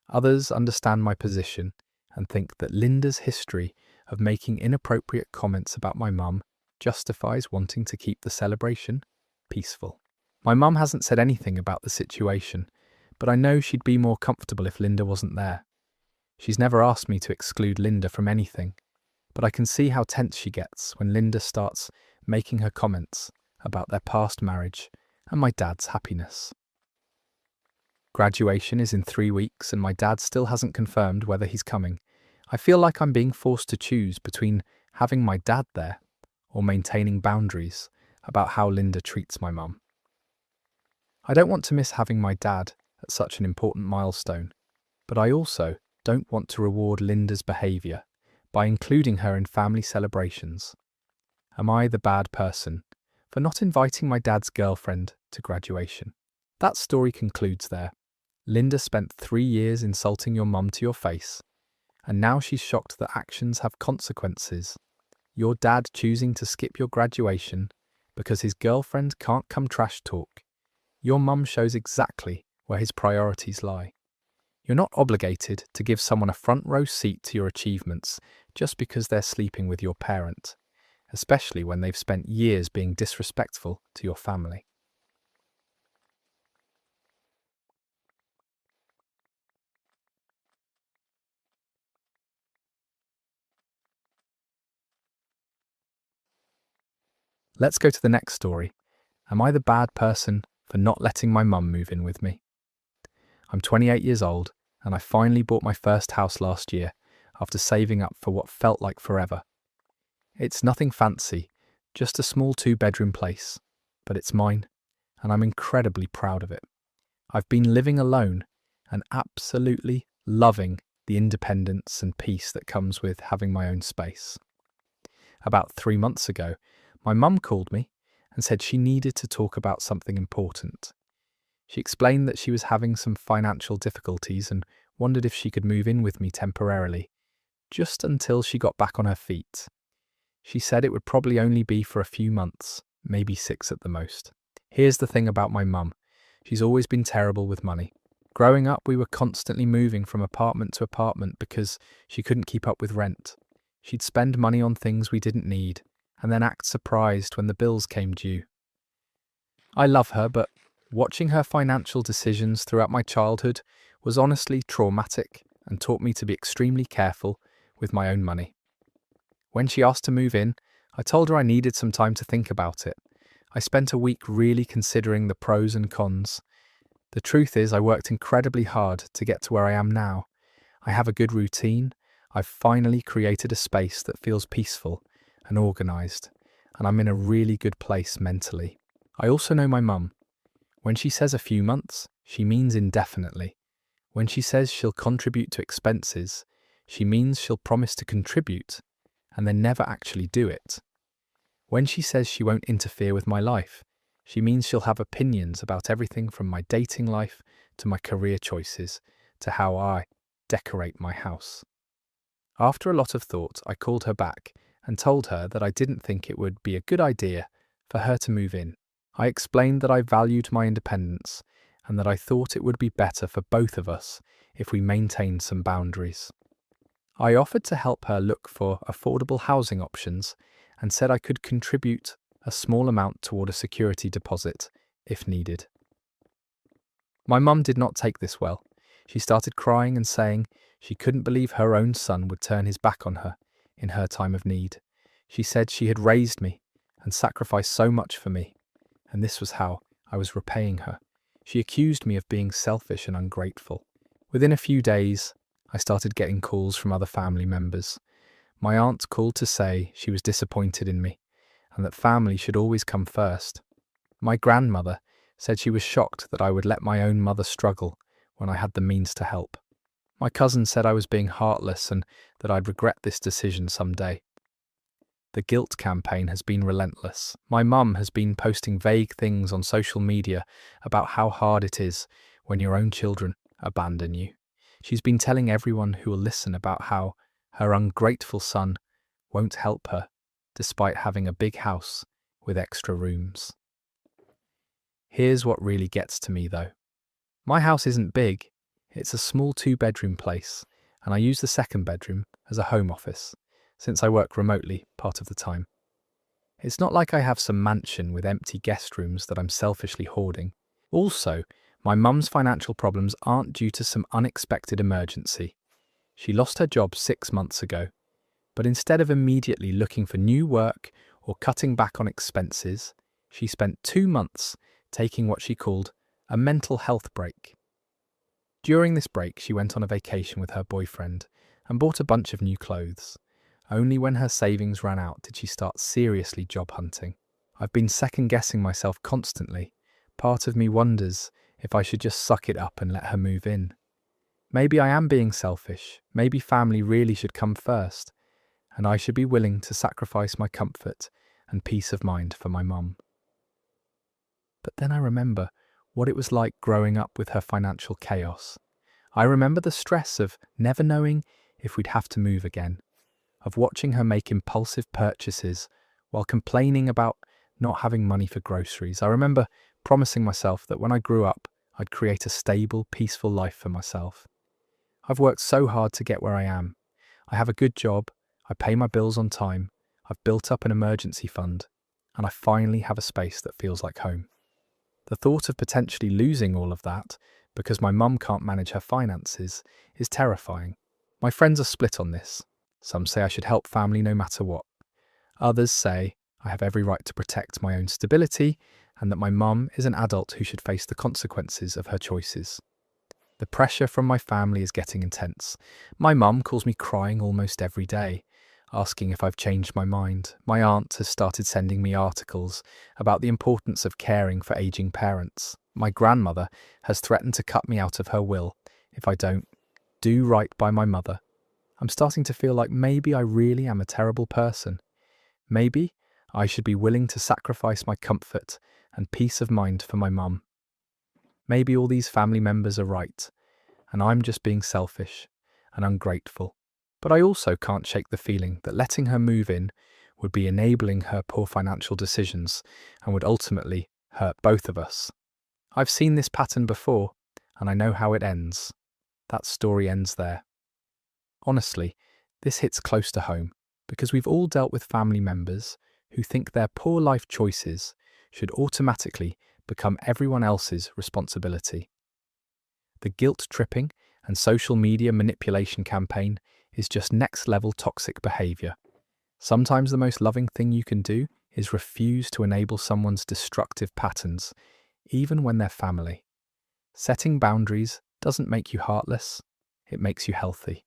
Others understand my position and think that Linda's history of making inappropriate comments about my mum justifies wanting to keep the celebration peaceful. My mum hasn't said anything about the situation, but I know she'd be more comfortable if Linda wasn't there. She's never asked me to exclude Linda from anything, but I can see how tense she gets when Linda starts making her comments about their past marriage and my dad's happiness. Graduation is in 3 weeks and my dad still hasn't confirmed whether he's coming. I feel like I'm being forced to choose between having my dad there or maintaining boundaries about how Linda treats my mum. I don't want to miss having my dad at such an important milestone, but I also don't want to reward Linda's behaviour by including her in family celebrations. Am I the bad person for not inviting my dad's girlfriend to graduation? That story concludes there. Linda spent 3 years insulting your mum to your face, and now she's shocked that actions have consequences. Your dad choosing to skip your graduation because his girlfriend can't come trash talk. Your mum shows exactly where his priorities lie. You're not obligated to give someone a front row seat to your achievements just because they're sleeping with your parent, especially when they've spent years being disrespectful to your family. Let's go to the next story. Am I the bad person for not letting my mum move in with me? I'm 28 years old and I finally bought my first house last year after saving up for what felt like forever. It's nothing fancy, just a small 2-bedroom place, but it's mine and I'm incredibly proud of it. I've been living alone and absolutely loving the independence and peace that comes with having my own space. About 3 months ago, my mum called me and said she needed to talk about something important. She explained that she was having some financial difficulties and wondered if she could move in with me temporarily, just until she got back on her feet. She said it would probably only be for a few months, maybe 6 at the most. Here's the thing about my mum. She's always been terrible with money. Growing up, we were constantly moving from apartment to apartment because she couldn't keep up with rent. She'd spend money on things we didn't need, and then act surprised when the bills came due. I love her, but watching her financial decisions throughout my childhood was honestly traumatic and taught me to be extremely careful with my own money. When she asked to move in, I told her I needed some time to think about it. I spent a week really considering the pros and cons. The truth is, I worked incredibly hard to get to where I am now. I have a good routine. I've finally created a space that feels peaceful and organised, and I'm in a really good place mentally. I also know my mum. When she says a few months, she means indefinitely. When she says she'll contribute to expenses, she means she'll promise to contribute and then never actually do it. When she says she won't interfere with my life, she means she'll have opinions about everything from my dating life to my career choices to how I decorate my house. After a lot of thought, I called her back and told her that I didn't think it would be a good idea for her to move in. I explained that I valued my independence and that I thought it would be better for both of us if we maintained some boundaries. I offered to help her look for affordable housing options and said I could contribute a small amount toward a security deposit if needed. My mum did not take this well. She started crying and saying she couldn't believe her own son would turn his back on her in her time of need. She said she had raised me and sacrificed so much for me, and this was how I was repaying her. She accused me of being selfish and ungrateful. Within a few days, I started getting calls from other family members. My aunt called to say she was disappointed in me and that family should always come first. My grandmother said she was shocked that I would let my own mother struggle when I had the means to help. My cousin said I was being heartless and that I'd regret this decision someday. The guilt campaign has been relentless. My mum has been posting vague things on social media about how hard it is when your own children abandon you. She's been telling everyone who will listen about how her ungrateful son won't help her, despite having a big house with extra rooms. Here's what really gets to me, though. My house isn't big. It's a small 2-bedroom place, and I use the second bedroom as a home office, since I work remotely part of the time. It's not like I have some mansion with empty guest rooms that I'm selfishly hoarding. Also, my mum's financial problems aren't due to some unexpected emergency. She lost her job 6 months ago, but instead of immediately looking for new work or cutting back on expenses, she spent 2 months taking what she called a mental health break. During this break, she went on a vacation with her boyfriend and bought a bunch of new clothes. Only when her savings ran out did she start seriously job hunting. I've been second-guessing myself constantly. Part of me wonders if I should just suck it up and let her move in. Maybe I am being selfish. Maybe family really should come first, and I should be willing to sacrifice my comfort and peace of mind for my mum. But then I remember what it was like growing up with her financial chaos. I remember the stress of never knowing if we'd have to move again, of watching her make impulsive purchases while complaining about not having money for groceries. I remember promising myself that when I grew up, I'd create a stable, peaceful life for myself. I've worked so hard to get where I am. I have a good job, I pay my bills on time, I've built up an emergency fund, and I finally have a space that feels like home. The thought of potentially losing all of that because my mum can't manage her finances is terrifying. My friends are split on this. Some say I should help family no matter what. Others say I have every right to protect my own stability and that my mum is an adult who should face the consequences of her choices. The pressure from my family is getting intense. My mum calls me crying almost every day, asking if I've changed my mind. My aunt has started sending me articles about the importance of caring for aging parents. My grandmother has threatened to cut me out of her will if I don't do right by my mother. I'm starting to feel like maybe I really am a terrible person. Maybe I should be willing to sacrifice my comfort and peace of mind for my mum. Maybe all these family members are right, and I'm just being selfish and ungrateful. But I also can't shake the feeling that letting her move in would be enabling her poor financial decisions and would ultimately hurt both of us. I've seen this pattern before, and I know how it ends. That story ends there. Honestly, this hits close to home because we've all dealt with family members who think their poor life choices should automatically become everyone else's responsibility. The guilt-tripping and social media manipulation campaign is just next-level toxic behaviour. Sometimes the most loving thing you can do is refuse to enable someone's destructive patterns, even when they're family. Setting boundaries doesn't make you heartless, it makes you healthy.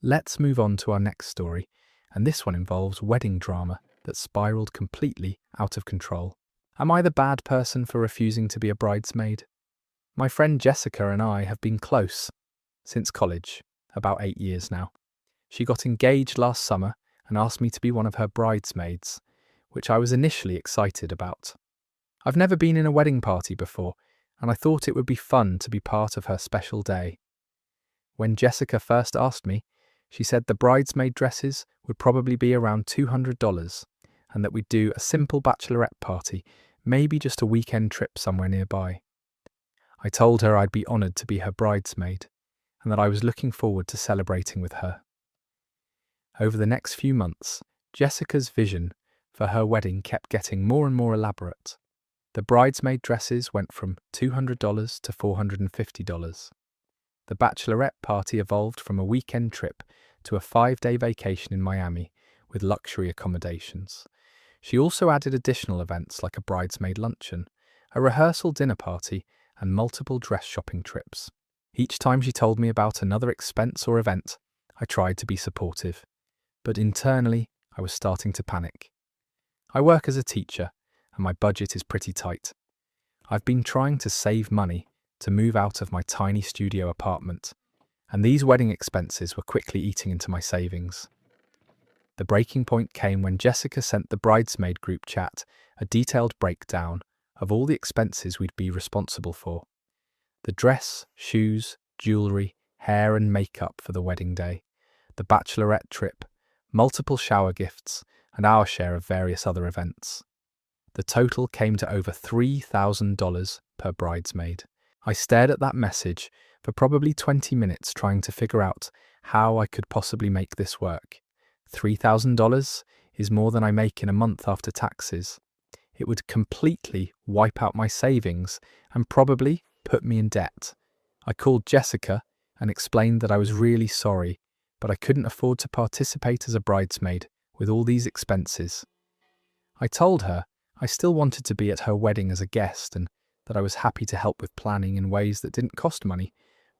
Let's move on to our next story, and this one involves wedding drama that spiraled completely out of control. Am I the bad person for refusing to be a bridesmaid? My friend Jessica and I have been close since college, about 8 years now. She got engaged last summer, and asked me to be one of her bridesmaids, which I was initially excited about. I've never been in a wedding party before, and I thought it would be fun to be part of her special day. When Jessica first asked me, she said the bridesmaid dresses would probably be around $200 and that we'd do a simple bachelorette party, maybe just a weekend trip somewhere nearby. I told her I'd be honoured to be her bridesmaid and that I was looking forward to celebrating with her. Over the next few months, Jessica's vision for her wedding kept getting more and more elaborate. The bridesmaid dresses went from $200 to $450. The bachelorette party evolved from a weekend trip to a 5-day vacation in Miami with luxury accommodations. She also added additional events like a bridesmaid luncheon, a rehearsal dinner party, and multiple dress shopping trips. Each time she told me about another expense or event, I tried to be supportive, but internally I was starting to panic. I work as a teacher, and my budget is pretty tight. I've been trying to save money to move out of my tiny studio apartment, and these wedding expenses were quickly eating into my savings. The breaking point came when Jessica sent the bridesmaid group chat a detailed breakdown of all the expenses we'd be responsible for. The dress, shoes, jewellery, hair and makeup for the wedding day, the bachelorette trip, multiple shower gifts, and our share of various other events. The total came to over $3,000 per bridesmaid. I stared at that message for probably 20 minutes trying to figure out how I could possibly make this work. $3,000 is more than I make in a month after taxes. It would completely wipe out my savings and probably put me in debt. I called Jessica and explained that I was really sorry, but I couldn't afford to participate as a bridesmaid with all these expenses. I told her I still wanted to be at her wedding as a guest and that I was happy to help with planning in ways that didn't cost money,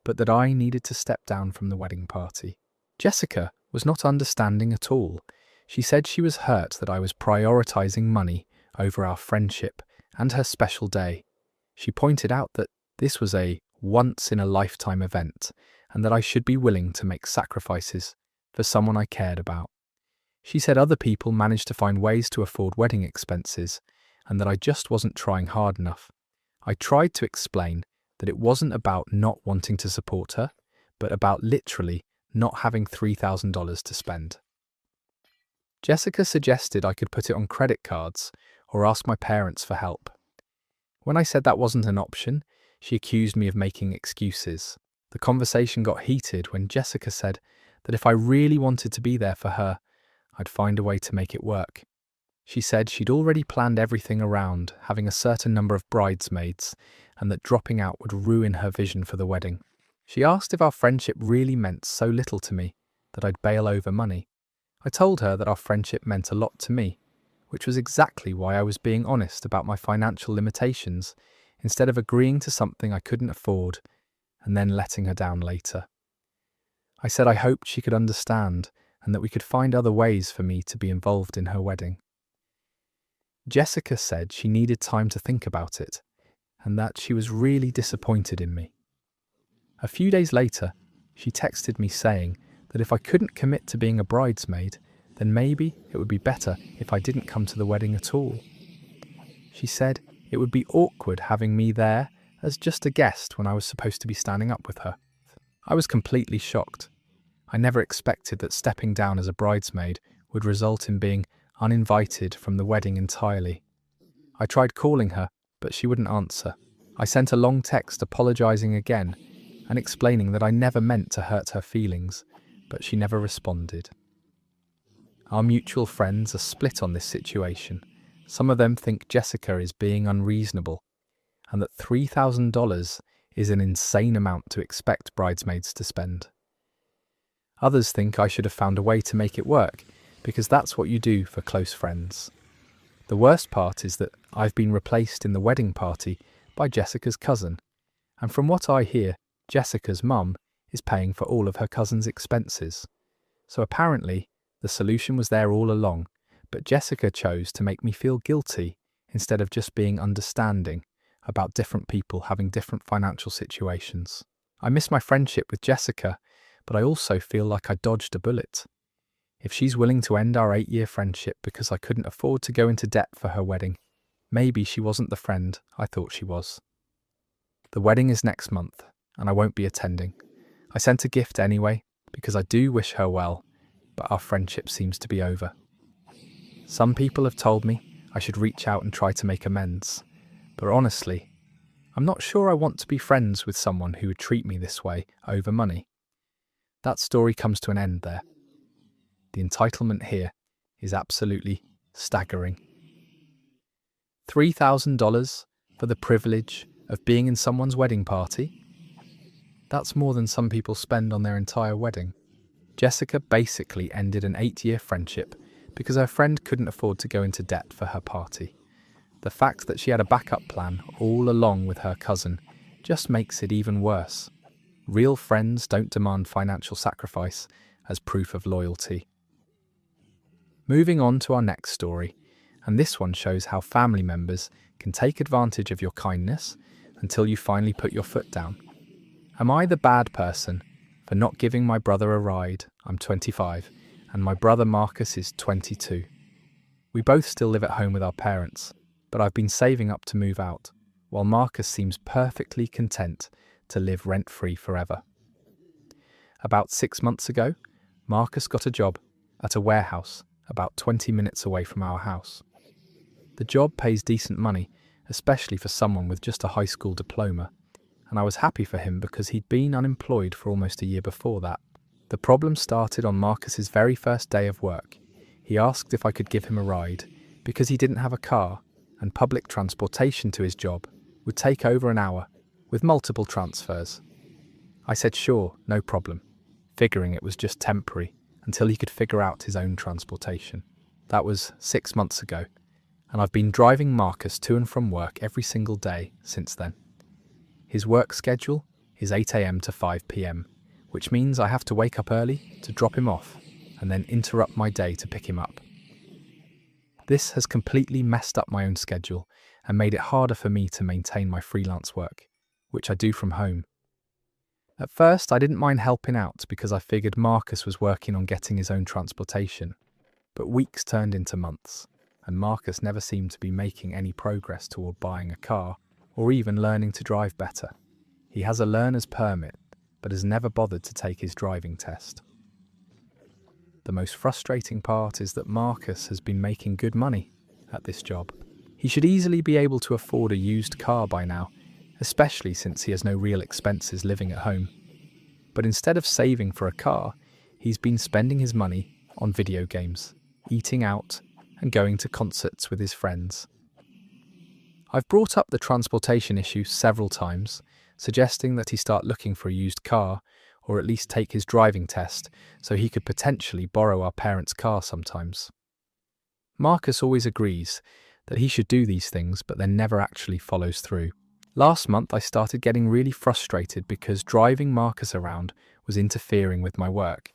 but that I needed to step down from the wedding party. Jessica was not understanding at all. She said she was hurt that I was prioritizing money over our friendship and her special day. She pointed out that this was a once-in-a-lifetime event and that I should be willing to make sacrifices for someone I cared about. She said other people managed to find ways to afford wedding expenses and that I just wasn't trying hard enough. I tried to explain that it wasn't about not wanting to support her, but about literally not having $3,000 to spend. Jessica suggested I could put it on credit cards or ask my parents for help. When I said that wasn't an option, she accused me of making excuses. The conversation got heated when Jessica said that if I really wanted to be there for her, I'd find a way to make it work. She said she'd already planned everything around having a certain number of bridesmaids and that dropping out would ruin her vision for the wedding. She asked if our friendship really meant so little to me that I'd bail over money. I told her that our friendship meant a lot to me, which was exactly why I was being honest about my financial limitations instead of agreeing to something I couldn't afford and then letting her down later. I said I hoped she could understand and that we could find other ways for me to be involved in her wedding. Jessica said she needed time to think about it and that she was really disappointed in me. A few days later, she texted me saying that if I couldn't commit to being a bridesmaid, then maybe it would be better if I didn't come to the wedding at all. She said it would be awkward having me there as just a guest when I was supposed to be standing up with her. I was completely shocked. I never expected that stepping down as a bridesmaid would result in being uninvited from the wedding entirely. I tried calling her, but she wouldn't answer. I sent a long text apologizing again and explaining that I never meant to hurt her feelings, but she never responded. Our mutual friends are split on this situation. Some of them think Jessica is being unreasonable and that $3,000 is an insane amount to expect bridesmaids to spend. Others think I should have found a way to make it work because that's what you do for close friends. The worst part is that I've been replaced in the wedding party by Jessica's cousin, and from what I hear, Jessica's mum is paying for all of her cousin's expenses. So apparently, the solution was there all along, but Jessica chose to make me feel guilty instead of just being understanding about different people having different financial situations. I miss my friendship with Jessica, but I also feel like I dodged a bullet. If she's willing to end our 8-year friendship because I couldn't afford to go into debt for her wedding, maybe she wasn't the friend I thought she was. The wedding is next month, and I won't be attending. I sent a gift anyway, because I do wish her well, but our friendship seems to be over. Some people have told me I should reach out and try to make amends, but honestly, I'm not sure I want to be friends with someone who would treat me this way over money. That story comes to an end there. The entitlement here is absolutely staggering. $3,000 for the privilege of being in someone's wedding party? That's more than some people spend on their entire wedding. Jessica basically ended an 8-year friendship because her friend couldn't afford to go into debt for her party. The fact that she had a backup plan all along with her cousin just makes it even worse. Real friends don't demand financial sacrifice as proof of loyalty. Moving on to our next story, and this one shows how family members can take advantage of your kindness until you finally put your foot down. Am I the bad person for not giving my brother a ride? I'm 25, and my brother Marcus is 22. We both still live at home with our parents, but I've been saving up to move out, while Marcus seems perfectly content to live rent-free forever. About 6 months ago, Marcus got a job at a warehouse about 20 minutes away from our house. The job pays decent money, especially for someone with just a high school diploma, and I was happy for him because he'd been unemployed for almost a year before that. The problem started on Marcus's very first day of work. He asked if I could give him a ride because he didn't have a car, and public transportation to his job would take over an hour with multiple transfers. I said sure, no problem, figuring it was just temporary until he could figure out his own transportation. That was 6 months ago, and I've been driving Marcus to and from work every single day since then. His work schedule is 8 a.m. to 5 p.m, which means I have to wake up early to drop him off and then interrupt my day to pick him up. This has completely messed up my own schedule and made it harder for me to maintain my freelance work, which I do from home. At first, I didn't mind helping out because I figured Marcus was working on getting his own transportation, but weeks turned into months, and Marcus never seemed to be making any progress toward buying a car or even learning to drive better. He has a learner's permit, but has never bothered to take his driving test. The most frustrating part is that Marcus has been making good money at this job. He should easily be able to afford a used car by now, especially since he has no real expenses living at home. But instead of saving for a car, he's been spending his money on video games, eating out, and going to concerts with his friends. I've brought up the transportation issue several times, suggesting that he start looking for a used car, or at least take his driving test, so he could potentially borrow our parents' car sometimes. Marcus always agrees that he should do these things, but then never actually follows through. Last month I started getting really frustrated because driving Marcus around was interfering with my work.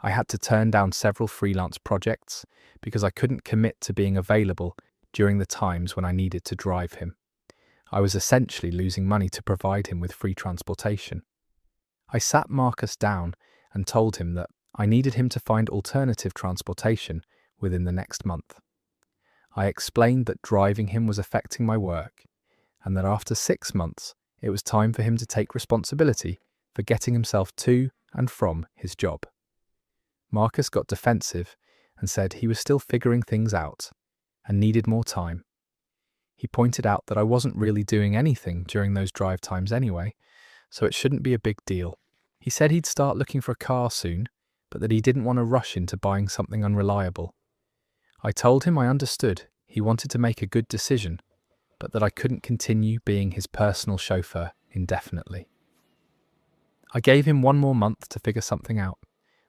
I had to turn down several freelance projects because I couldn't commit to being available during the times when I needed to drive him. I was essentially losing money to provide him with free transportation. I sat Marcus down and told him that I needed him to find alternative transportation within the next month. I explained that driving him was affecting my work, and that after 6 months, it was time for him to take responsibility for getting himself to and from his job. Marcus got defensive and said he was still figuring things out and needed more time. He pointed out that I wasn't really doing anything during those drive times anyway, so it shouldn't be a big deal. He said he'd start looking for a car soon, but that he didn't want to rush into buying something unreliable. I told him I understood he wanted to make a good decision, but that I couldn't continue being his personal chauffeur indefinitely. I gave him 1 more month to figure something out,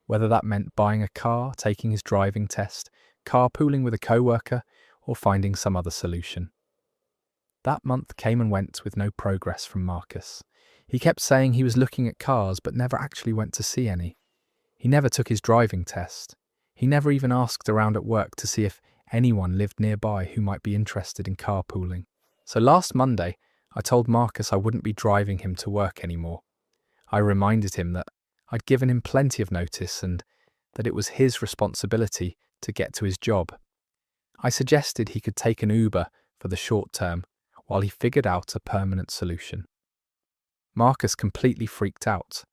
whether that meant buying a car, taking his driving test, carpooling with a coworker, or finding some other solution. That month came and went with no progress from Marcus. He kept saying he was looking at cars but never actually went to see any. He never took his driving test. He never even asked around at work to see if anyone lived nearby who might be interested in carpooling. So last Monday, I told Marcus I wouldn't be driving him to work anymore. I reminded him that I'd given him plenty of notice and that it was his responsibility to get to his job. I suggested he could take an Uber for the short term while he figured out a permanent solution. Marcus completely freaked out.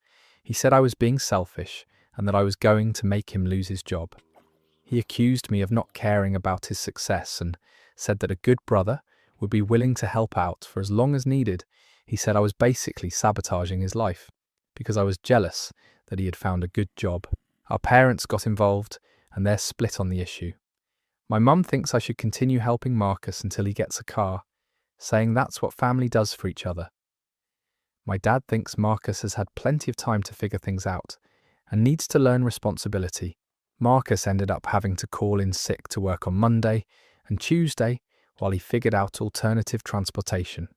He said I was being selfish and that I was going to make him lose his job. He accused me of not caring about his success and said that a good brother would be willing to help out for as long as needed. He said I was basically sabotaging his life because I was jealous that he had found a good job. Our parents got involved and they're split on the issue. My mum thinks I should continue helping Marcus until he gets a car, saying that's what family does for each other. My dad thinks Marcus has had plenty of time to figure things out and needs to learn responsibility. Marcus ended up having to call in sick to work on Monday and Tuesday while he figured out alternative transportation.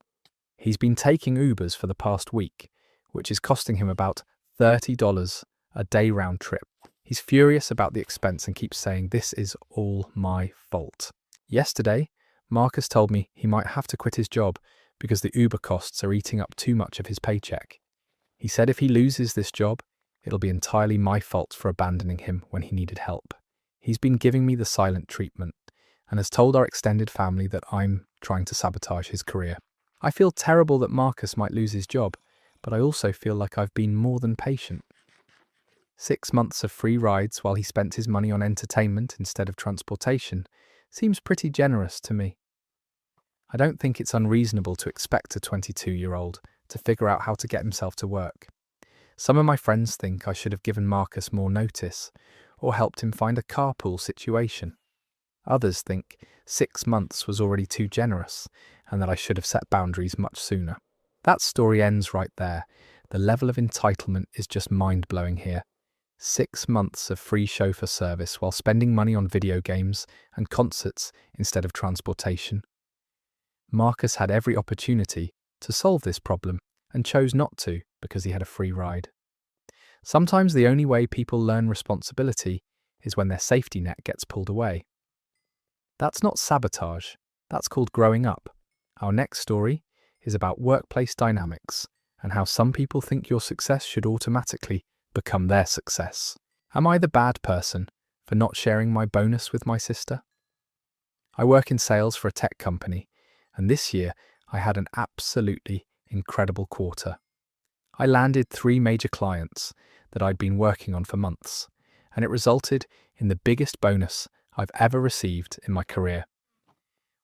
He's been taking Ubers for the past week, which is costing him about $30 a day round trip. He's furious about the expense and keeps saying this is all my fault. Yesterday, Marcus told me he might have to quit his job because the Uber costs are eating up too much of his paycheck. He said if he loses this job, it'll be entirely my fault for abandoning him when he needed help. He's been giving me the silent treatment and has told our extended family that I'm trying to sabotage his career. I feel terrible that Marcus might lose his job, but I also feel like I've been more than patient. 6 months of free rides while he spent his money on entertainment instead of transportation seems pretty generous to me. I don't think it's unreasonable to expect a 22-year-old to figure out how to get himself to work. Some of my friends think I should have given Marcus more notice or helped him find a carpool situation. Others think 6 months was already too generous and that I should have set boundaries much sooner. That story ends right there. The level of entitlement is just mind-blowing here. 6 months of free chauffeur service while spending money on video games and concerts instead of transportation. Marcus had every opportunity to solve this problem and chose not to because he had a free ride. Sometimes the only way people learn responsibility is when their safety net gets pulled away. That's not sabotage, that's called growing up. Our next story is about workplace dynamics and how some people think your success should automatically become their success. Am I the bad person for not sharing my bonus with my sister? I work in sales for a tech company, and this year I had an absolutely incredible quarter. I landed 3 major clients that I'd been working on for months, and it resulted in the biggest bonus I've ever received in my career.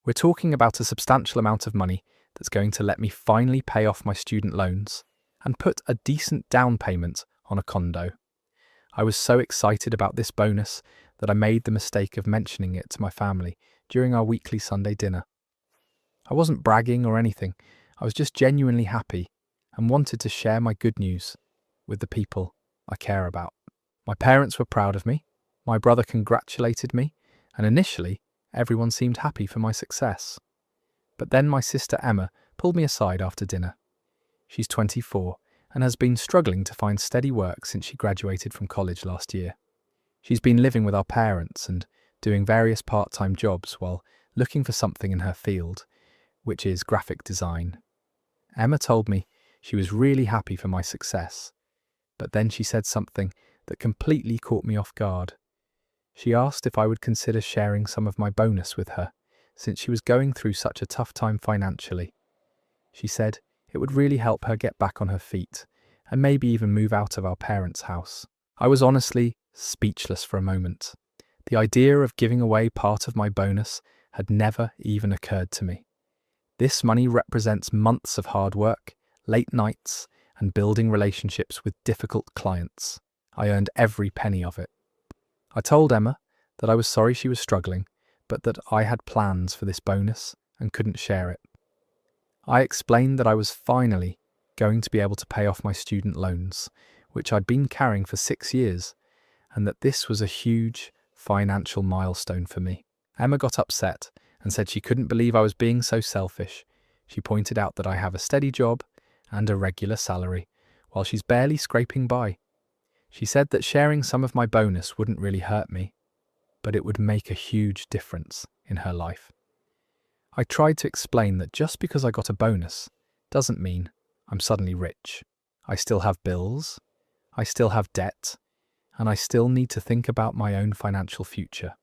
We're talking about a substantial amount of money that's going to let me finally pay off my student loans and put a decent down payment on a condo. I was so excited about this bonus that I made the mistake of mentioning it to my family during our weekly Sunday dinner. I wasn't bragging or anything, I was just genuinely happy and wanted to share my good news with the people I care about. My parents were proud of me, my brother congratulated me, and initially everyone seemed happy for my success. But then my sister Emma pulled me aside after dinner. She's 24 and has been struggling to find steady work since she graduated from college last year. She's been living with our parents and doing various part-time jobs while looking for something in her field, which is graphic design. Emma told me she was really happy for my success, but then she said something that completely caught me off guard. She asked if I would consider sharing some of my bonus with her, since she was going through such a tough time financially. She said it would really help her get back on her feet and maybe even move out of our parents' house. I was honestly speechless for a moment. The idea of giving away part of my bonus had never even occurred to me. This money represents months of hard work, late nights, and building relationships with difficult clients. I earned every penny of it. I told Emma that I was sorry she was struggling, but that I had plans for this bonus and couldn't share it. I explained that I was finally going to be able to pay off my student loans, which I'd been carrying for 6 years, and that this was a huge financial milestone for me. Emma got upset and said she couldn't believe I was being so selfish. She pointed out that I have a steady job and a regular salary, while she's barely scraping by. She said that sharing some of my bonus wouldn't really hurt me, but it would make a huge difference in her life. I tried to explain that just because I got a bonus doesn't mean I'm suddenly rich. I still have bills, I still have debt, and I still need to think about my own financial future.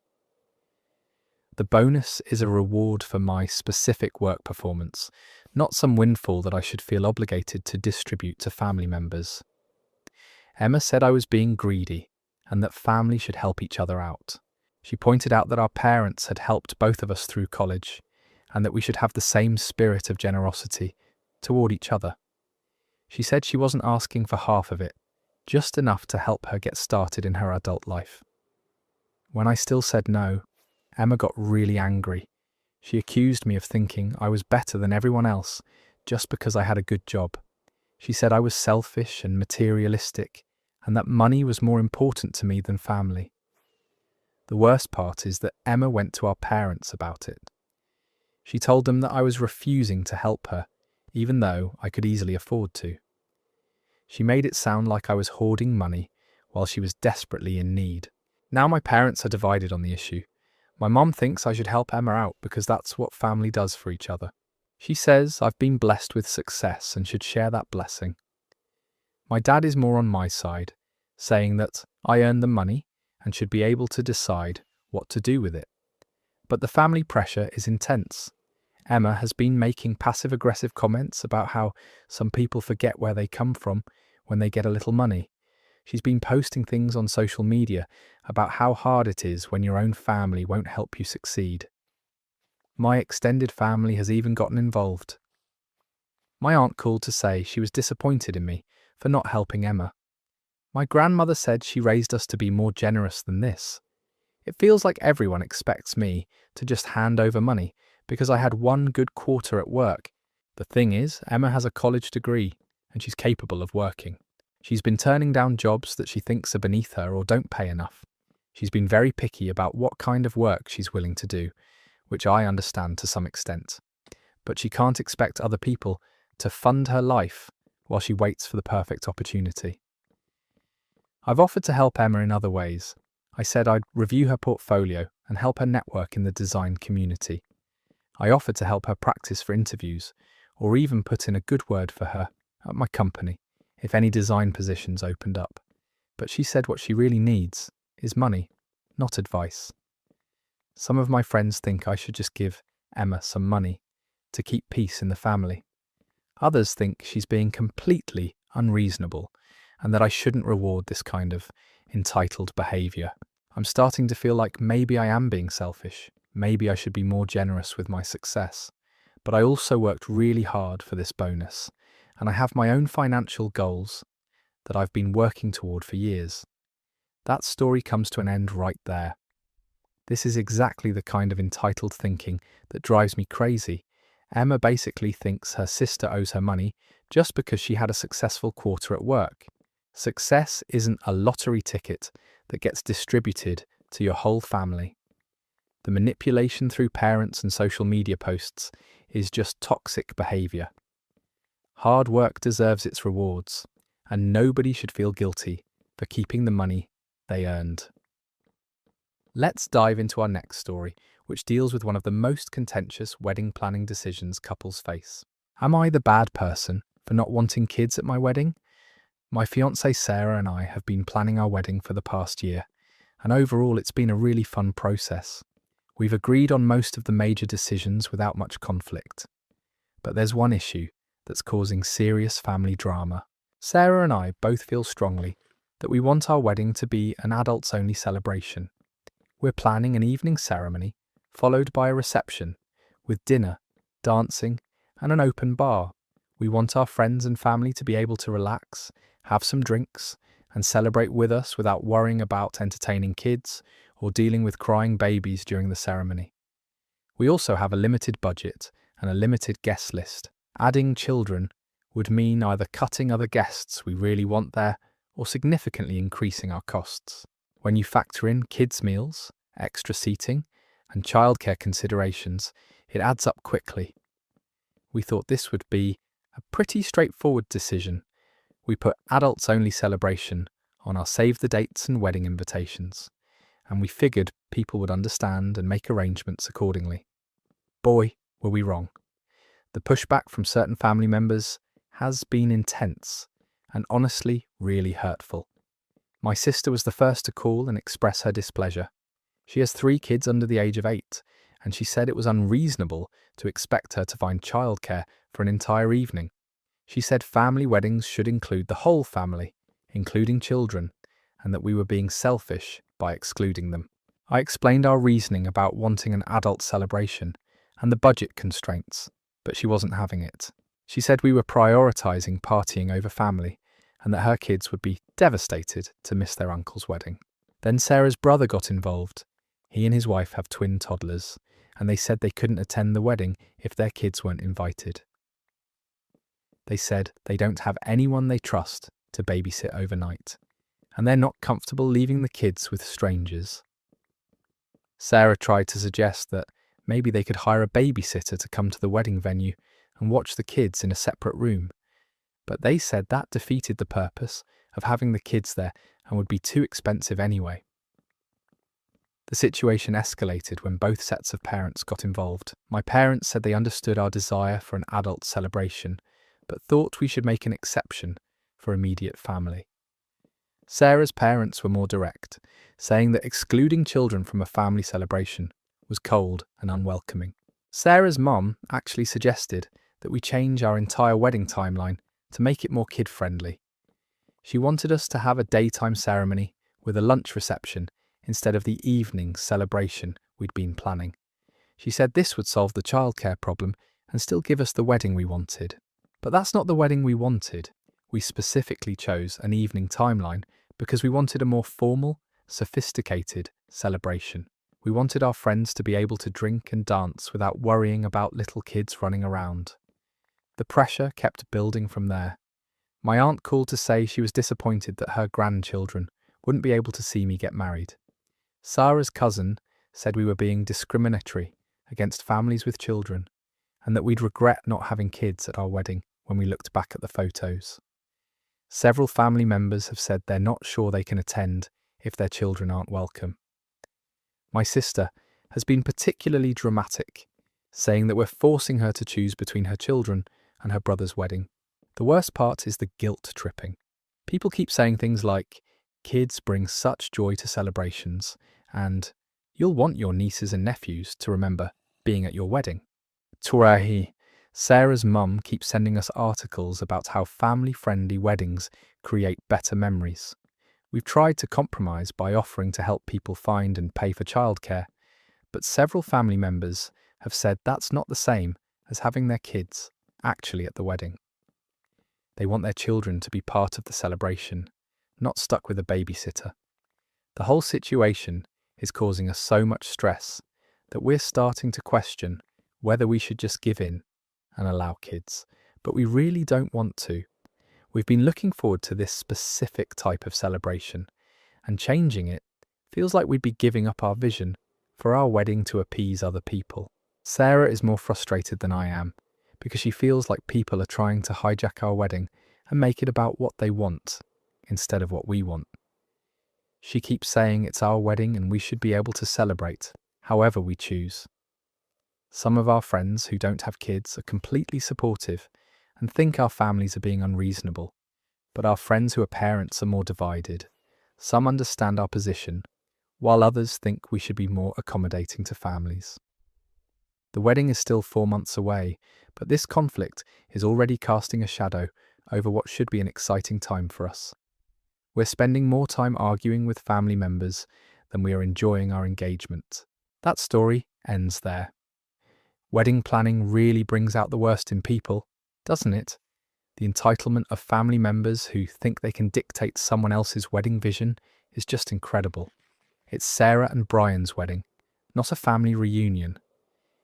The bonus is a reward for my specific work performance, not some windfall that I should feel obligated to distribute to family members. Emma said I was being greedy and that family should help each other out. She pointed out that our parents had helped both of us through college and that we should have the same spirit of generosity toward each other. She said she wasn't asking for half of it, just enough to help her get started in her adult life. When I still said no, Emma got really angry. She accused me of thinking I was better than everyone else just because I had a good job. She said I was selfish and materialistic and that money was more important to me than family. The worst part is that Emma went to our parents about it. She told them that I was refusing to help her, even though I could easily afford to. She made it sound like I was hoarding money while she was desperately in need. Now my parents are divided on the issue. My mum thinks I should help Emma out because that's what family does for each other. She says I've been blessed with success and should share that blessing. My dad is more on my side, saying that I earn the money and should be able to decide what to do with it. But the family pressure is intense. Emma has been making passive-aggressive comments about how some people forget where they come from when they get a little money. She's been posting things on social media about how hard it is when your own family won't help you succeed. My extended family has even gotten involved. My aunt called to say she was disappointed in me for not helping Emma. My grandmother said she raised us to be more generous than this. It feels like everyone expects me to just hand over money because I had one good quarter at work. The thing is, Emma has a college degree and she's capable of working. She's been turning down jobs that she thinks are beneath her or don't pay enough. She's been very picky about what kind of work she's willing to do, which I understand to some extent. But she can't expect other people to fund her life while she waits for the perfect opportunity. I've offered to help Emma in other ways. I said I'd review her portfolio and help her network in the design community. I offered to help her practice for interviews, or even put in a good word for her at my company if any design positions opened up. But she said what she really needs is money, not advice. Some of my friends think I should just give Emma some money to keep peace in the family. Others think she's being completely unreasonable and that I shouldn't reward this kind of entitled behaviour. I'm starting to feel like maybe I am being selfish. Maybe I should be more generous with my success. But I also worked really hard for this bonus, and I have my own financial goals that I've been working toward for years. That story comes to an end right there. This is exactly the kind of entitled thinking that drives me crazy. Emma basically thinks her sister owes her money just because she had a successful quarter at work. Success isn't a lottery ticket that gets distributed to your whole family. The manipulation through parents and social media posts is just toxic behaviour. Hard work deserves its rewards, and nobody should feel guilty for keeping the money they earned. Let's dive into our next story, which deals with one of the most contentious wedding planning decisions couples face. Am I the bad person for not wanting kids at my wedding? My fiancée Sarah and I have been planning our wedding for the past year, and overall it's been a really fun process. We've agreed on most of the major decisions without much conflict. But there's one issue that's causing serious family drama. Sarah and I both feel strongly that we want our wedding to be an adults-only celebration. We're planning an evening ceremony, followed by a reception, with dinner, dancing, and an open bar. We want our friends and family to be able to relax, have some drinks, and celebrate with us without worrying about entertaining kids or dealing with crying babies during the ceremony. We also have a limited budget and a limited guest list. Adding children would mean either cutting other guests we really want there or significantly increasing our costs. When you factor in kids' meals, extra seating, and childcare considerations, it adds up quickly. We thought this would be a pretty straightforward decision. We put adults-only celebration on our save the dates and wedding invitations, and we figured people would understand and make arrangements accordingly. Boy, were we wrong. The pushback from certain family members has been intense and honestly really hurtful. My sister was the first to call and express her displeasure. She has 3 kids under the age of 8, and she said it was unreasonable to expect her to find childcare for an entire evening. She said family weddings should include the whole family, including children, and that we were being selfish by excluding them. I explained our reasoning about wanting an adult celebration and the budget constraints, but she wasn't having it. She said we were prioritizing partying over family and that her kids would be devastated to miss their uncle's wedding. Then Sarah's brother got involved. He and his wife have twin toddlers, and they said they couldn't attend the wedding if their kids weren't invited. They said they don't have anyone they trust to babysit overnight, and they're not comfortable leaving the kids with strangers. Sarah tried to suggest that maybe they could hire a babysitter to come to the wedding venue and watch the kids in a separate room, but they said that defeated the purpose of having the kids there and would be too expensive anyway. The situation escalated when both sets of parents got involved. My parents said they understood our desire for an adult celebration, but thought we should make an exception for immediate family. Sarah's parents were more direct, saying that excluding children from a family celebration was cold and unwelcoming. Sarah's mum actually suggested that we change our entire wedding timeline to make it more kid-friendly. She wanted us to have a daytime ceremony with a lunch reception instead of the evening celebration we'd been planning. She said this would solve the childcare problem and still give us the wedding we wanted. But that's not the wedding we wanted. We specifically chose an evening timeline because we wanted a more formal, sophisticated celebration. We wanted our friends to be able to drink and dance without worrying about little kids running around. The pressure kept building from there. My aunt called to say she was disappointed that her grandchildren wouldn't be able to see me get married. Sarah's cousin said we were being discriminatory against families with children and that we'd regret not having kids at our wedding when we looked back at the photos. Several family members have said they're not sure they can attend if their children aren't welcome. My sister has been particularly dramatic, saying that we're forcing her to choose between her children and her brother's wedding. The worst part is the guilt tripping. People keep saying things like, kids bring such joy to celebrations, and you'll want your nieces and nephews to remember being at your wedding. Turahi, Sarah's mum keeps sending us articles about how family-friendly weddings create better memories. We've tried to compromise by offering to help people find and pay for childcare, but several family members have said that's not the same as having their kids actually at the wedding. They want their children to be part of the celebration, not stuck with a babysitter. The whole situation is causing us so much stress that we're starting to question whether we should just give in and allow kids, but we really don't want to. We've been looking forward to this specific type of celebration, and changing it feels like we'd be giving up our vision for our wedding to appease other people. Sarah is more frustrated than I am, because she feels like people are trying to hijack our wedding and make it about what they want instead of what we want. She keeps saying it's our wedding and we should be able to celebrate however we choose. Some of our friends who don't have kids are completely supportive and think our families are being unreasonable, but our friends who are parents are more divided. Some understand our position, while others think we should be more accommodating to families. The wedding is still 4 months away, but this conflict is already casting a shadow over what should be an exciting time for us. We're spending more time arguing with family members than we are enjoying our engagement. That story ends there. Wedding planning really brings out the worst in people, doesn't it? The entitlement of family members who think they can dictate someone else's wedding vision is just incredible. It's Sarah and Brian's wedding, not a family reunion.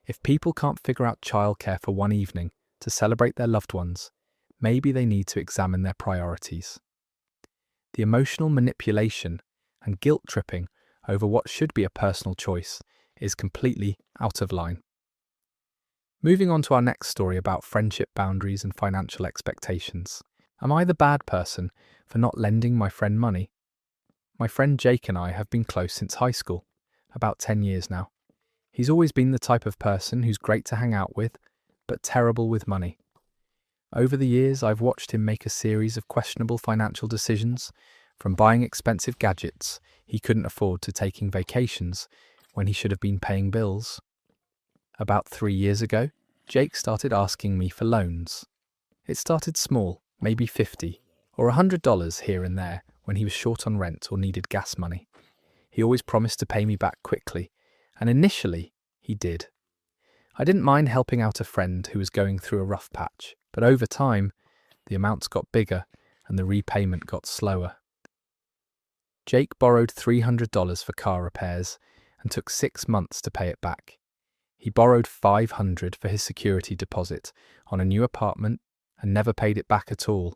If people can't figure out childcare for one evening to celebrate their loved ones, maybe they need to examine their priorities. The emotional manipulation and guilt tripping over what should be a personal choice is completely out of line. Moving on to our next story about friendship boundaries and financial expectations. Am I the bad person for not lending my friend money? My friend Jake and I have been close since high school, about 10 years now. He's always been the type of person who's great to hang out with, but terrible with money. Over the years, I've watched him make a series of questionable financial decisions, From buying expensive gadgets he couldn't afford to taking vacations when he should have been paying bills. About 3 years ago, Jake started asking me for loans. It started small, maybe $50 or $100 here and there when he was short on rent or needed gas money. He always promised to pay me back quickly, and initially he did. I didn't mind helping out a friend who was going through a rough patch, but over time, the amounts got bigger and the repayment got slower. Jake borrowed $300 for car repairs and took 6 months to pay it back. He borrowed $500 for his security deposit on a new apartment and never paid it back at all.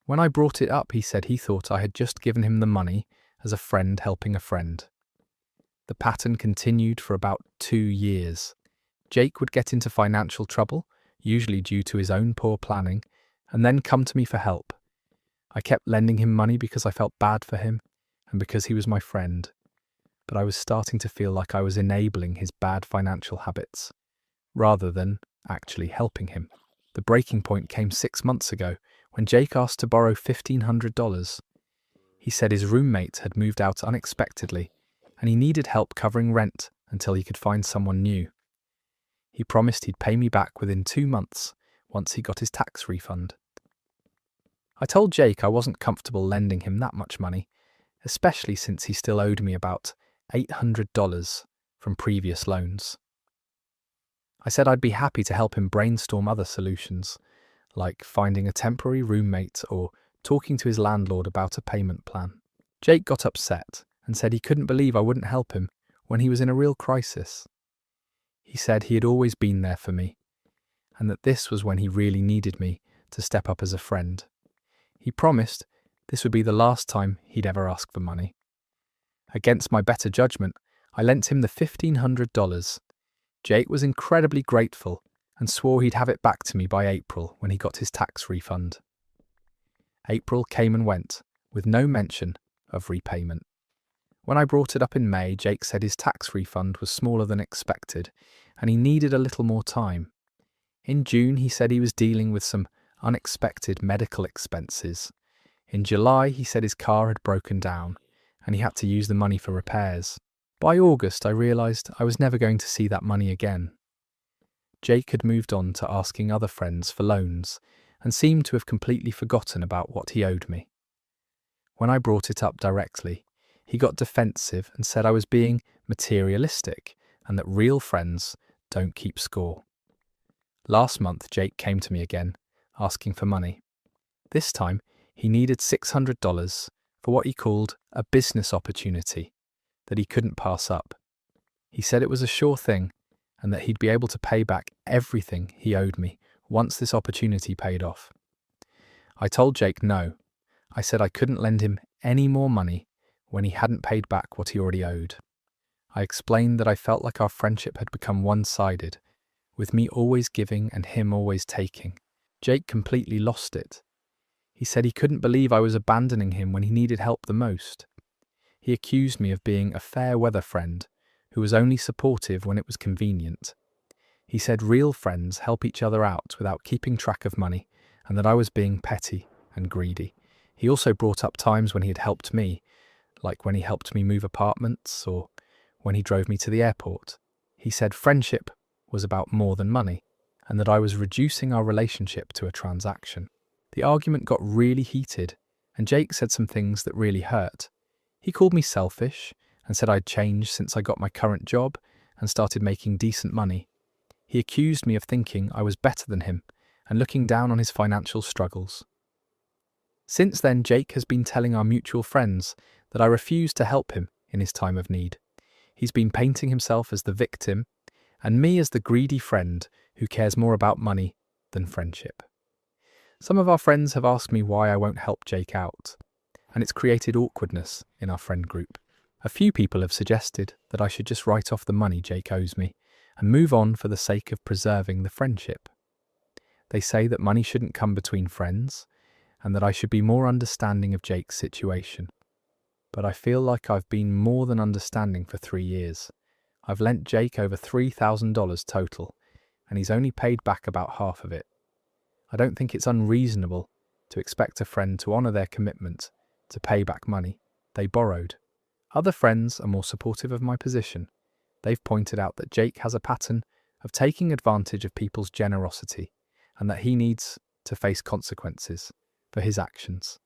When I brought it up, he said he thought I had just given him the money as a friend helping a friend. The pattern continued for about 2 years. Jake would get into financial trouble, usually due to his own poor planning, and then come to me for help. I kept lending him money because I felt bad for him and because he was my friend, but I was starting to feel like I was enabling his bad financial habits, rather than actually helping him. The breaking point came 6 months ago when Jake asked to borrow $1,500. He said his roommate had moved out unexpectedly and he needed help covering rent until he could find someone new. He promised he'd pay me back within 2 months once he got his tax refund. I told Jake I wasn't comfortable lending him that much money, especially since he still owed me about $800 from previous loans. I said I'd be happy to help him brainstorm other solutions, like finding a temporary roommate or talking to his landlord about a payment plan. Jake got upset and said he couldn't believe I wouldn't help him when he was in a real crisis. He said he had always been there for me, and that this was when he really needed me to step up as a friend. He promised this would be the last time he'd ever ask for money. Against my better judgment, I lent him the $1,500. Jake was incredibly grateful and swore he'd have it back to me by April when he got his tax refund. April came and went, with no mention of repayment. When I brought it up in May, Jake said his tax refund was smaller than expected and he needed a little more time. In June, he said he was dealing with some unexpected medical expenses. In July, he said his car had broken down and he had to use the money for repairs. By August, I realised I was never going to see that money again. Jake had moved on to asking other friends for loans and seemed to have completely forgotten about what he owed me. When I brought it up directly, he got defensive and said I was being materialistic and that real friends don't keep score. Last month, Jake came to me again, asking for money. This time, he needed $600 for what he called a business opportunity that he couldn't pass up. He said it was a sure thing and that he'd be able to pay back everything he owed me once this opportunity paid off. I told Jake no. I said I couldn't lend him any more money when he hadn't paid back what he already owed. I explained that I felt like our friendship had become one-sided, with me always giving and him always taking. Jake completely lost it. He said he couldn't believe I was abandoning him when he needed help the most. He accused me of being a fair-weather friend who was only supportive when it was convenient. He said real friends help each other out without keeping track of money and that I was being petty and greedy. He also brought up times when he had helped me, like when he helped me move apartments or when he drove me to the airport. He said friendship was about more than money and that I was reducing our relationship to a transaction. The argument got really heated and Jake said some things that really hurt. He called me selfish and said I'd changed since I got my current job and started making decent money. He accused me of thinking I was better than him and looking down on his financial struggles. Since then, Jake has been telling our mutual friends that I refused to help him in his time of need. He's been painting himself as the victim and me as the greedy friend who cares more about money than friendship. Some of our friends have asked me why I won't help Jake out, and it's created awkwardness in our friend group. A few people have suggested that I should just write off the money Jake owes me and move on for the sake of preserving the friendship. They say that money shouldn't come between friends and that I should be more understanding of Jake's situation. But I feel like I've been more than understanding for 3 years. I've lent Jake over $3,000 total, and he's only paid back about half of it. I don't think it's unreasonable to expect a friend to honour their commitment to pay back money they borrowed. Other friends are more supportive of my position. They've pointed out that Jake has a pattern of taking advantage of people's generosity and that he needs to face consequences for his actions.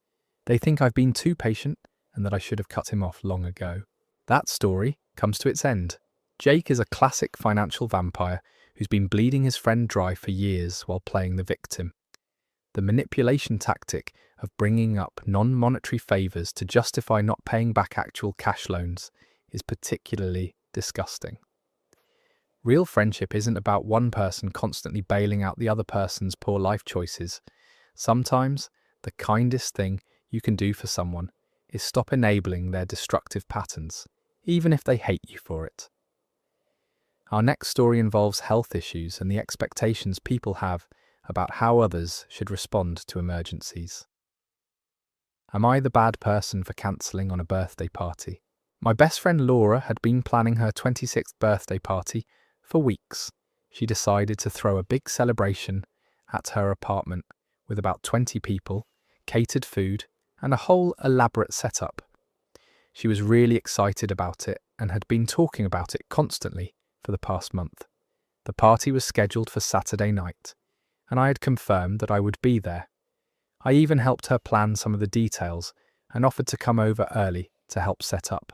They think I've been too patient and that I should have cut him off long ago. That story comes to its end. Jake is a classic financial vampire who's been bleeding his friend dry for years while playing the victim. The manipulation tactic of bringing up non-monetary favours to justify not paying back actual cash loans is particularly disgusting. Real friendship isn't about one person constantly bailing out the other person's poor life choices. Sometimes, the kindest thing you can do for someone is stop enabling their destructive patterns, even if they hate you for it. Our next story involves health issues and the expectations people have about how others should respond to emergencies. Am I the bad person for cancelling on a birthday party? My best friend Laura had been planning her 26th birthday party for weeks. She decided to throw a big celebration at her apartment with about 20 people, catered food, and a whole elaborate setup. She was really excited about it and had been talking about it constantly for the past month. The party was scheduled for Saturday night, and I had confirmed that I would be there. I even helped her plan some of the details and offered to come over early to help set up.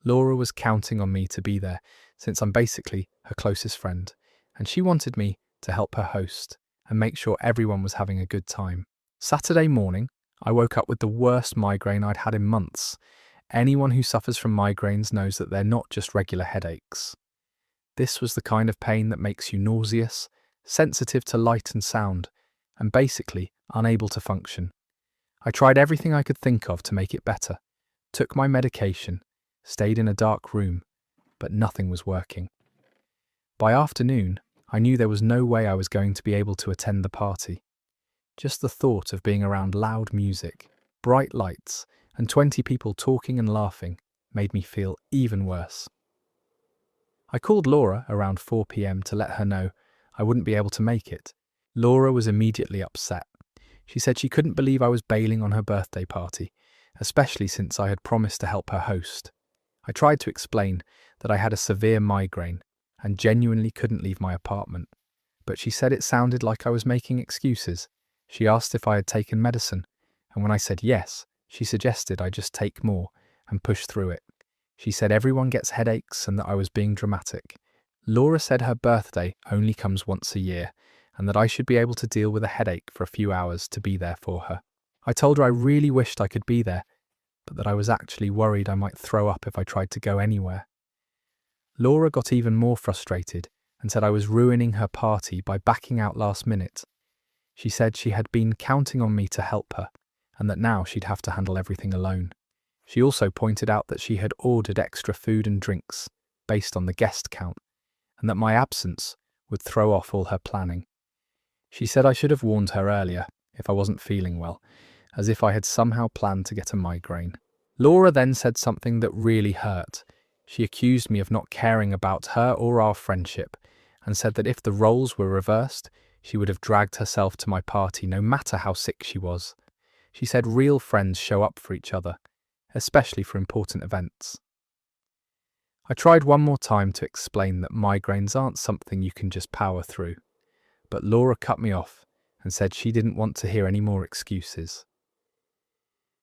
Laura was counting on me to be there since I'm basically her closest friend, and she wanted me to help her host and make sure everyone was having a good time. Saturday morning, I woke up with the worst migraine I'd had in months. Anyone who suffers from migraines knows that they're not just regular headaches. This was the kind of pain that makes you nauseous, sensitive to light and sound, and basically unable to function. I tried everything I could think of to make it better, took my medication, stayed in a dark room, but nothing was working. By afternoon, I knew there was no way I was going to be able to attend the party. Just the thought of being around loud music, bright lights, and 20 people talking and laughing made me feel even worse. I called Laura around 4 p.m. to let her know I wouldn't be able to make it. Laura was immediately upset. She said she couldn't believe I was bailing on her birthday party, especially since I had promised to help her host. I tried to explain that I had a severe migraine and genuinely couldn't leave my apartment, but she said it sounded like I was making excuses. She asked if I had taken medicine, and when I said yes, she suggested I just take more and push through it. She said everyone gets headaches and that I was being dramatic. Laura said her birthday only comes once a year and that I should be able to deal with a headache for a few hours to be there for her. I told her I really wished I could be there, but that I was actually worried I might throw up if I tried to go anywhere. Laura got even more frustrated and said I was ruining her party by backing out last minute. She said she had been counting on me to help her and that now she'd have to handle everything alone. She also pointed out that she had ordered extra food and drinks based on the guest count and that my absence would throw off all her planning. She said I should have warned her earlier if I wasn't feeling well, as if I had somehow planned to get a migraine. Laura then said something that really hurt. She accused me of not caring about her or our friendship and said that if the roles were reversed, she would have dragged herself to my party no matter how sick she was. She said real friends show up for each other, especially for important events. I tried one more time to explain that migraines aren't something you can just power through, but Laura cut me off and said she didn't want to hear any more excuses.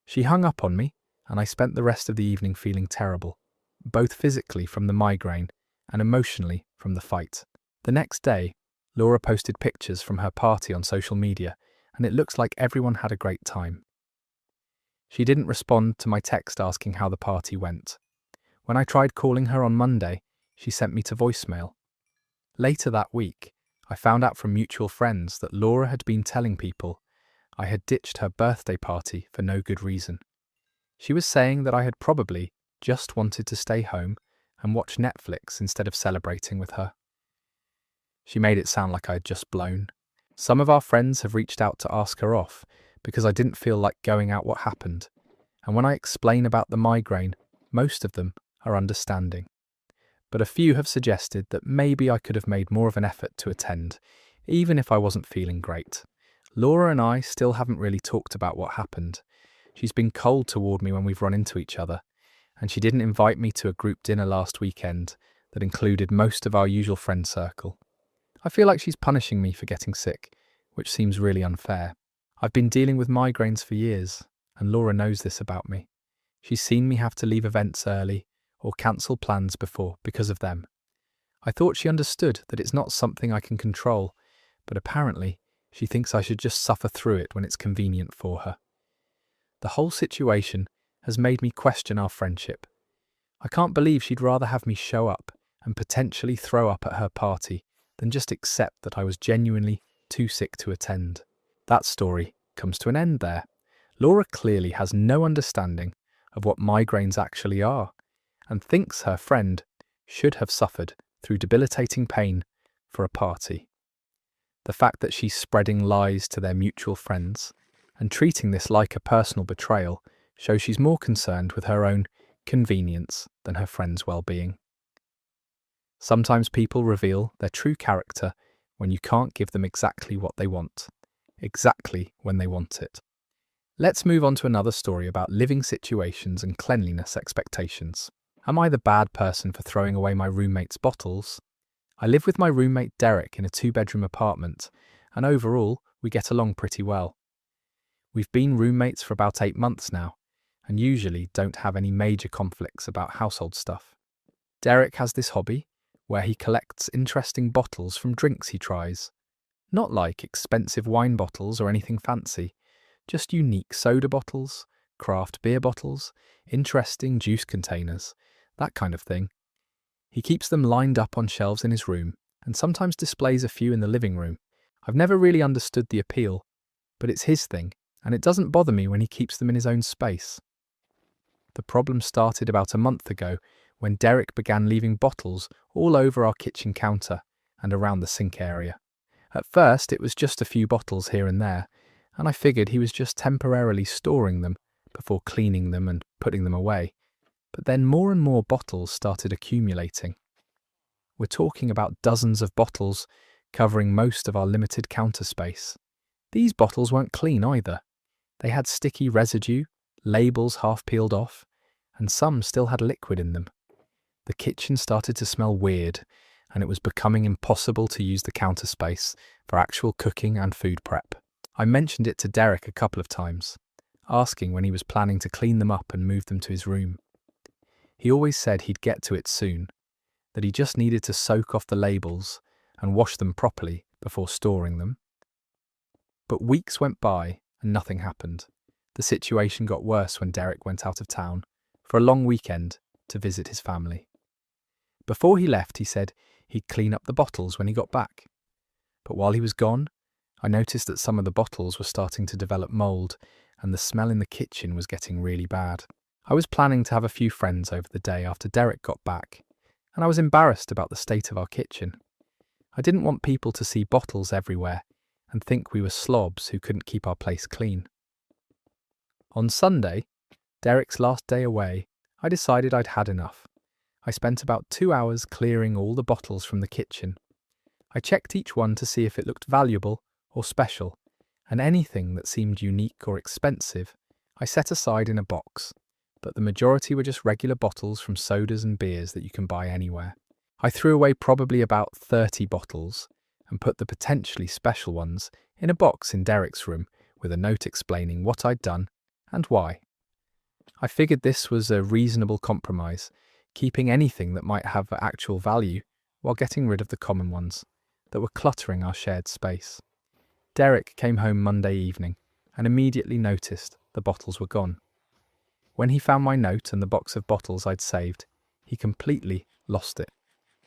She hung up on me, and I spent the rest of the evening feeling terrible, both physically from the migraine and emotionally from the fight. The next day, Laura posted pictures from her party on social media, and it looks like everyone had a great time. She didn't respond to my text asking how the party went. When I tried calling her on Monday, she sent me to voicemail. Later that week, I found out from mutual friends that Laura had been telling people I had ditched her birthday party for no good reason. She was saying that I had probably just wanted to stay home and watch Netflix instead of celebrating with her. She made it sound like I had just blown. Some of our friends have reached out to ask her off because I didn't feel like going out what happened, and when I explain about the migraine, most of them are understanding. But a few have suggested that maybe I could have made more of an effort to attend, even if I wasn't feeling great. Laura and I still haven't really talked about what happened. She's been cold toward me when we've run into each other, and she didn't invite me to a group dinner last weekend that included most of our usual friend circle. I feel like she's punishing me for getting sick, which seems really unfair. I've been dealing with migraines for years, and Laura knows this about me. She's seen me have to leave events early or cancel plans before because of them. I thought she understood that it's not something I can control, but apparently she thinks I should just suffer through it when it's convenient for her. The whole situation has made me question our friendship. I can't believe she'd rather have me show up and potentially throw up at her party than just accept that I was genuinely too sick to attend. That story comes to an end there. Laura clearly has no understanding of what migraines actually are and thinks her friend should have suffered through debilitating pain for a party. The fact that she's spreading lies to their mutual friends and treating this like a personal betrayal shows she's more concerned with her own convenience than her friend's well-being. Sometimes people reveal their true character when you can't give them exactly what they want, exactly when they want it. Let's move on to another story about living situations and cleanliness expectations. Am I the bad person for throwing away my roommate's bottles? I live with my roommate Derek in a 2-bedroom apartment, and overall, we get along pretty well. We've been roommates for about 8 months now, and usually don't have any major conflicts about household stuff. Derek has this hobby where he collects interesting bottles from drinks he tries. Not like expensive wine bottles or anything fancy, just unique soda bottles, craft beer bottles, interesting juice containers, that kind of thing. He keeps them lined up on shelves in his room and sometimes displays a few in the living room. I've never really understood the appeal, but it's his thing, and it doesn't bother me when he keeps them in his own space. The problem started about a month ago when Derek began leaving bottles all over our kitchen counter and around the sink area. At first, it was just a few bottles here and there, and I figured he was just temporarily storing them before cleaning them and putting them away. But then more and more bottles started accumulating. We're talking about dozens of bottles covering most of our limited counter space. These bottles weren't clean either. They had sticky residue, labels half peeled off, and some still had liquid in them. The kitchen started to smell weird, and it was becoming impossible to use the counter space for actual cooking and food prep. I mentioned it to Derek a couple of times, asking when he was planning to clean them up and move them to his room. He always said he'd get to it soon, that he just needed to soak off the labels and wash them properly before storing them. But weeks went by and nothing happened. The situation got worse when Derek went out of town for a long weekend to visit his family. Before he left, he said he'd clean up the bottles when he got back. But while he was gone, I noticed that some of the bottles were starting to develop mold and the smell in the kitchen was getting really bad. I was planning to have a few friends over the day after Derek got back, and I was embarrassed about the state of our kitchen. I didn't want people to see bottles everywhere and think we were slobs who couldn't keep our place clean. On Sunday, Derek's last day away, I decided I'd had enough. I spent about 2 hours clearing all the bottles from the kitchen. I checked each one to see if it looked valuable or special, and anything that seemed unique or expensive, I set aside in a box, but the majority were just regular bottles from sodas and beers that you can buy anywhere. I threw away probably about 30 bottles and put the potentially special ones in a box in Derek's room with a note explaining what I'd done and why. I figured this was a reasonable compromise, keeping anything that might have actual value while getting rid of the common ones that were cluttering our shared space. Derek came home Monday evening and immediately noticed the bottles were gone. When he found my note and the box of bottles I'd saved, he completely lost it.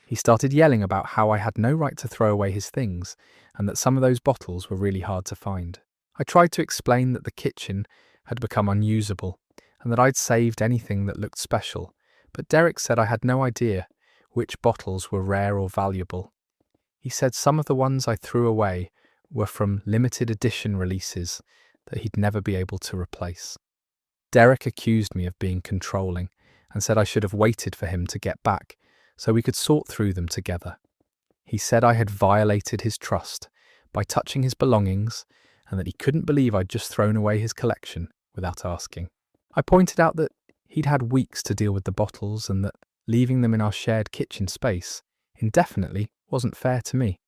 He started yelling about how I had no right to throw away his things and that some of those bottles were really hard to find. I tried to explain that the kitchen had become unusable and that I'd saved anything that looked special, but Derek said I had no idea which bottles were rare or valuable. He said some of the ones I threw away were from limited edition releases that he'd never be able to replace. Derek accused me of being controlling and said I should have waited for him to get back so we could sort through them together. He said I had violated his trust by touching his belongings and that he couldn't believe I'd just thrown away his collection without asking. I pointed out that he'd had weeks to deal with the bottles and that leaving them in our shared kitchen space indefinitely wasn't fair to me.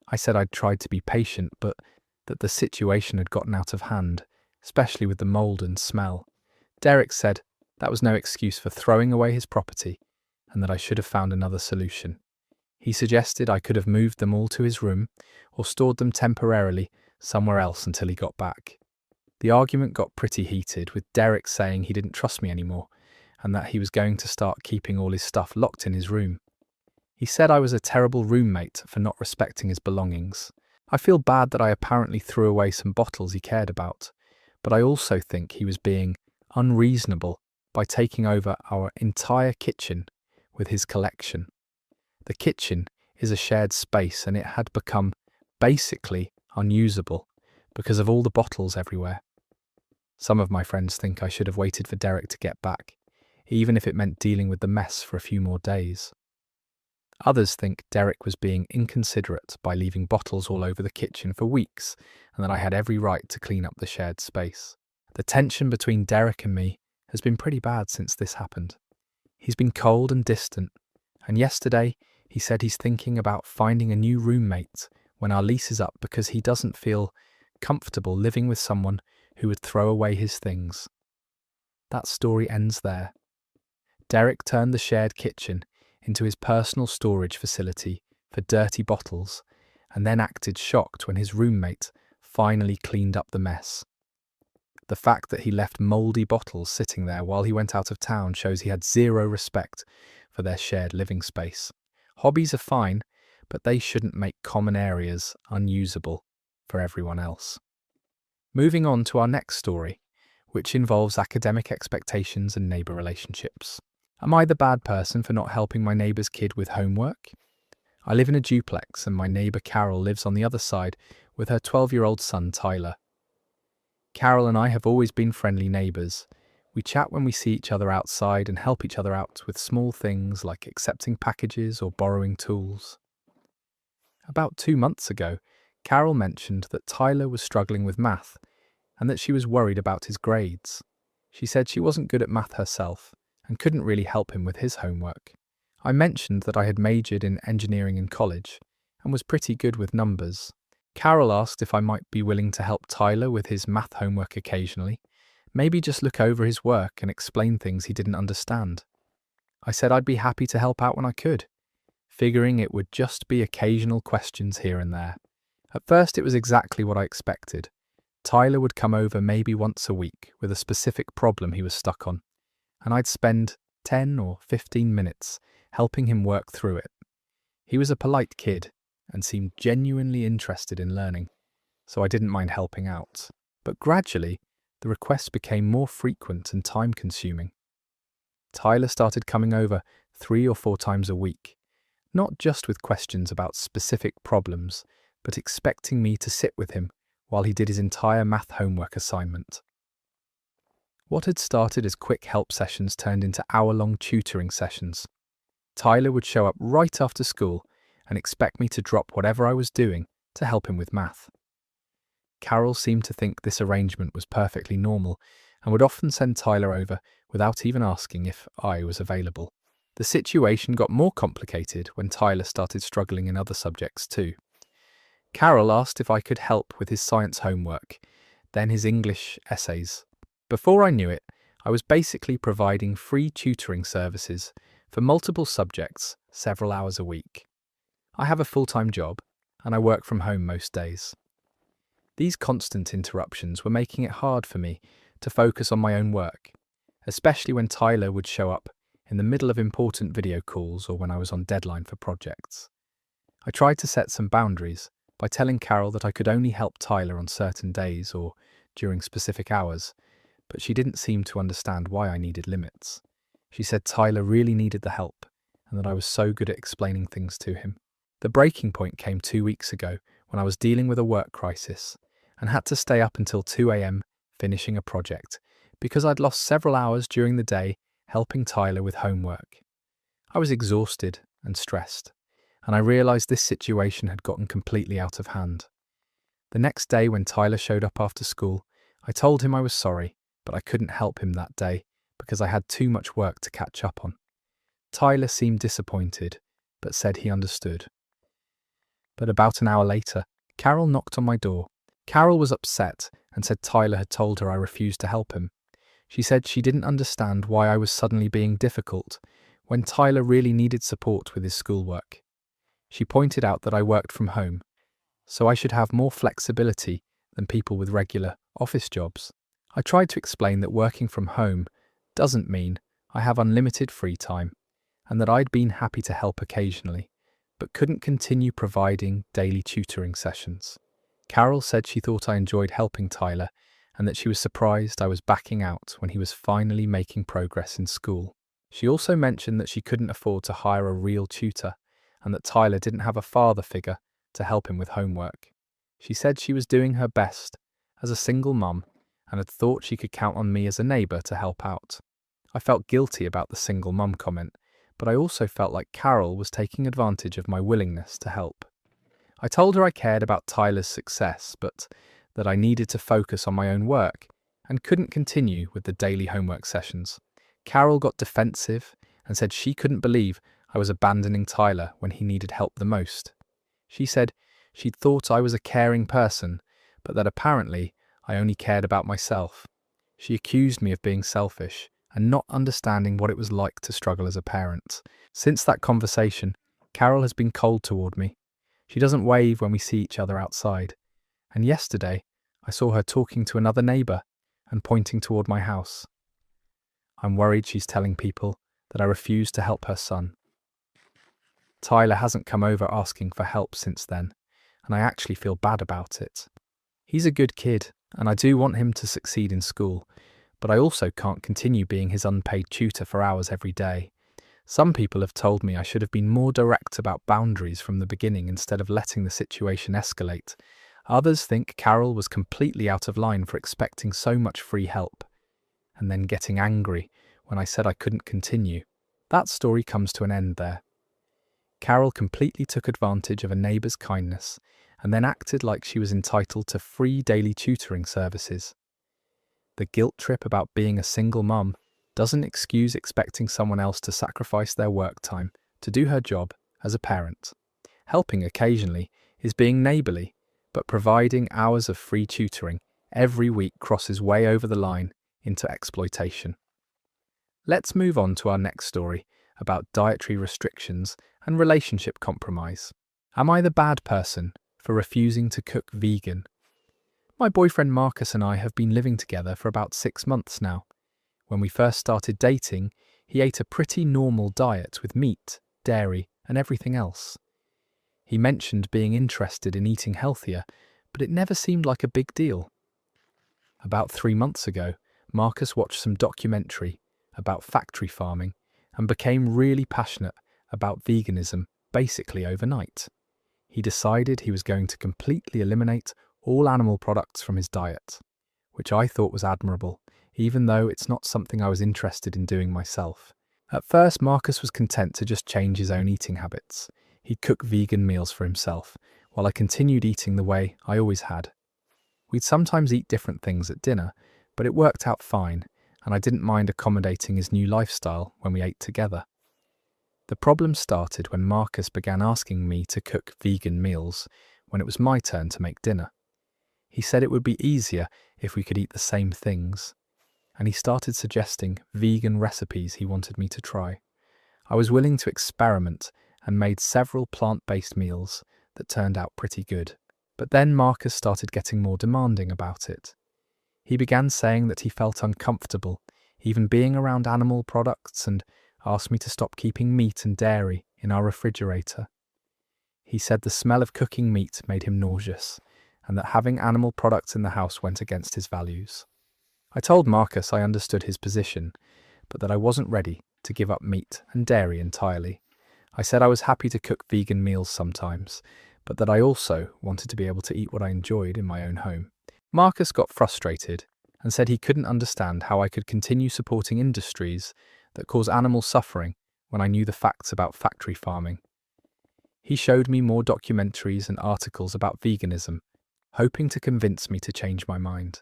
I said I'd tried to be patient, but that the situation had gotten out of hand, especially with the mould and smell. Derek said that was no excuse for throwing away his property and that I should have found another solution. He suggested I could have moved them all to his room or stored them temporarily somewhere else until he got back. The argument got pretty heated, with Derek saying he didn't trust me anymore and that he was going to start keeping all his stuff locked in his room. He said I was a terrible roommate for not respecting his belongings. I feel bad that I apparently threw away some bottles he cared about, but I also think he was being unreasonable by taking over our entire kitchen with his collection. The kitchen is a shared space and it had become basically unusable because of all the bottles everywhere. Some of my friends think I should have waited for Derek to get back, even if it meant dealing with the mess for a few more days. Others think Derek was being inconsiderate by leaving bottles all over the kitchen for weeks and that I had every right to clean up the shared space. The tension between Derek and me has been pretty bad since this happened. He's been cold and distant, and yesterday he said he's thinking about finding a new roommate when our lease is up because he doesn't feel comfortable living with someone who would throw away his things. That story ends there. Derek turned the shared kitchen into his personal storage facility for dirty bottles and then acted shocked when his roommate finally cleaned up the mess. The fact that he left mouldy bottles sitting there while he went out of town shows he had zero respect for their shared living space. Hobbies are fine, but they shouldn't make common areas unusable for everyone else. Moving on to our next story, which involves academic expectations and neighbour relationships. Am I the bad person for not helping my neighbour's kid with homework? I live in a duplex and my neighbour Carol lives on the other side with her 12-year-old son Tyler. Carol and I have always been friendly neighbours. We chat when we see each other outside and help each other out with small things like accepting packages or borrowing tools. About 2 months ago, Carol mentioned that Tyler was struggling with math and that she was worried about his grades. She said she wasn't good at math herself and couldn't really help him with his homework. I mentioned that I had majored in engineering in college and was pretty good with numbers. Carol asked if I might be willing to help Tyler with his math homework occasionally, maybe just look over his work and explain things he didn't understand. I said I'd be happy to help out when I could, figuring it would just be occasional questions here and there. At first it was exactly what I expected. Tyler would come over maybe once a week with a specific problem he was stuck on, and I'd spend 10 or 15 minutes helping him work through it. He was a polite kid and seemed genuinely interested in learning, so I didn't mind helping out. But gradually, the requests became more frequent and time-consuming. Tyler started coming over 3 or 4 times a week, not just with questions about specific problems, but expecting me to sit with him while he did his entire math homework assignment. What had started as quick help sessions turned into hour-long tutoring sessions. Tyler would show up right after school and expect me to drop whatever I was doing to help him with math. Carol seemed to think this arrangement was perfectly normal and would often send Tyler over without even asking if I was available. The situation got more complicated when Tyler started struggling in other subjects too. Carol asked if I could help with his science homework, then his English essays. Before I knew it, I was basically providing free tutoring services for multiple subjects several hours a week. I have a full-time job, and I work from home most days. These constant interruptions were making it hard for me to focus on my own work, especially when Tyler would show up in the middle of important video calls or when I was on deadline for projects. I tried to set some boundaries by telling Carol that I could only help Tyler on certain days or during specific hours, but she didn't seem to understand why I needed limits. She said Tyler really needed the help and that I was so good at explaining things to him. The breaking point came 2 weeks ago when I was dealing with a work crisis and had to stay up until 2 a.m. finishing a project because I'd lost several hours during the day helping Tyler with homework. I was exhausted and stressed, and I realised this situation had gotten completely out of hand. The next day when Tyler showed up after school, I told him I was sorry but I couldn't help him that day because I had too much work to catch up on. Tyler seemed disappointed, but said he understood. But about an hour later, Carol knocked on my door. Carol was upset and said Tyler had told her I refused to help him. She said she didn't understand why I was suddenly being difficult when Tyler really needed support with his schoolwork. She pointed out that I worked from home, so I should have more flexibility than people with regular office jobs. I tried to explain that working from home doesn't mean I have unlimited free time, and that I'd been happy to help occasionally, but couldn't continue providing daily tutoring sessions. Carol said she thought I enjoyed helping Tyler and that she was surprised I was backing out when he was finally making progress in school. She also mentioned that she couldn't afford to hire a real tutor and that Tyler didn't have a father figure to help him with homework. She said she was doing her best as a single mum and had thought she could count on me as a neighbour to help out. I felt guilty about the single mum comment, but I also felt like Carol was taking advantage of my willingness to help. I told her I cared about Tyler's success, but that I needed to focus on my own work and couldn't continue with the daily homework sessions. Carol got defensive and said she couldn't believe I was abandoning Tyler when he needed help the most. She said she'd thought I was a caring person, but that apparently I only cared about myself. She accused me of being selfish and not understanding what it was like to struggle as a parent. Since that conversation, Carol has been cold toward me. She doesn't wave when we see each other outside. And yesterday, I saw her talking to another neighbour and pointing toward my house. I'm worried she's telling people that I refused to help her son. Tyler hasn't come over asking for help since then, and I actually feel bad about it. He's a good kid, and I do want him to succeed in school, but I also can't continue being his unpaid tutor for hours every day. Some people have told me I should have been more direct about boundaries from the beginning instead of letting the situation escalate. Others think Carol was completely out of line for expecting so much free help, and then getting angry when I said I couldn't continue. That story comes to an end there. Carol completely took advantage of a neighbour's kindness and then acted like she was entitled to free daily tutoring services. The guilt trip about being a single mum doesn't excuse expecting someone else to sacrifice their work time to do her job as a parent. Helping occasionally is being neighbourly, but providing hours of free tutoring every week crosses way over the line into exploitation. Let's move on to our next story about dietary restrictions and relationship compromise. Am I the bad person for refusing to cook vegan? My boyfriend Marcus and I have been living together for about 6 months now. When we first started dating, he ate a pretty normal diet with meat, dairy, and everything else. He mentioned being interested in eating healthier, but it never seemed like a big deal. About 3 months ago, Marcus watched some documentary about factory farming and became really passionate about veganism basically overnight. He decided he was going to completely eliminate all animal products from his diet, which I thought was admirable, even though it's not something I was interested in doing myself. At first, Marcus was content to just change his own eating habits. He'd cook vegan meals for himself, while I continued eating the way I always had. We'd sometimes eat different things at dinner, but it worked out fine, and I didn't mind accommodating his new lifestyle when we ate together. The problem started when Marcus began asking me to cook vegan meals when it was my turn to make dinner. He said it would be easier if we could eat the same things, and he started suggesting vegan recipes he wanted me to try. I was willing to experiment and made several plant-based meals that turned out pretty good. But then Marcus started getting more demanding about it. He began saying that he felt uncomfortable even being around animal products and asked me to stop keeping meat and dairy in our refrigerator. He said the smell of cooking meat made him nauseous and that having animal products in the house went against his values. I told Marcus I understood his position, but that I wasn't ready to give up meat and dairy entirely. I said I was happy to cook vegan meals sometimes, but that I also wanted to be able to eat what I enjoyed in my own home. Marcus got frustrated and said he couldn't understand how I could continue supporting industries that cause animal suffering when I knew the facts about factory farming. He showed me more documentaries and articles about veganism, hoping to convince me to change my mind.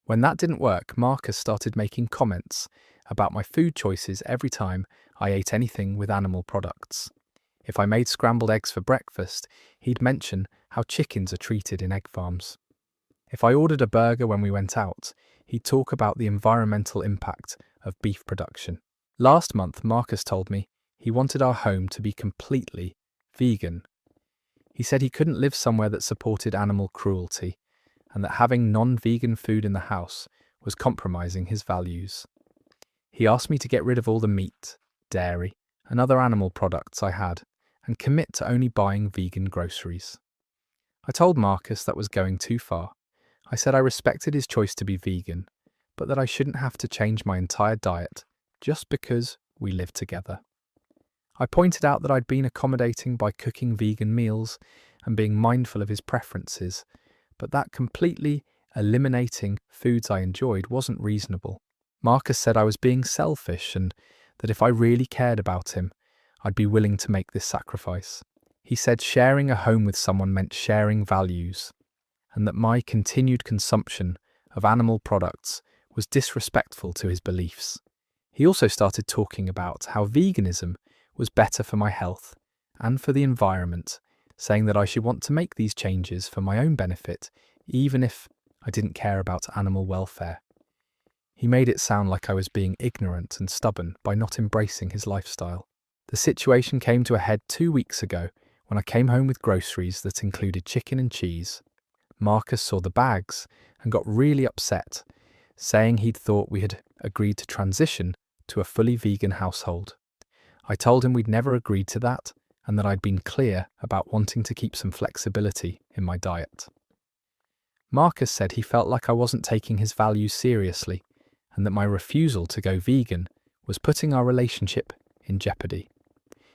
When that didn't work, Marcus started making comments about my food choices every time I ate anything with animal products. If I made scrambled eggs for breakfast, he'd mention how chickens are treated in egg farms. If I ordered a burger when we went out, he'd talk about the environmental impact of beef production. Last month, Marcus told me he wanted our home to be completely vegan. He said he couldn't live somewhere that supported animal cruelty, and that having non-vegan food in the house was compromising his values. He asked me to get rid of all the meat, dairy, and other animal products I had, and commit to only buying vegan groceries. I told Marcus that was going too far. I said I respected his choice to be vegan, but that I shouldn't have to change my entire diet just because we lived together. I pointed out that I'd been accommodating by cooking vegan meals and being mindful of his preferences, but that completely eliminating foods I enjoyed wasn't reasonable. Marcus said I was being selfish and that if I really cared about him, I'd be willing to make this sacrifice. He said sharing a home with someone meant sharing values, and that my continued consumption of animal products was disrespectful to his beliefs. He also started talking about how veganism was better for my health and for the environment, saying that I should want to make these changes for my own benefit, even if I didn't care about animal welfare. He made it sound like I was being ignorant and stubborn by not embracing his lifestyle. The situation came to a head 2 weeks ago when I came home with groceries that included chicken and cheese. Marcus saw the bags and got really upset, saying he'd thought we had agreed to transition to a fully vegan household. I told him we'd never agreed to that and that I'd been clear about wanting to keep some flexibility in my diet. Marcus said he felt like I wasn't taking his values seriously and that my refusal to go vegan was putting our relationship in jeopardy.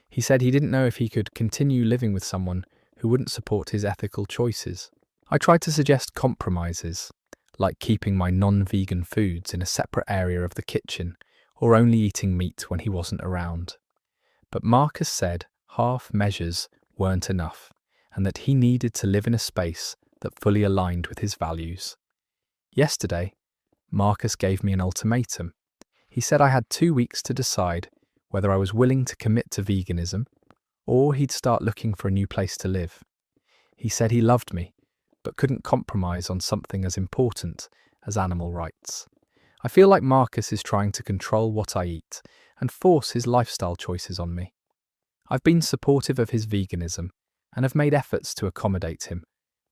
He said he didn't know if he could continue living with someone who wouldn't support his ethical choices. I tried to suggest compromises, like keeping my non-vegan foods in a separate area of the kitchen or only eating meat when he wasn't around. But Marcus said half measures weren't enough and that he needed to live in a space that fully aligned with his values. Yesterday, Marcus gave me an ultimatum. He said I had 2 weeks to decide whether I was willing to commit to veganism or he'd start looking for a new place to live. He said he loved me, but couldn't compromise on something as important as animal rights. I feel like Marcus is trying to control what I eat and force his lifestyle choices on me. I've been supportive of his veganism and have made efforts to accommodate him,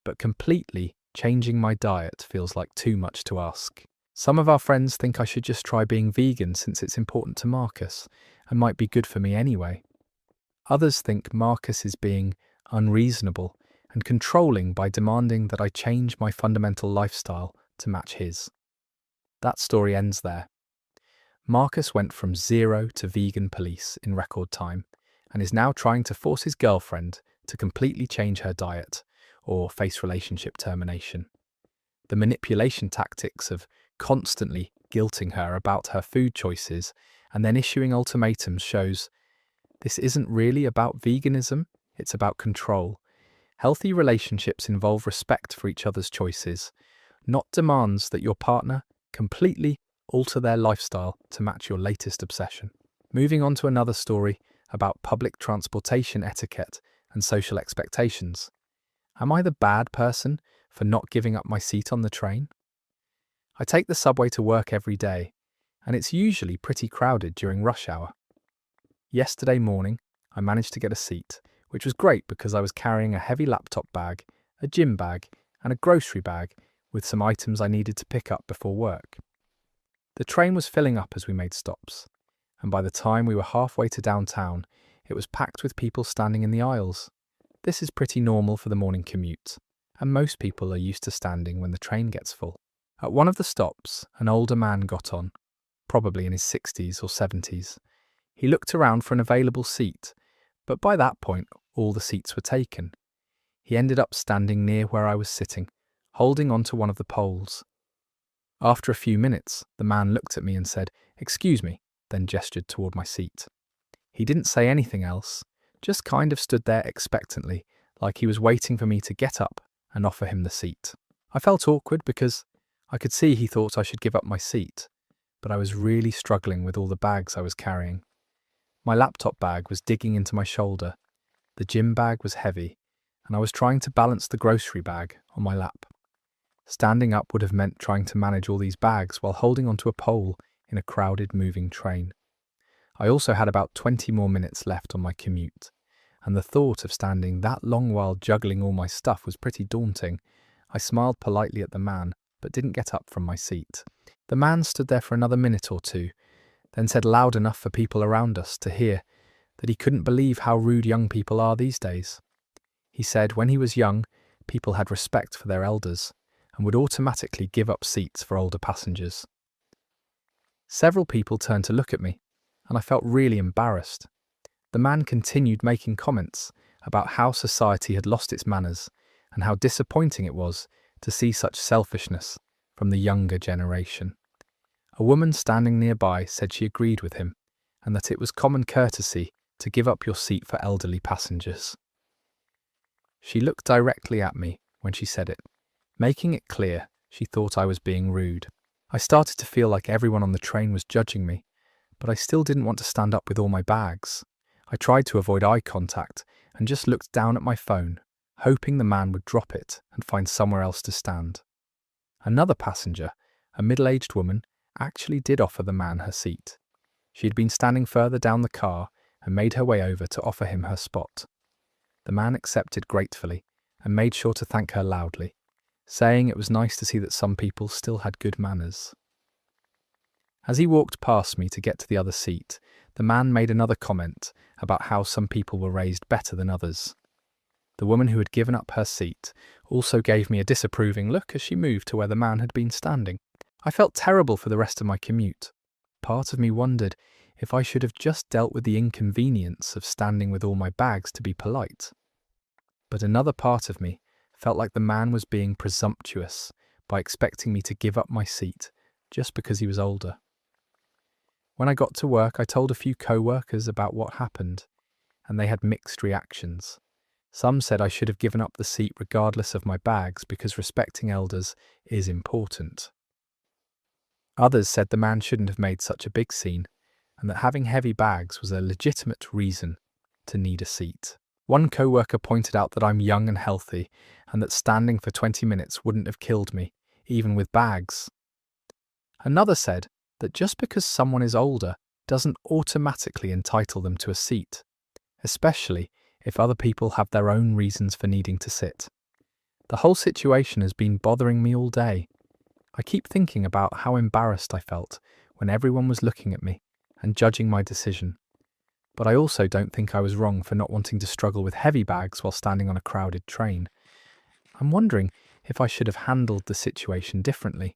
but completely changing my diet feels like too much to ask. Some of our friends think I should just try being vegan since it's important to Marcus and might be good for me anyway. Others think Marcus is being unreasonable and controlling by demanding that I change my fundamental lifestyle to match his. That story ends there. Marcus went from 0 to vegan police in record time and is now trying to force his girlfriend to completely change her diet or face relationship termination. The manipulation tactics of constantly guilting her about her food choices and then issuing ultimatums shows this isn't really about veganism, it's about control. Healthy relationships involve respect for each other's choices, not demands that your partner completely alter their lifestyle to match your latest obsession. Moving on to another story about public transportation etiquette and social expectations. Am I the bad person for not giving up my seat on the train? I take the subway to work every day, and it's usually pretty crowded during rush hour. Yesterday morning, I managed to get a seat, which was great because I was carrying a heavy laptop bag, a gym bag, and a grocery bag with some items I needed to pick up before work. The train was filling up as we made stops, and by the time we were halfway to downtown, it was packed with people standing in the aisles. This is pretty normal for the morning commute, and most people are used to standing when the train gets full. At one of the stops, an older man got on, probably in his 60s or 70s. He looked around for an available seat, but by that point, all the seats were taken. He ended up standing near where I was sitting, holding onto one of the poles. After a few minutes, the man looked at me and said, "Excuse me," then gestured toward my seat. He didn't say anything else, just kind of stood there expectantly, like he was waiting for me to get up and offer him the seat. I felt awkward because I could see he thought I should give up my seat, but I was really struggling with all the bags I was carrying. My laptop bag was digging into my shoulder, the gym bag was heavy, and I was trying to balance the grocery bag on my lap. Standing up would have meant trying to manage all these bags while holding onto a pole in a crowded moving train. I also had about 20 more minutes left on my commute, and the thought of standing that long while juggling all my stuff was pretty daunting. I smiled politely at the man, but didn't get up from my seat. The man stood there for another minute or two, then said loud enough for people around us to hear that he couldn't believe how rude young people are these days. He said when he was young, people had respect for their elders and would automatically give up seats for older passengers. Several people turned to look at me, and I felt really embarrassed. The man continued making comments about how society had lost its manners and how disappointing it was to see such selfishness from the younger generation. A woman standing nearby said she agreed with him and that it was common courtesy to give up your seat for elderly passengers. She looked directly at me when she said it, making it clear she thought I was being rude. I started to feel like everyone on the train was judging me, but I still didn't want to stand up with all my bags. I tried to avoid eye contact and just looked down at my phone, hoping the man would drop it and find somewhere else to stand. Another passenger, a middle-aged woman, actually did offer the man her seat. She had been standing further down the car and made her way over to offer him her spot. The man accepted gratefully and made sure to thank her loudly, saying it was nice to see that some people still had good manners. As he walked past me to get to the other seat, the man made another comment about how some people were raised better than others. The woman who had given up her seat also gave me a disapproving look as she moved to where the man had been standing. I felt terrible for the rest of my commute. Part of me wondered if I should have just dealt with the inconvenience of standing with all my bags to be polite. But another part of me felt like the man was being presumptuous by expecting me to give up my seat just because he was older. When I got to work, I told a few co-workers about what happened, and they had mixed reactions. Some said I should have given up the seat regardless of my bags because respecting elders is important. Others said the man shouldn't have made such a big scene, and that having heavy bags was a legitimate reason to need a seat. One co-worker pointed out that I'm young and healthy, and that standing for 20 minutes wouldn't have killed me, even with bags. Another said that just because someone is older doesn't automatically entitle them to a seat, especially if other people have their own reasons for needing to sit. The whole situation has been bothering me all day. I keep thinking about how embarrassed I felt when everyone was looking at me and judging my decision. But I also don't think I was wrong for not wanting to struggle with heavy bags while standing on a crowded train. I'm wondering if I should have handled the situation differently,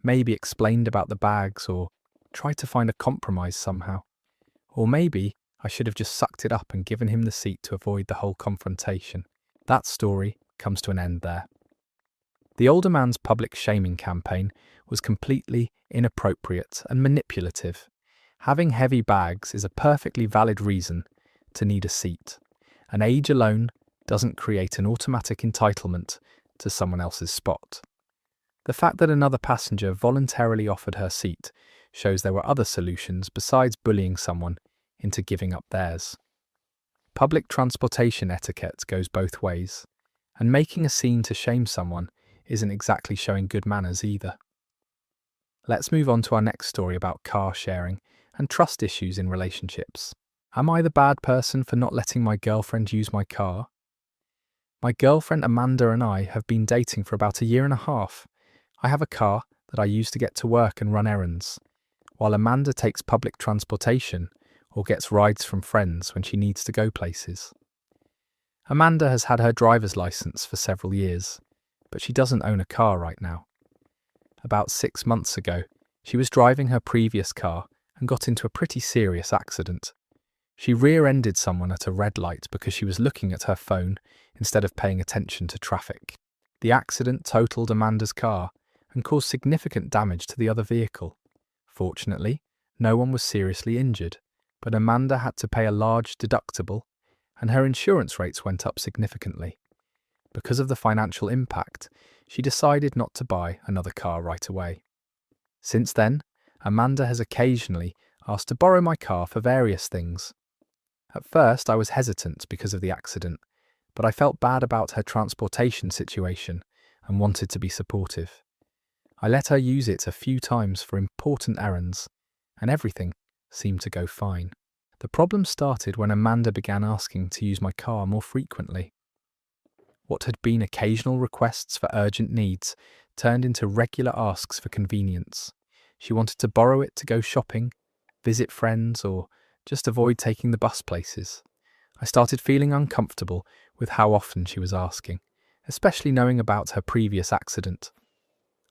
maybe explained about the bags or tried to find a compromise somehow. Or maybe I should have just sucked it up and given him the seat to avoid the whole confrontation. That story comes to an end there. The older man's public shaming campaign was completely inappropriate and manipulative. Having heavy bags is a perfectly valid reason to need a seat, and age alone doesn't create an automatic entitlement to someone else's spot. The fact that another passenger voluntarily offered her seat shows there were other solutions besides bullying someone into giving up theirs. Public transportation etiquette goes both ways, and making a scene to shame someone isn't exactly showing good manners either. Let's move on to our next story about car sharing and trust issues in relationships. Am I the bad person for not letting my girlfriend use my car? My girlfriend Amanda and I have been dating for about 1.5 years. I have a car that I use to get to work and run errands, while Amanda takes public transportation or gets rides from friends when she needs to go places. Amanda has had her driver's license for several years, but she doesn't own a car right now. About 6 months ago, she was driving her previous car and got into a pretty serious accident. She rear-ended someone at a red light because she was looking at her phone instead of paying attention to traffic. The accident totaled Amanda's car and caused significant damage to the other vehicle. Fortunately, no one was seriously injured, but Amanda had to pay a large deductible, and her insurance rates went up significantly. because of the financial impact, she decided not to buy another car right away. Since then, Amanda has occasionally asked to borrow my car for various things. At first, I was hesitant because of the accident, but I felt bad about her transportation situation and wanted to be supportive. I let her use it a few times for important errands, and everything seemed to go fine. The problem started when Amanda began asking to use my car more frequently. What had been occasional requests for urgent needs turned into regular asks for convenience. She wanted to borrow it to go shopping, visit friends, or just avoid taking the bus places. I started feeling uncomfortable with how often she was asking, especially knowing about her previous accident.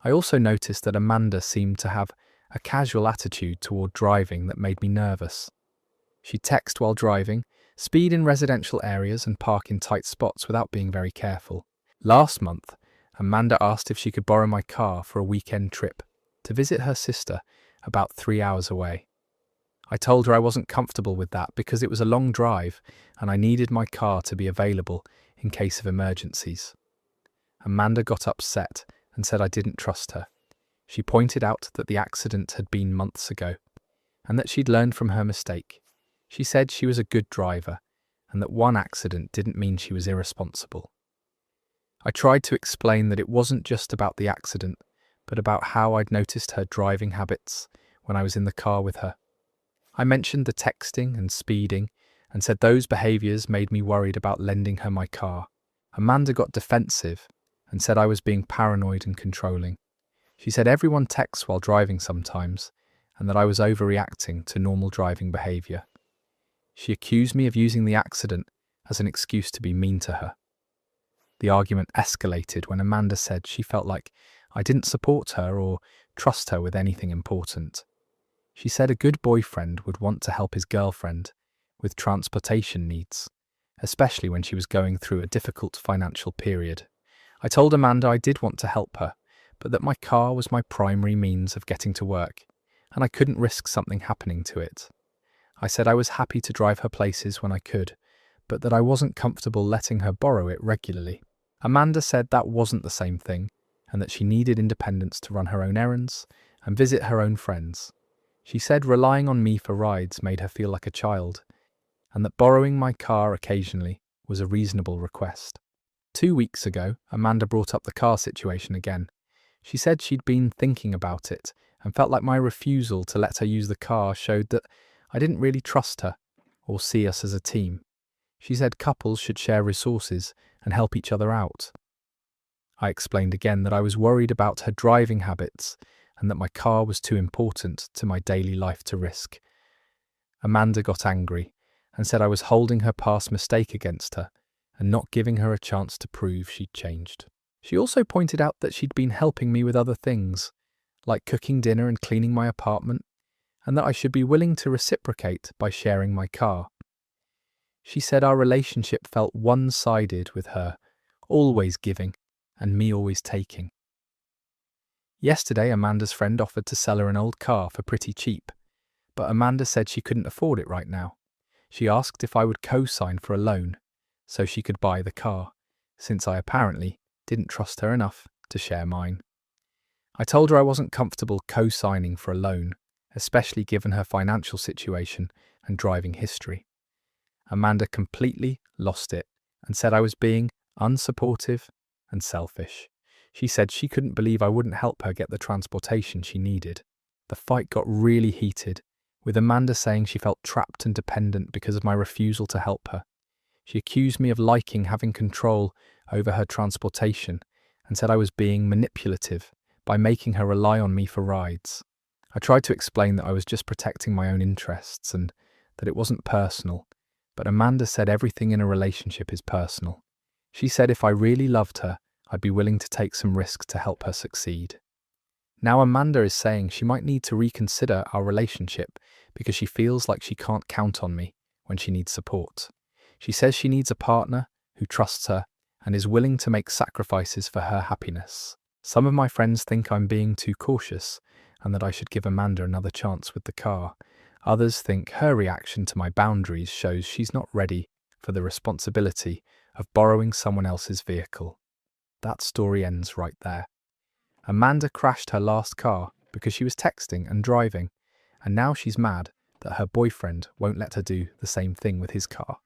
I also noticed that Amanda seemed to have a casual attitude toward driving that made me nervous. She'd text while driving, speed in residential areas, and park in tight spots without being very careful. Last month, Amanda asked if she could borrow my car for a weekend trip to visit her sister about 3 hours away. I told her I wasn't comfortable with that because it was a long drive and I needed my car to be available in case of emergencies. Amanda got upset and said I didn't trust her. She pointed out that the accident had been months ago and that she'd learned from her mistake. She said she was a good driver and that one accident didn't mean she was irresponsible. I tried to explain that it wasn't just about the accident, but about how I'd noticed her driving habits when I was in the car with her. I mentioned the texting and speeding and said those behaviours made me worried about lending her my car. Amanda got defensive and said I was being paranoid and controlling. She said everyone texts while driving sometimes and that I was overreacting to normal driving behaviour. She accused me of using the accident as an excuse to be mean to her. The argument escalated when Amanda said she felt like I didn't support her or trust her with anything important. She said a good boyfriend would want to help his girlfriend with transportation needs, especially when she was going through a difficult financial period. I told Amanda I did want to help her, but that my car was my primary means of getting to work, and I couldn't risk something happening to it. I said I was happy to drive her places when I could, but that I wasn't comfortable letting her borrow it regularly. Amanda said that wasn't the same thing, and that she needed independence to run her own errands and visit her own friends. She said relying on me for rides made her feel like a child, and that borrowing my car occasionally was a reasonable request. 2 weeks ago, Amanda brought up the car situation again. She said she'd been thinking about it and felt like my refusal to let her use the car showed that I didn't really trust her or see us as a team. She said couples should share resources and help each other out. I explained again that I was worried about her driving habits and that my car was too important to my daily life to risk. Amanda got angry and said I was holding her past mistake against her and not giving her a chance to prove she'd changed. She also pointed out that she'd been helping me with other things, like cooking dinner and cleaning my apartment, and that I should be willing to reciprocate by sharing my car. She said our relationship felt one-sided with her, always giving, and me always taking. Yesterday, Amanda's friend offered to sell her an old car for pretty cheap, but Amanda said she couldn't afford it right now. She asked if I would co-sign for a loan, so she could buy the car, since I apparently didn't trust her enough to share mine. I told her I wasn't comfortable co-signing for a loan, especially given her financial situation and driving history. Amanda completely lost it and said I was being unsupportive and selfish. She said she couldn't believe I wouldn't help her get the transportation she needed. The fight got really heated, with Amanda saying she felt trapped and dependent because of my refusal to help her. She accused me of liking having control over her transportation and said I was being manipulative by making her rely on me for rides. I tried to explain that I was just protecting my own interests and that it wasn't personal, but Amanda said everything in a relationship is personal. She said if I really loved her, I'd be willing to take some risks to help her succeed. Now Amanda is saying she might need to reconsider our relationship because she feels like she can't count on me when she needs support. She says she needs a partner who trusts her and is willing to make sacrifices for her happiness. Some of my friends think I'm being too cautious and that I should give Amanda another chance with the car. Others think her reaction to my boundaries shows she's not ready for the responsibility of borrowing someone else's vehicle. That story ends right there. Amanda crashed her last car because she was texting and driving, and now she's mad that her boyfriend won't let her do the same thing with his car.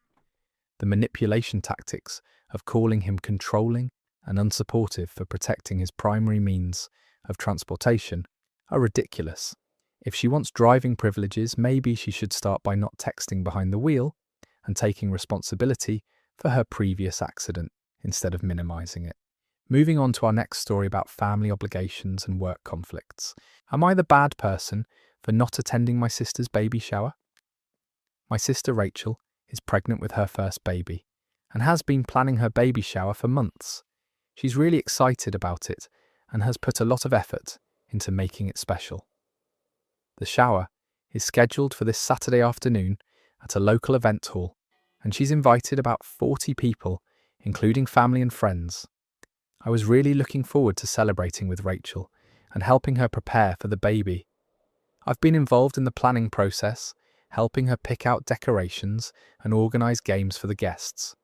The manipulation tactics of calling him controlling and unsupportive for protecting his primary means of transportation are ridiculous. If she wants driving privileges, maybe she should start by not texting behind the wheel and taking responsibility for her previous accident instead of minimizing it. Moving on to our next story about family obligations and work conflicts. Am I the bad person for not attending my sister's baby shower? My sister Rachel is pregnant with her first baby and has been planning her baby shower for months. She's really excited about it and has put a lot of effort into making it special. The shower is scheduled for this Saturday afternoon at a local event hall, and she's invited about 40 people, including family and friends. I was really looking forward to celebrating with Rachel and helping her prepare for the baby. I've been involved in the planning process, helping her pick out decorations and organise games for the guests.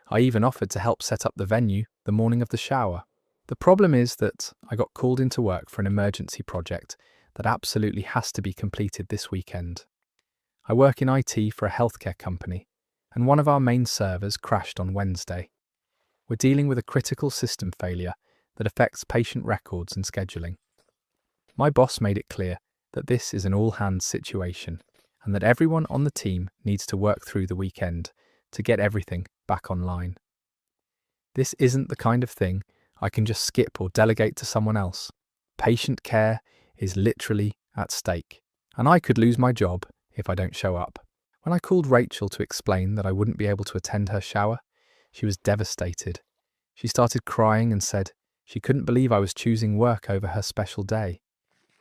I even offered to help set up the venue the morning of the shower. The problem is that I got called into work for an emergency project that absolutely has to be completed this weekend. I work in IT for a healthcare company, and one of our main servers crashed on Wednesday. We're dealing with a critical system failure that affects patient records and scheduling. My boss made it clear that this is an all-hands situation and that everyone on the team needs to work through the weekend to get everything back online. This isn't the kind of thing I can just skip or delegate to someone else. Patient care is literally at stake, and I could lose my job if I don't show up. When I called Rachel to explain that I wouldn't be able to attend her shower, she was devastated. She started crying and said she couldn't believe I was choosing work over her special day.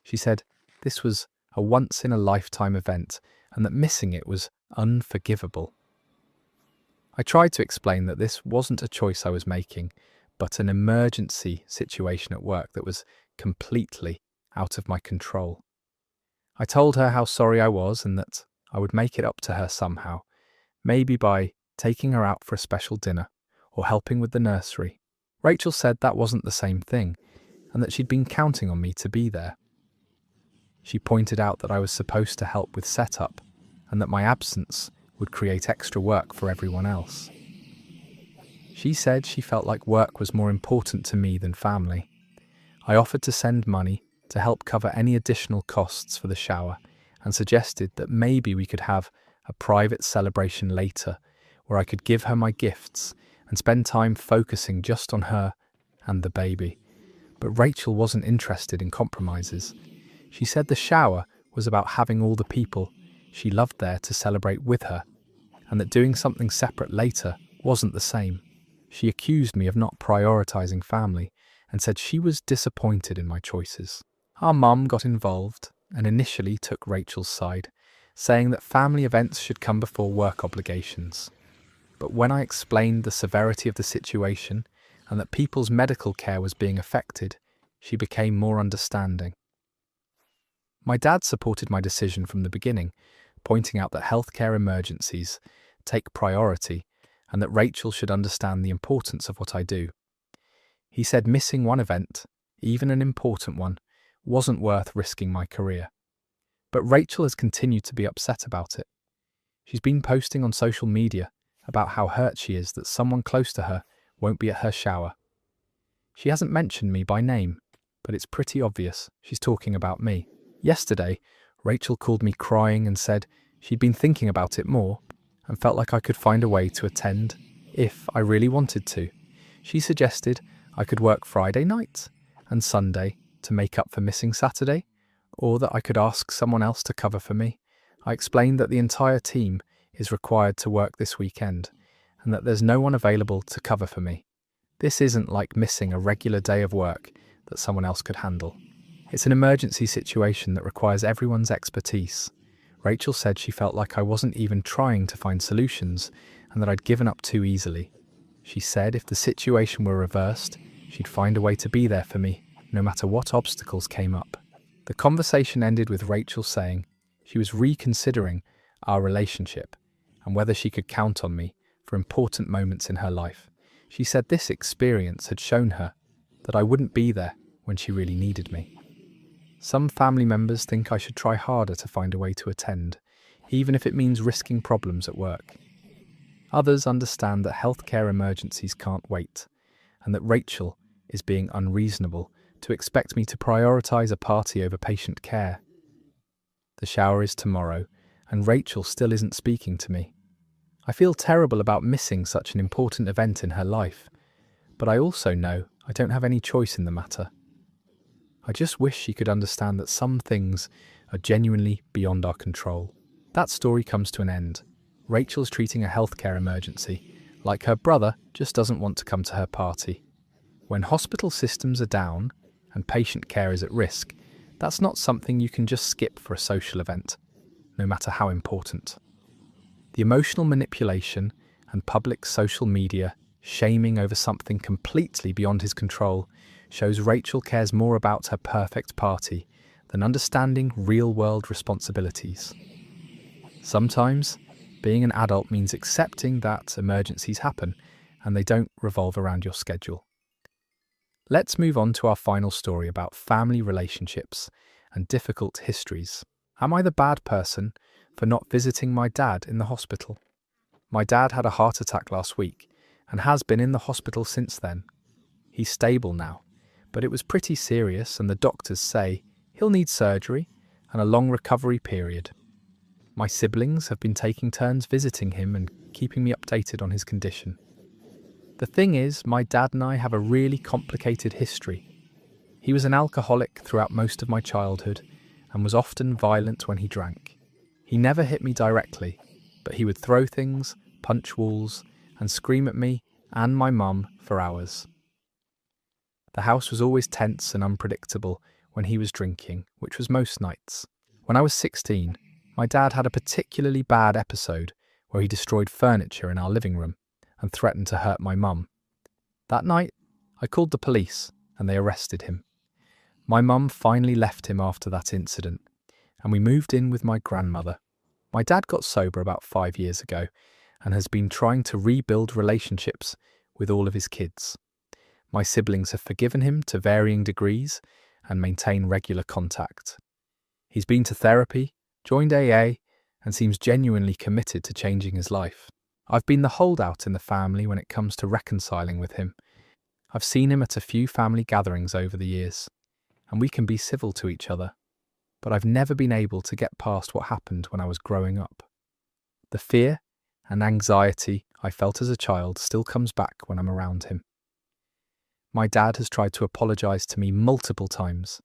She said this was a once-in-a-lifetime event and that missing it was unforgivable. I tried to explain that this wasn't a choice I was making, but an emergency situation at work that was completely out of my control. I told her how sorry I was and that I would make it up to her somehow, maybe by taking her out for a special dinner or helping with the nursery. Rachel said that wasn't the same thing and that she'd been counting on me to be there. She pointed out that I was supposed to help with setup and that my absence would create extra work for everyone else. She said she felt like work was more important to me than family. I offered to send money to help cover any additional costs for the shower and suggested that maybe we could have a private celebration later where I could give her my gifts and spend time focusing just on her and the baby. But Rachel wasn't interested in compromises. She said the shower was about having all the people she loved there to celebrate with her, and that doing something separate later wasn't the same. She accused me of not prioritizing family and said she was disappointed in my choices. Our mum got involved and initially took Rachel's side, saying that family events should come before work obligations. But when I explained the severity of the situation and that people's medical care was being affected, she became more understanding. My dad supported my decision from the beginning, pointing out that healthcare emergencies take priority and that Rachel should understand the importance of what I do. He said missing one event, even an important one, wasn't worth risking my career. But Rachel has continued to be upset about it. She's been posting on social media about how hurt she is that someone close to her won't be at her shower. She hasn't mentioned me by name, but it's pretty obvious she's talking about me. Yesterday, Rachel called me crying and said she'd been thinking about it more and felt like I could find a way to attend if I really wanted to. She suggested I could work Friday night and Sunday to make up for missing Saturday, or that I could ask someone else to cover for me. I explained that the entire team is required to work this weekend and that there's no one available to cover for me. This isn't like missing a regular day of work that someone else could handle. It's an emergency situation that requires everyone's expertise. Rachel said she felt like I wasn't even trying to find solutions and that I'd given up too easily. She said if the situation were reversed, she'd find a way to be there for me, no matter what obstacles came up. The conversation ended with Rachel saying she was reconsidering our relationship and whether she could count on me for important moments in her life. She said this experience had shown her that I wouldn't be there when she really needed me. Some family members think I should try harder to find a way to attend, even if it means risking problems at work. Others understand that healthcare emergencies can't wait, and that Rachel is being unreasonable to expect me to prioritise a party over patient care. The shower is tomorrow, and Rachel still isn't speaking to me. I feel terrible about missing such an important event in her life, but I also know I don't have any choice in the matter. I just wish she could understand that some things are genuinely beyond our control. That story comes to an end. Rachel's treating a healthcare emergency, like her brother just doesn't want to come to her party. When hospital systems are down and patient care is at risk, that's not something you can just skip for a social event, no matter how important. The emotional manipulation and public social media shaming over something completely beyond his control shows Rachel cares more about her perfect party than understanding real-world responsibilities. Sometimes, being an adult means accepting that emergencies happen and they don't revolve around your schedule. Let's move on to our final story about family relationships and difficult histories. Am I the bad person for not visiting my dad in the hospital? My dad had a heart attack last week and has been in the hospital since then. He's stable now, but it was pretty serious and the doctors say he'll need surgery and a long recovery period. My siblings have been taking turns visiting him and keeping me updated on his condition. The thing is, my dad and I have a really complicated history. He was an alcoholic throughout most of my childhood and was often violent when he drank. He never hit me directly, but he would throw things, punch walls, and scream at me and my mum for hours. The house was always tense and unpredictable when he was drinking, which was most nights. When I was 16, my dad had a particularly bad episode where he destroyed furniture in our living room and threatened to hurt my mum. That night, I called the police and they arrested him. My mum finally left him after that incident, and we moved in with my grandmother. My dad got sober about 5 years ago and has been trying to rebuild relationships with all of his kids. My siblings have forgiven him to varying degrees and maintain regular contact. He's been to therapy, joined AA, and seems genuinely committed to changing his life. I've been the holdout in the family when it comes to reconciling with him. I've seen him at a few family gatherings over the years, and we can be civil to each other, but I've never been able to get past what happened when I was growing up. The fear and anxiety I felt as a child still comes back when I'm around him. My dad has tried to apologise to me multiple times.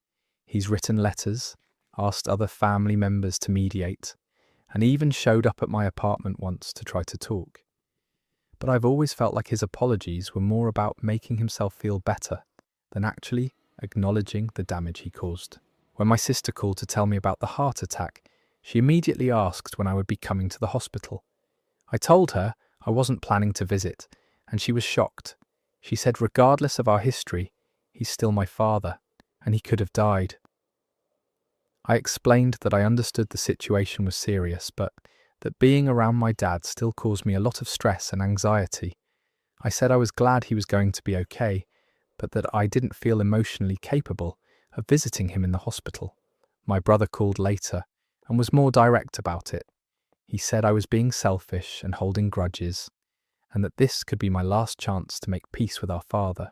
He's written letters, asked other family members to mediate, and even showed up at my apartment once to try to talk. But I've always felt like his apologies were more about making himself feel better than actually acknowledging the damage he caused. When my sister called to tell me about the heart attack, she immediately asked when I would be coming to the hospital. I told her I wasn't planning to visit, and she was shocked. She said regardless of our history, he's still my father, and he could have died. I explained that I understood the situation was serious, but that being around my dad still caused me a lot of stress and anxiety. I said I was glad he was going to be okay, but that I didn't feel emotionally capable of visiting him in the hospital. My brother called later and was more direct about it. He said I was being selfish and holding grudges, and that this could be my last chance to make peace with our father.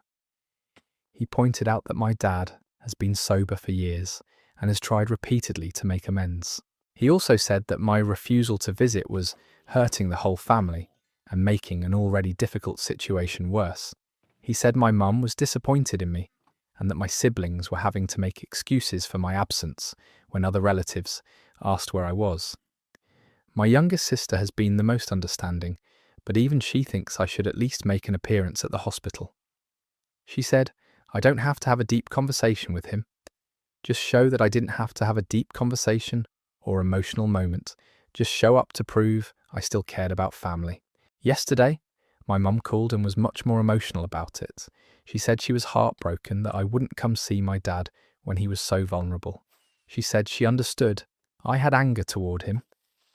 He pointed out that my dad has been sober for years and has tried repeatedly to make amends. He also said that my refusal to visit was hurting the whole family and making an already difficult situation worse. He said my mum was disappointed in me and that my siblings were having to make excuses for my absence when other relatives asked where I was. My youngest sister has been the most understanding, but even she thinks I should at least make an appearance at the hospital. She said, I don't have to have a deep conversation with him. Just show that I didn't have to have a deep conversation or emotional moment. Just show up to prove I still cared about family. Yesterday, my mum called and was much more emotional about it. She said she was heartbroken that I wouldn't come see my dad when he was so vulnerable. She said she understood I had anger toward him,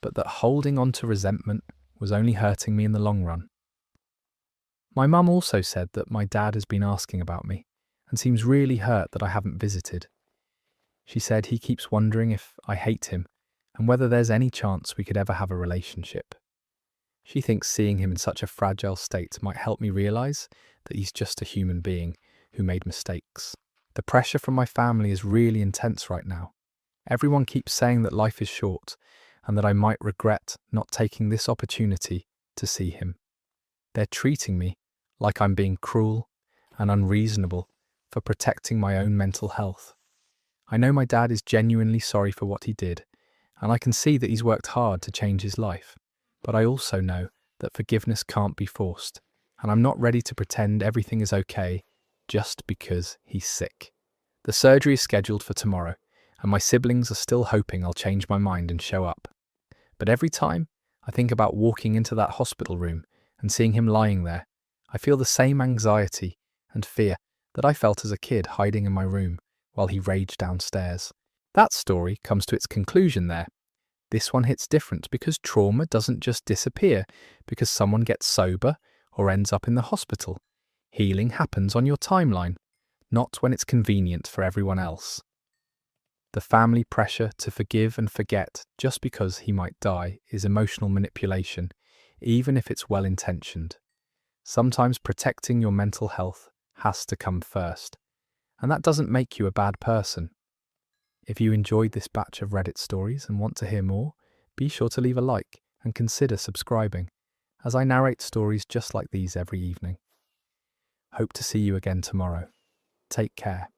but that holding on to resentment was only hurting me in the long run. My mum also said that my dad has been asking about me and seems really hurt that I haven't visited. She said he keeps wondering if I hate him and whether there's any chance we could ever have a relationship. She thinks seeing him in such a fragile state might help me realise that he's just a human being who made mistakes. The pressure from my family is really intense right now. Everyone keeps saying that life is short and that I might regret not taking this opportunity to see him. They're treating me like I'm being cruel and unreasonable for protecting my own mental health. I know my dad is genuinely sorry for what he did, and I can see that he's worked hard to change his life. But I also know that forgiveness can't be forced, and I'm not ready to pretend everything is okay just because he's sick. The surgery is scheduled for tomorrow, and my siblings are still hoping I'll change my mind and show up. But every time I think about walking into that hospital room and seeing him lying there, I feel the same anxiety and fear that I felt as a kid hiding in my room while he raged downstairs. That story comes to its conclusion there. This one hits different because trauma doesn't just disappear because someone gets sober or ends up in the hospital. Healing happens on your timeline, not when it's convenient for everyone else. The family pressure to forgive and forget just because he might die is emotional manipulation, even if it's well-intentioned. Sometimes protecting your mental health has to come first, and that doesn't make you a bad person. If you enjoyed this batch of Reddit stories and want to hear more, be sure to leave a like and consider subscribing, as I narrate stories just like these every evening. Hope to see you again tomorrow. Take care.